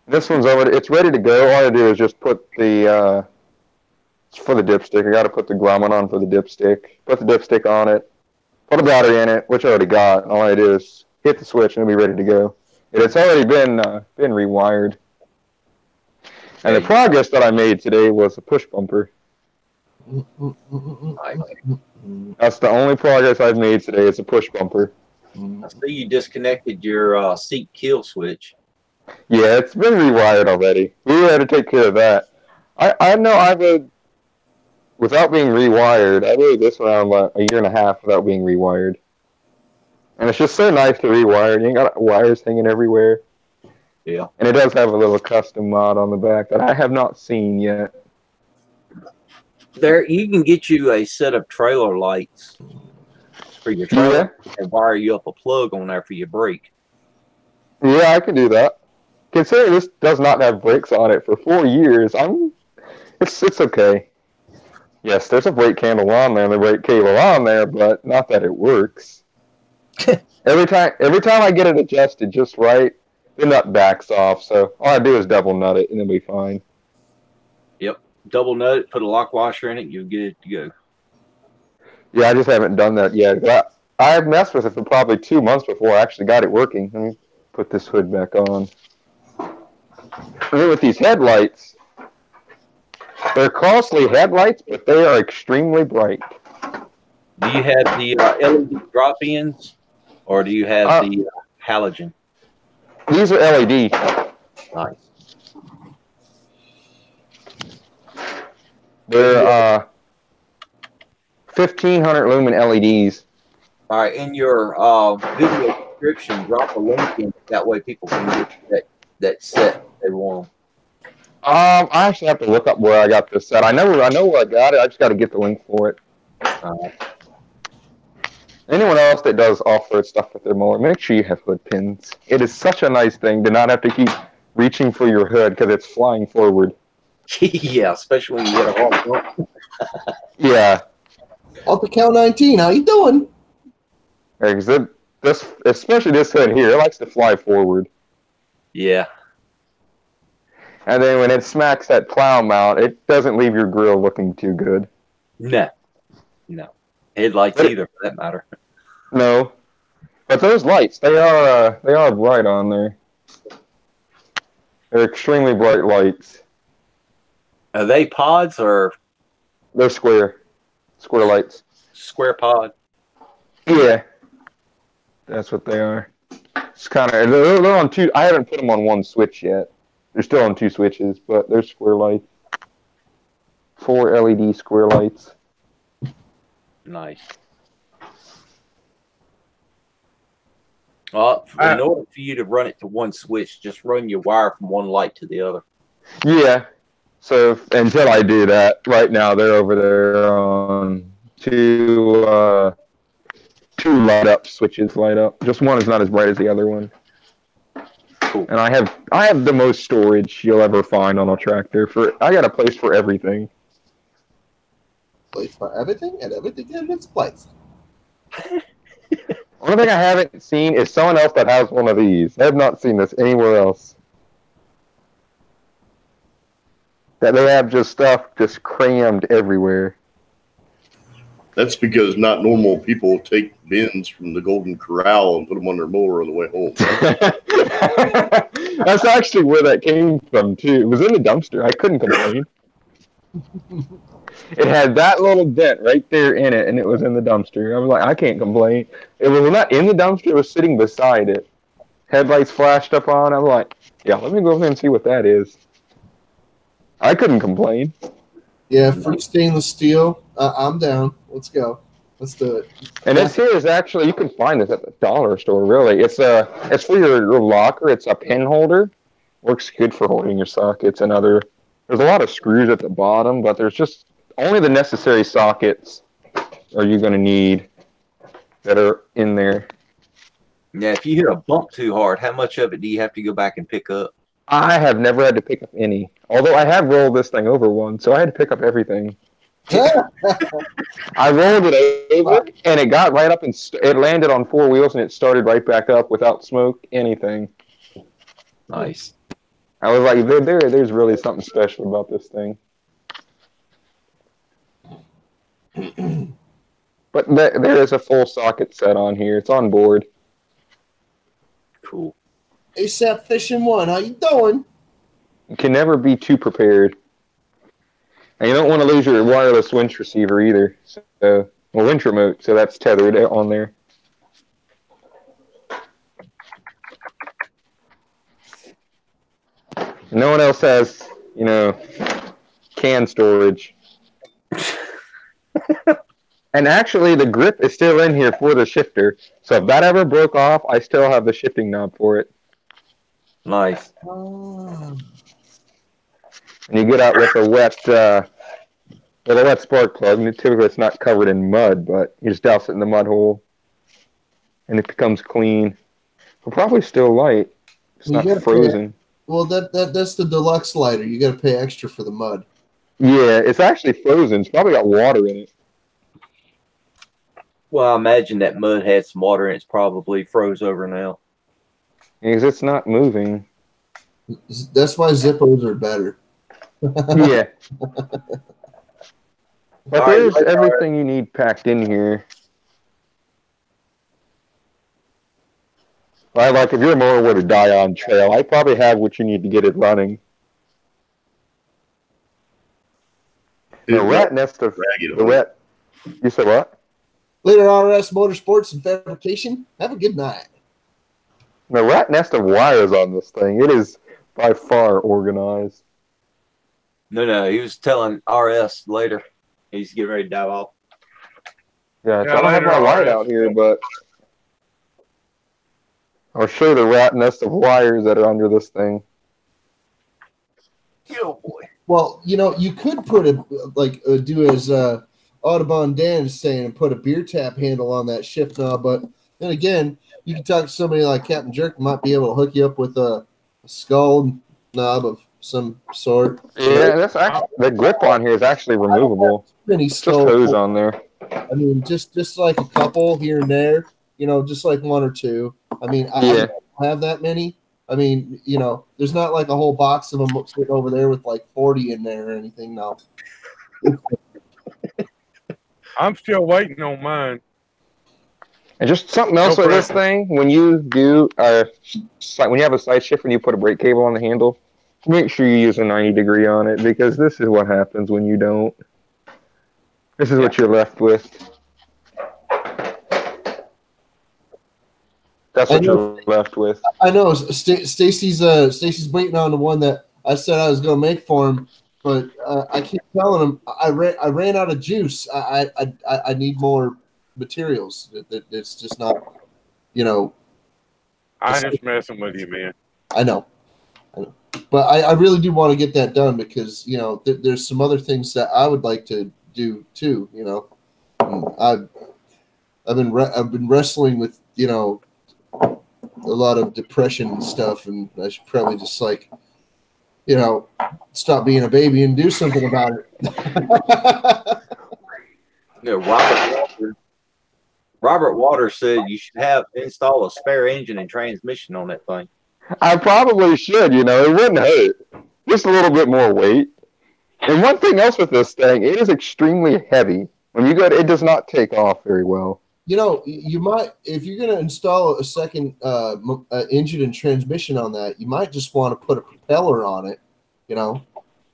This one's over. It's ready to go. All I do is just put the for the dipstick. I got to put the grommet on for the dipstick. Put the dipstick on it. Put a battery in it, which I already got. All I do is hit the switch and it'll be ready to go. It's already been rewired. And the progress that I made today was a push bumper. That's the only progress I've made today. It's a push bumper. I see you disconnected your seat kill switch. Yeah, it's been rewired already. We had to take care of that. I know I would, without being rewired, I rode this around about 1.5 years without being rewired. And it's just so nice to rewire. You ain't got wires hanging everywhere. Yeah. And it does have a little custom mod on the back that I have not seen yet. There, you can get you a set of trailer lights for your trailer and wire you up a plug on there for your brake. Yeah, I can do that. Considering this does not have brakes on it for 4 years, it's okay. Yes, there's a brake handle on there and the brake cable on there, but not that it works. Every time I get it adjusted just right, the nut backs off. So all I do is double nut it and it'll be fine. Yep, double nut it, put a lock washer in it, you'll get it to go. Yeah, I just haven't done that yet. I've messed with it for probably 2 months before I actually got it working. Let me put this hood back on. And then with these headlights, they're costly headlights, but they are extremely bright. Do you have the LED drop-ins, or do you have the halogen? These are LED. Nice. They're 1,500 lumen LEDs. All right, in your video description, drop a link in. That way people can get that set they want. I actually have to look up where I got this set. I know where I got it. I just got to get the link for it. Anyone else that does off-road stuff with their mower, make sure you have hood pins. It is such a nice thing to not have to keep reaching for your hood because it's flying forward. Yeah, especially when you get a hard bump. Yeah. Off the Cal 19, how you doing? Especially this hood here, it likes to fly forward. Yeah. And then when it smacks that plow mount, it doesn't leave your grill looking too good. No. Headlights either, for that matter. No. But those lights, they are bright on there. They're extremely bright lights. Are they pods or? They're square lights. Square pod. Yeah. That's what they are. It's kind of, they're on two. I haven't put them on one switch yet. They're still on two switches, but they're square lights. 4 LED square lights. Nice. Well, in order for you to run it to one switch, just run your wire from one light to the other. Yeah. So until I do that, right now they're over there on two light up switches light up. Just one is not as bright as the other one. Cool. And I have the most storage you'll ever find on a tractor. I got a place for everything. Place for everything and everything in its place. One thing I haven't seen is someone else that has one of these. I have not seen this anywhere else. That they have just stuff just crammed everywhere. That's because not normal people take bins from the Golden Corral and put them on their mower on the way home. That's actually where that came from, too. It was in the dumpster. I couldn't complain. It had that little dent right there in it, and it was in the dumpster. I was like, I can't complain. It was not in the dumpster. It was sitting beside it. Headlights flashed up on. I was like, yeah, let me go over there and see what that is. I couldn't complain. Yeah, for stainless steel, I'm down. Let's go. Let's do it. And this here is actually, you can find this at the dollar store, really. It's for your locker. It's a pin holder. Works good for holding your sockets and other. There's a lot of screws at the bottom, but there's just only the necessary sockets are you going to need that are in there. Yeah, if you hit a bump too hard, how much of it do you have to go back and pick up? I have never had to pick up any. Although I have rolled this thing over once, so I had to pick up everything. I rolled it over, and it got right up, and it landed on 4 wheels, and it started right back up without smoke, anything. Nice. I was like, there's really something special about this thing. But there is a full socket set on here. It's on board. Cool. ASAP Fishing 1, how you doing? You can never be too prepared. And you don't want to lose your wireless winch receiver either. So, winch remote, so that's tethered on there. No one else has, can storage. And actually, the grip is still in here for the shifter. So if that ever broke off, I still have the shifting knob for it. Nice. And you get out with a wet spark plug. And typically, it's not covered in mud, but you just douse it in the mud hole. and it becomes clean. But probably still light. It's Well, you not gotta frozen. Well, that's the deluxe lighter. You got to pay extra for the mud. Yeah, it's actually frozen. It's probably got water in it. Well, I imagine that mud had some water and it's probably froze over now. Because it's not moving. That's why Zippos are better. Yeah. But there's everything you need packed in here. Like if your mower were to die on trail, I probably have what you need to get it running. The rat nest of the rat. You said what? Later, RS Motorsports and Fabrication. Have a good night. The rat nest of wires on this thing. It is by far organized. No, he was telling RS later. He's getting ready to dive off. Yeah, so I don't have my light out here, but I'll show the rat nest of wires that are under this thing. Oh boy. Well, you could put do as Audubon Dan is saying and put a beer tap handle on that shift knob, but then again, you can talk to somebody like Captain Jerk who might be able to hook you up with a skull knob of some sort. Yeah, that's actually the grip on here is actually removable. Just hose on there. I mean, just like a couple here and there, just like one or two. I mean, I don't have that many. I mean, there's not like a whole box of them sitting over there with like 40 in there or anything. No. I'm still waiting on mine. And just something else with this thing, when you do when you have a side shift and you put a brake cable on the handle, make sure you use a 90-degree on it, because this is what happens when you don't. This is what you're left with. That's what you're left with. I know. Stacy's waiting on the one that I said I was going to make for him, but I keep telling him I ran out of juice. I need more materials. It's just not, I'm just messing with you, man. I know. But I really do want to get that done because there's some other things that I would like to do too. I've been wrestling with a lot of depression and stuff, and I should probably just stop being a baby and do something about it. Robert Waters said you should install a spare engine and transmission on that thing. I probably should, it wouldn't hurt. Just a little bit more weight. And one thing else with this thing, it is extremely heavy. When you go it does not take off very well. You might, if you're going to install a second engine and transmission on that, you might just want to put a propeller on it, Yeah,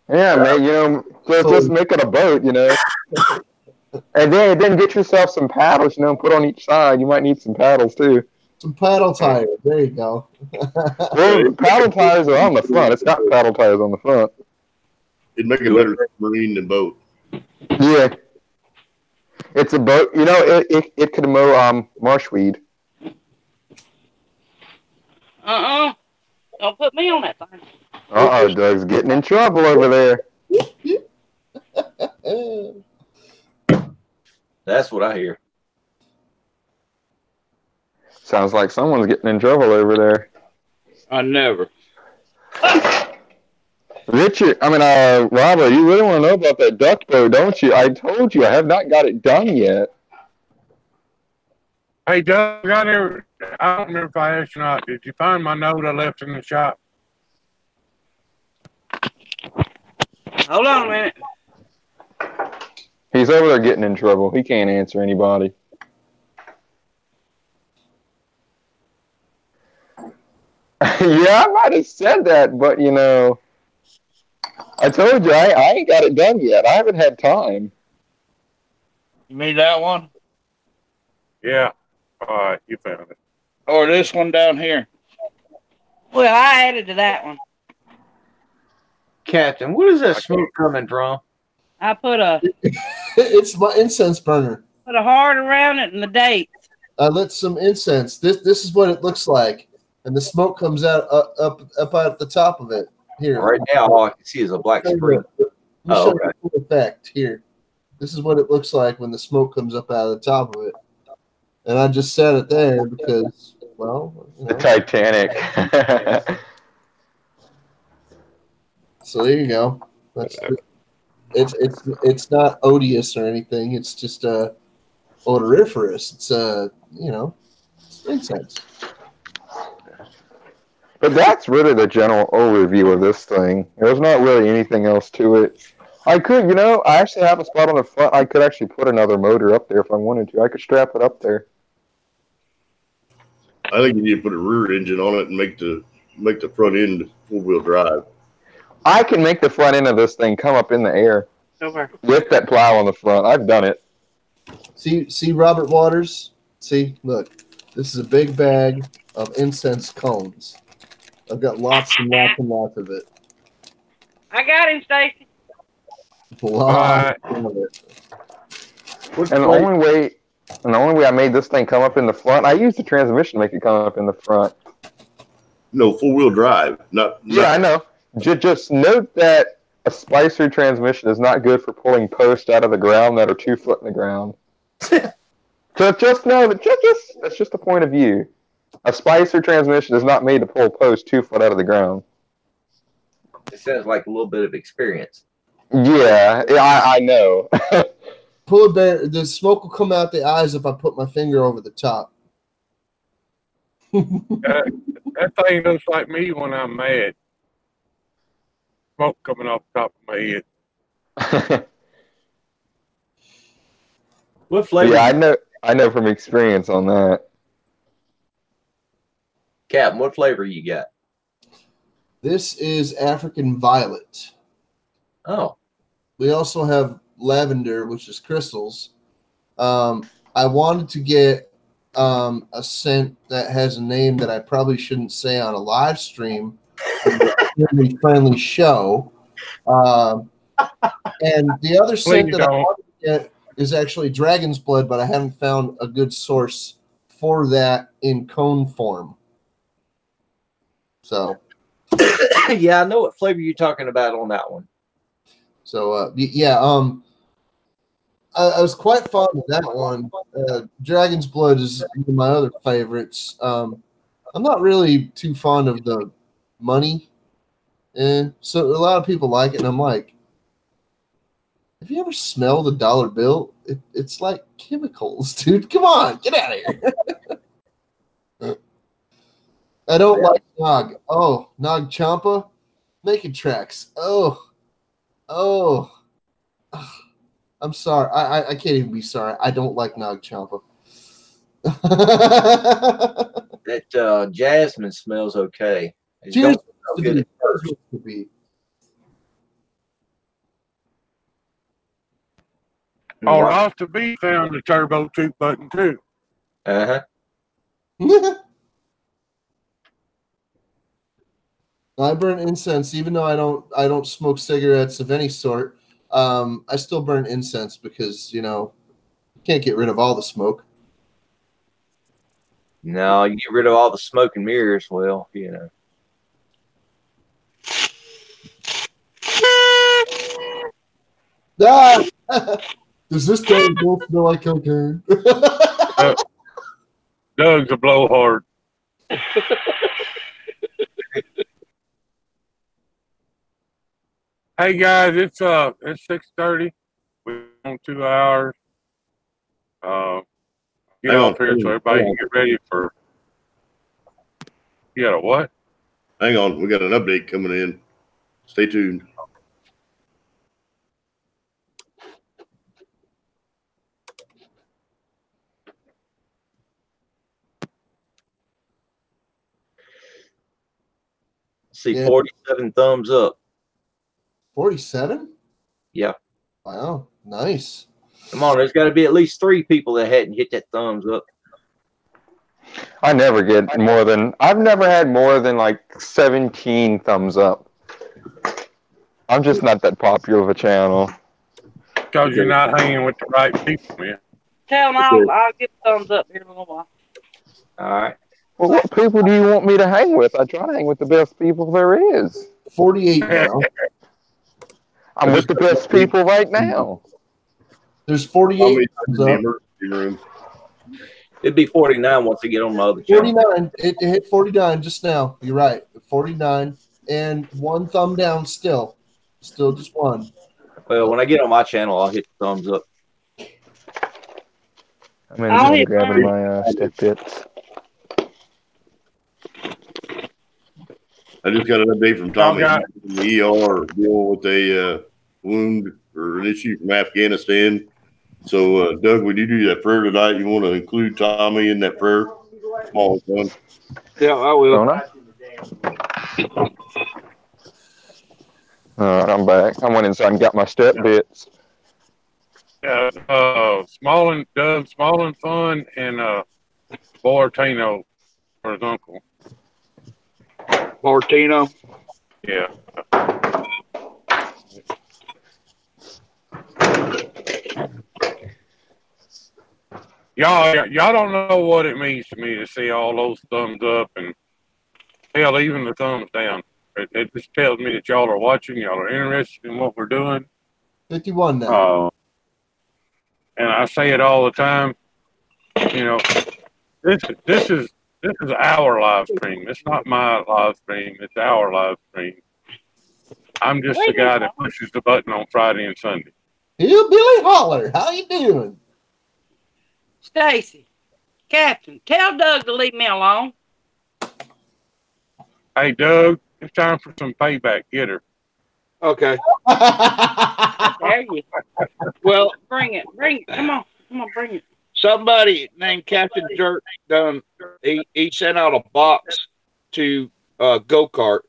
man, just make it a boat, And then get yourself some paddles, put on each side. You might need some paddles too. Some paddle tires. There you go. Well, paddle tires are on the front. It's got paddle tires on the front. It'd make a better marine than boat. Yeah. It's a boat. It could mow marshweed. Don't put me on that thing. Uh-oh, Doug's getting in trouble over there. That's what I hear. Sounds like someone's getting in trouble over there. I never. Richard, Robert, you really want to know about that duck bow, don't you? I told you I have not got it done yet. Hey, Doug, I don't remember if I asked you or not. Did you find my note I left in the shop? Hold on a minute. He's over there getting in trouble. He can't answer anybody. Yeah, I might have said that, but I told you I ain't got it done yet. I haven't had time. You mean that one? Yeah. All right, you found it. Or this one down here? Well, I added to that one. Captain, what is that smoke coming from? I put It's my incense burner. Put a heart around it and the date. I lit some incense. This is what it looks like, and the smoke comes out up at the top of it. Here, right now, all I can see is a black screen. Oh, okay. Effect here. This is what it looks like when the smoke comes up out of the top of it, and I just set it there because, well, The Titanic. So there you go. It's not odious or anything. It's just odoriferous. It's it's incense. But that's really the general overview of this thing. There's not really anything else to it. I could, I actually have a spot on the front. I could actually put another motor up there if I wanted to. I could strap it up there. I think you need to put a rear engine on it and make the front end 4-wheel drive. I can make the front end of this thing come up in the air with that plow on the front. I've done it. See, Robert Waters? See, look. This is a big bag of incense cones. I've got lots and lots and lots of it. I got him, Stacy. Lots of it. And the only way I made this thing come up in the front, I used the transmission to make it come up in the front. No, 4-wheel drive. Yeah, I know. Just note that a Spicer transmission is not good for pulling posts out of the ground that are 2 foot in the ground. Just know that that's just a point of view. A Spicer transmission is not made to pull posts 2 foot out of the ground. It sounds like a little bit of experience. Yeah, I know. Pull it back. The smoke will come out the eyes if I put my finger over the top. That thing looks like me when I'm mad. Smoke coming off the top of my head. What flavor? Yeah, I know from experience on that. Captain, what flavor you got? This is African Violet. Oh. We also have Lavender, which is crystals. I wanted to get a scent that has a name that I probably shouldn't say on a live stream. Really friendly show. And the other scent that I wanted to get is actually Dragon's Blood, but I haven't found a good source for that in cone form. So, yeah, I know what flavor you're talking about on that one. So, yeah, I was quite fond of that one. Dragon's Blood is one of my other favorites. I'm not really too fond of the money, so a lot of people like it, and I'm like, have you ever smelled a dollar bill? It's like chemicals, dude. Come on, get out of here. I don't like Nog. Oh, Nog Champa, making tracks. Oh, I'm sorry. I can't even be sorry. I don't like Nog Champa. That jasmine smells okay. It Cheers don't smell good at first. to be. Oh, off to be found the turbo 2 button too. Uh-huh. I burn incense, even though I don't smoke cigarettes of any sort. I still burn incense because you can't get rid of all the smoke. No, you get rid of all the smoke and mirrors. Well, Ah! Does this damn wolf smell like cocaine? Doug's a blowhard. Hey guys, it's 6:30. We're on 2 hours. Get off here so everybody can get ready for. You got a what? Hang on, we got an update coming in. Stay tuned. See, 47 thumbs up. 47? Yeah. Wow, nice. Come on, there's got to be at least 3 people that hadn't hit that thumbs up. I've never had more than like 17 thumbs up. I'm just not that popular of a channel. Because you're not hanging with the right people, man. Tell them I'll get thumbs up here in a little while. All right. Well, what people do you want me to hang with? I try to hang with the best people there is. 48 now. I'm with the best people right now. There's 48 thumbs up. It'd be 49 once I get on my other channel. 49. It hit 49 just now. You're right. 49 and one thumb down still. Still just one. Well, when I get on my channel, I'll hit the thumbs up. I'm in grabbing my step bits. I just got an update from Tommy in the ER dealing with a wound or an issue from Afghanistan. So, Doug, when you do that prayer tonight, you want to include Tommy in that prayer? Small one. Yeah, I will. I'm back. I went inside and got my step bits. Small and Doug, Small and Fun, and Bortino for his uncle. Bortino? Yeah. Y'all don't know what it means to me to see all those thumbs up and hell, even the thumbs down. It just tells me that y'all are watching, y'all are interested in what we're doing. 51 now. And I say it all the time. You know, this is our live stream. It's not my live stream. It's our live stream. I'm just the guy that pushes the button on Friday and Sunday. Hillbilly Holler, how you doing? Stacy, Captain, tell Doug to leave me alone. Hey, Doug, it's time for some payback. Get her. Okay. There you Well, bring it. Come on, bring it. somebody named Captain Jerk done. He sent out a box to Go-Kart,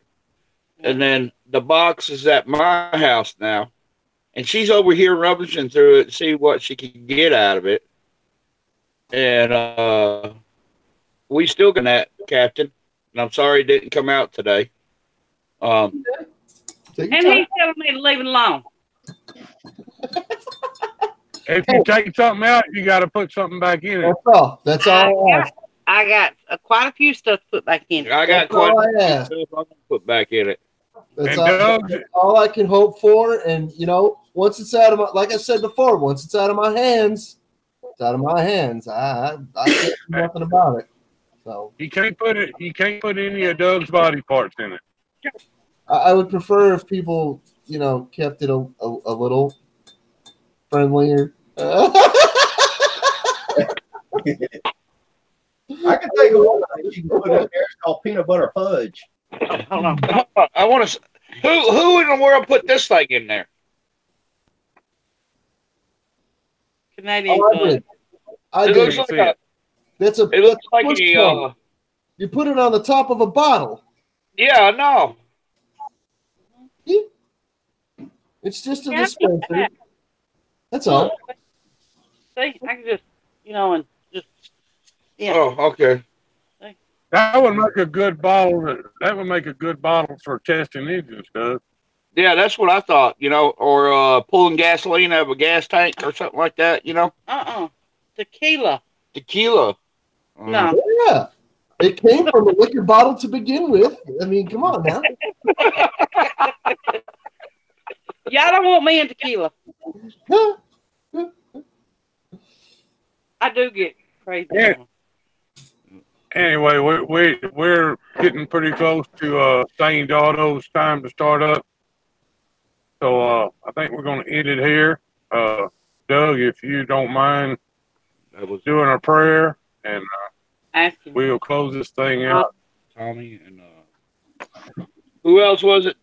and then the box is at my house now, and she's over here rummaging through it to see what she can get out of it. And we still got that, Captain. And I'm sorry it didn't come out today. And he's telling me to leave it alone. If you take something out, you got to put something back in it. That's all. I got quite a few stuff to put back in. I got quite a few stuff I'm going to put back in it. That's all I can hope for. And, you know, once it's out of my, like I said before, once it's out of my hands, it's out of my hands. I can't do nothing about it. So you can't put it. You can't put any of Doug's body parts in it. I would prefer if people, you know, kept it a little friendlier. I can take a one that you can put in there. It's called peanut butter fudge. Hold on. I want to. Who in the world put this thing in there? Canadian I It did. looks like a. That's a. It looks like push a. pump. You put it on the top of a bottle. Yeah, I know. It's just a dispenser. That's all. See, I can just, you know, and just. Yeah. Oh, okay. That would make a good bottle. That would make a good bottle for testing engines, Doug. Yeah, that's what I thought. You know, or pulling gasoline out of a gas tank or something like that. You know. Tequila. Tequila. No. Yeah. It came from a liquor bottle to begin with. I mean, come on now. Y'all don't want me in tequila. I do get crazy. Yeah. Anyway, we're getting pretty close to Stained Auto's time to start up. So I think we're going to end it here. Doug, if you don't mind doing a prayer, and we'll close this thing out. Tommy and who else was it?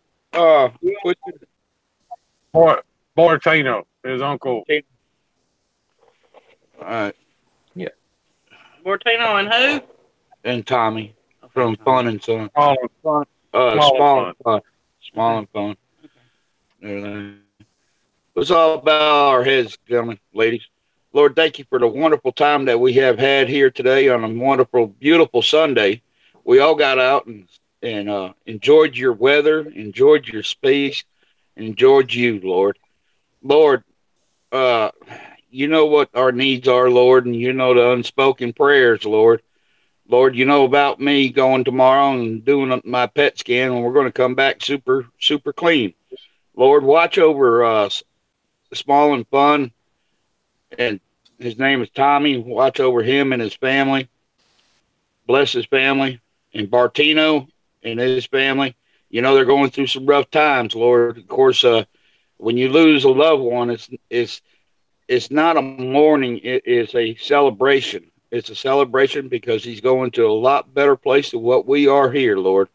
Bortino, his uncle. All right. Yeah. Bortino and who? And Tommy from Fun and Son. Small and Fun. Small and Fun. Everything. It's all about our heads, gentlemen, ladies. Lord, thank you for the wonderful time that we have had here today on a wonderful, beautiful Sunday. We all got out and enjoyed your weather, enjoyed your space, enjoyed you, Lord. Lord, you know what our needs are, Lord, and you know the unspoken prayers, Lord. Lord, you know about me going tomorrow and doing my PET scan, and we're going to come back super, super clean. Lord, watch over us, Small and Fun, and His name is Tommy. Watch over him and his family. Bless his family. And Bartino and his family. You know, they're going through some rough times, Lord. Of course, when you lose a loved one, it's not a mourning. It is a celebration. It's a celebration because he's going to a lot better place than what we are here, Lord.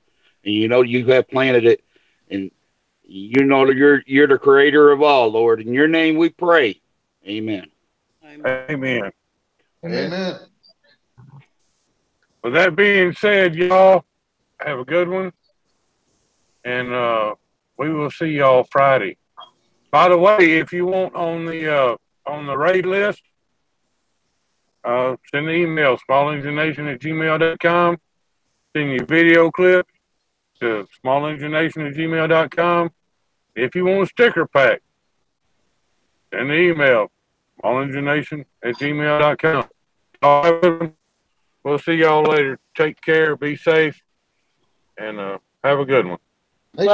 And you know you have planted it, and you know you're the creator of all, Lord. In your name we pray. Amen. Amen. Amen. With that being said, y'all have a good one, and we will see y'all Friday. By the way, if you want on the raid list, send an email, smallenginenation@gmail.com. Send your video clip to smallenginenation@gmail.com. If you want a sticker pack, send an email, smallenginenation@gmail.com. We'll see y'all later. Take care, be safe, and have a good one. Thanks,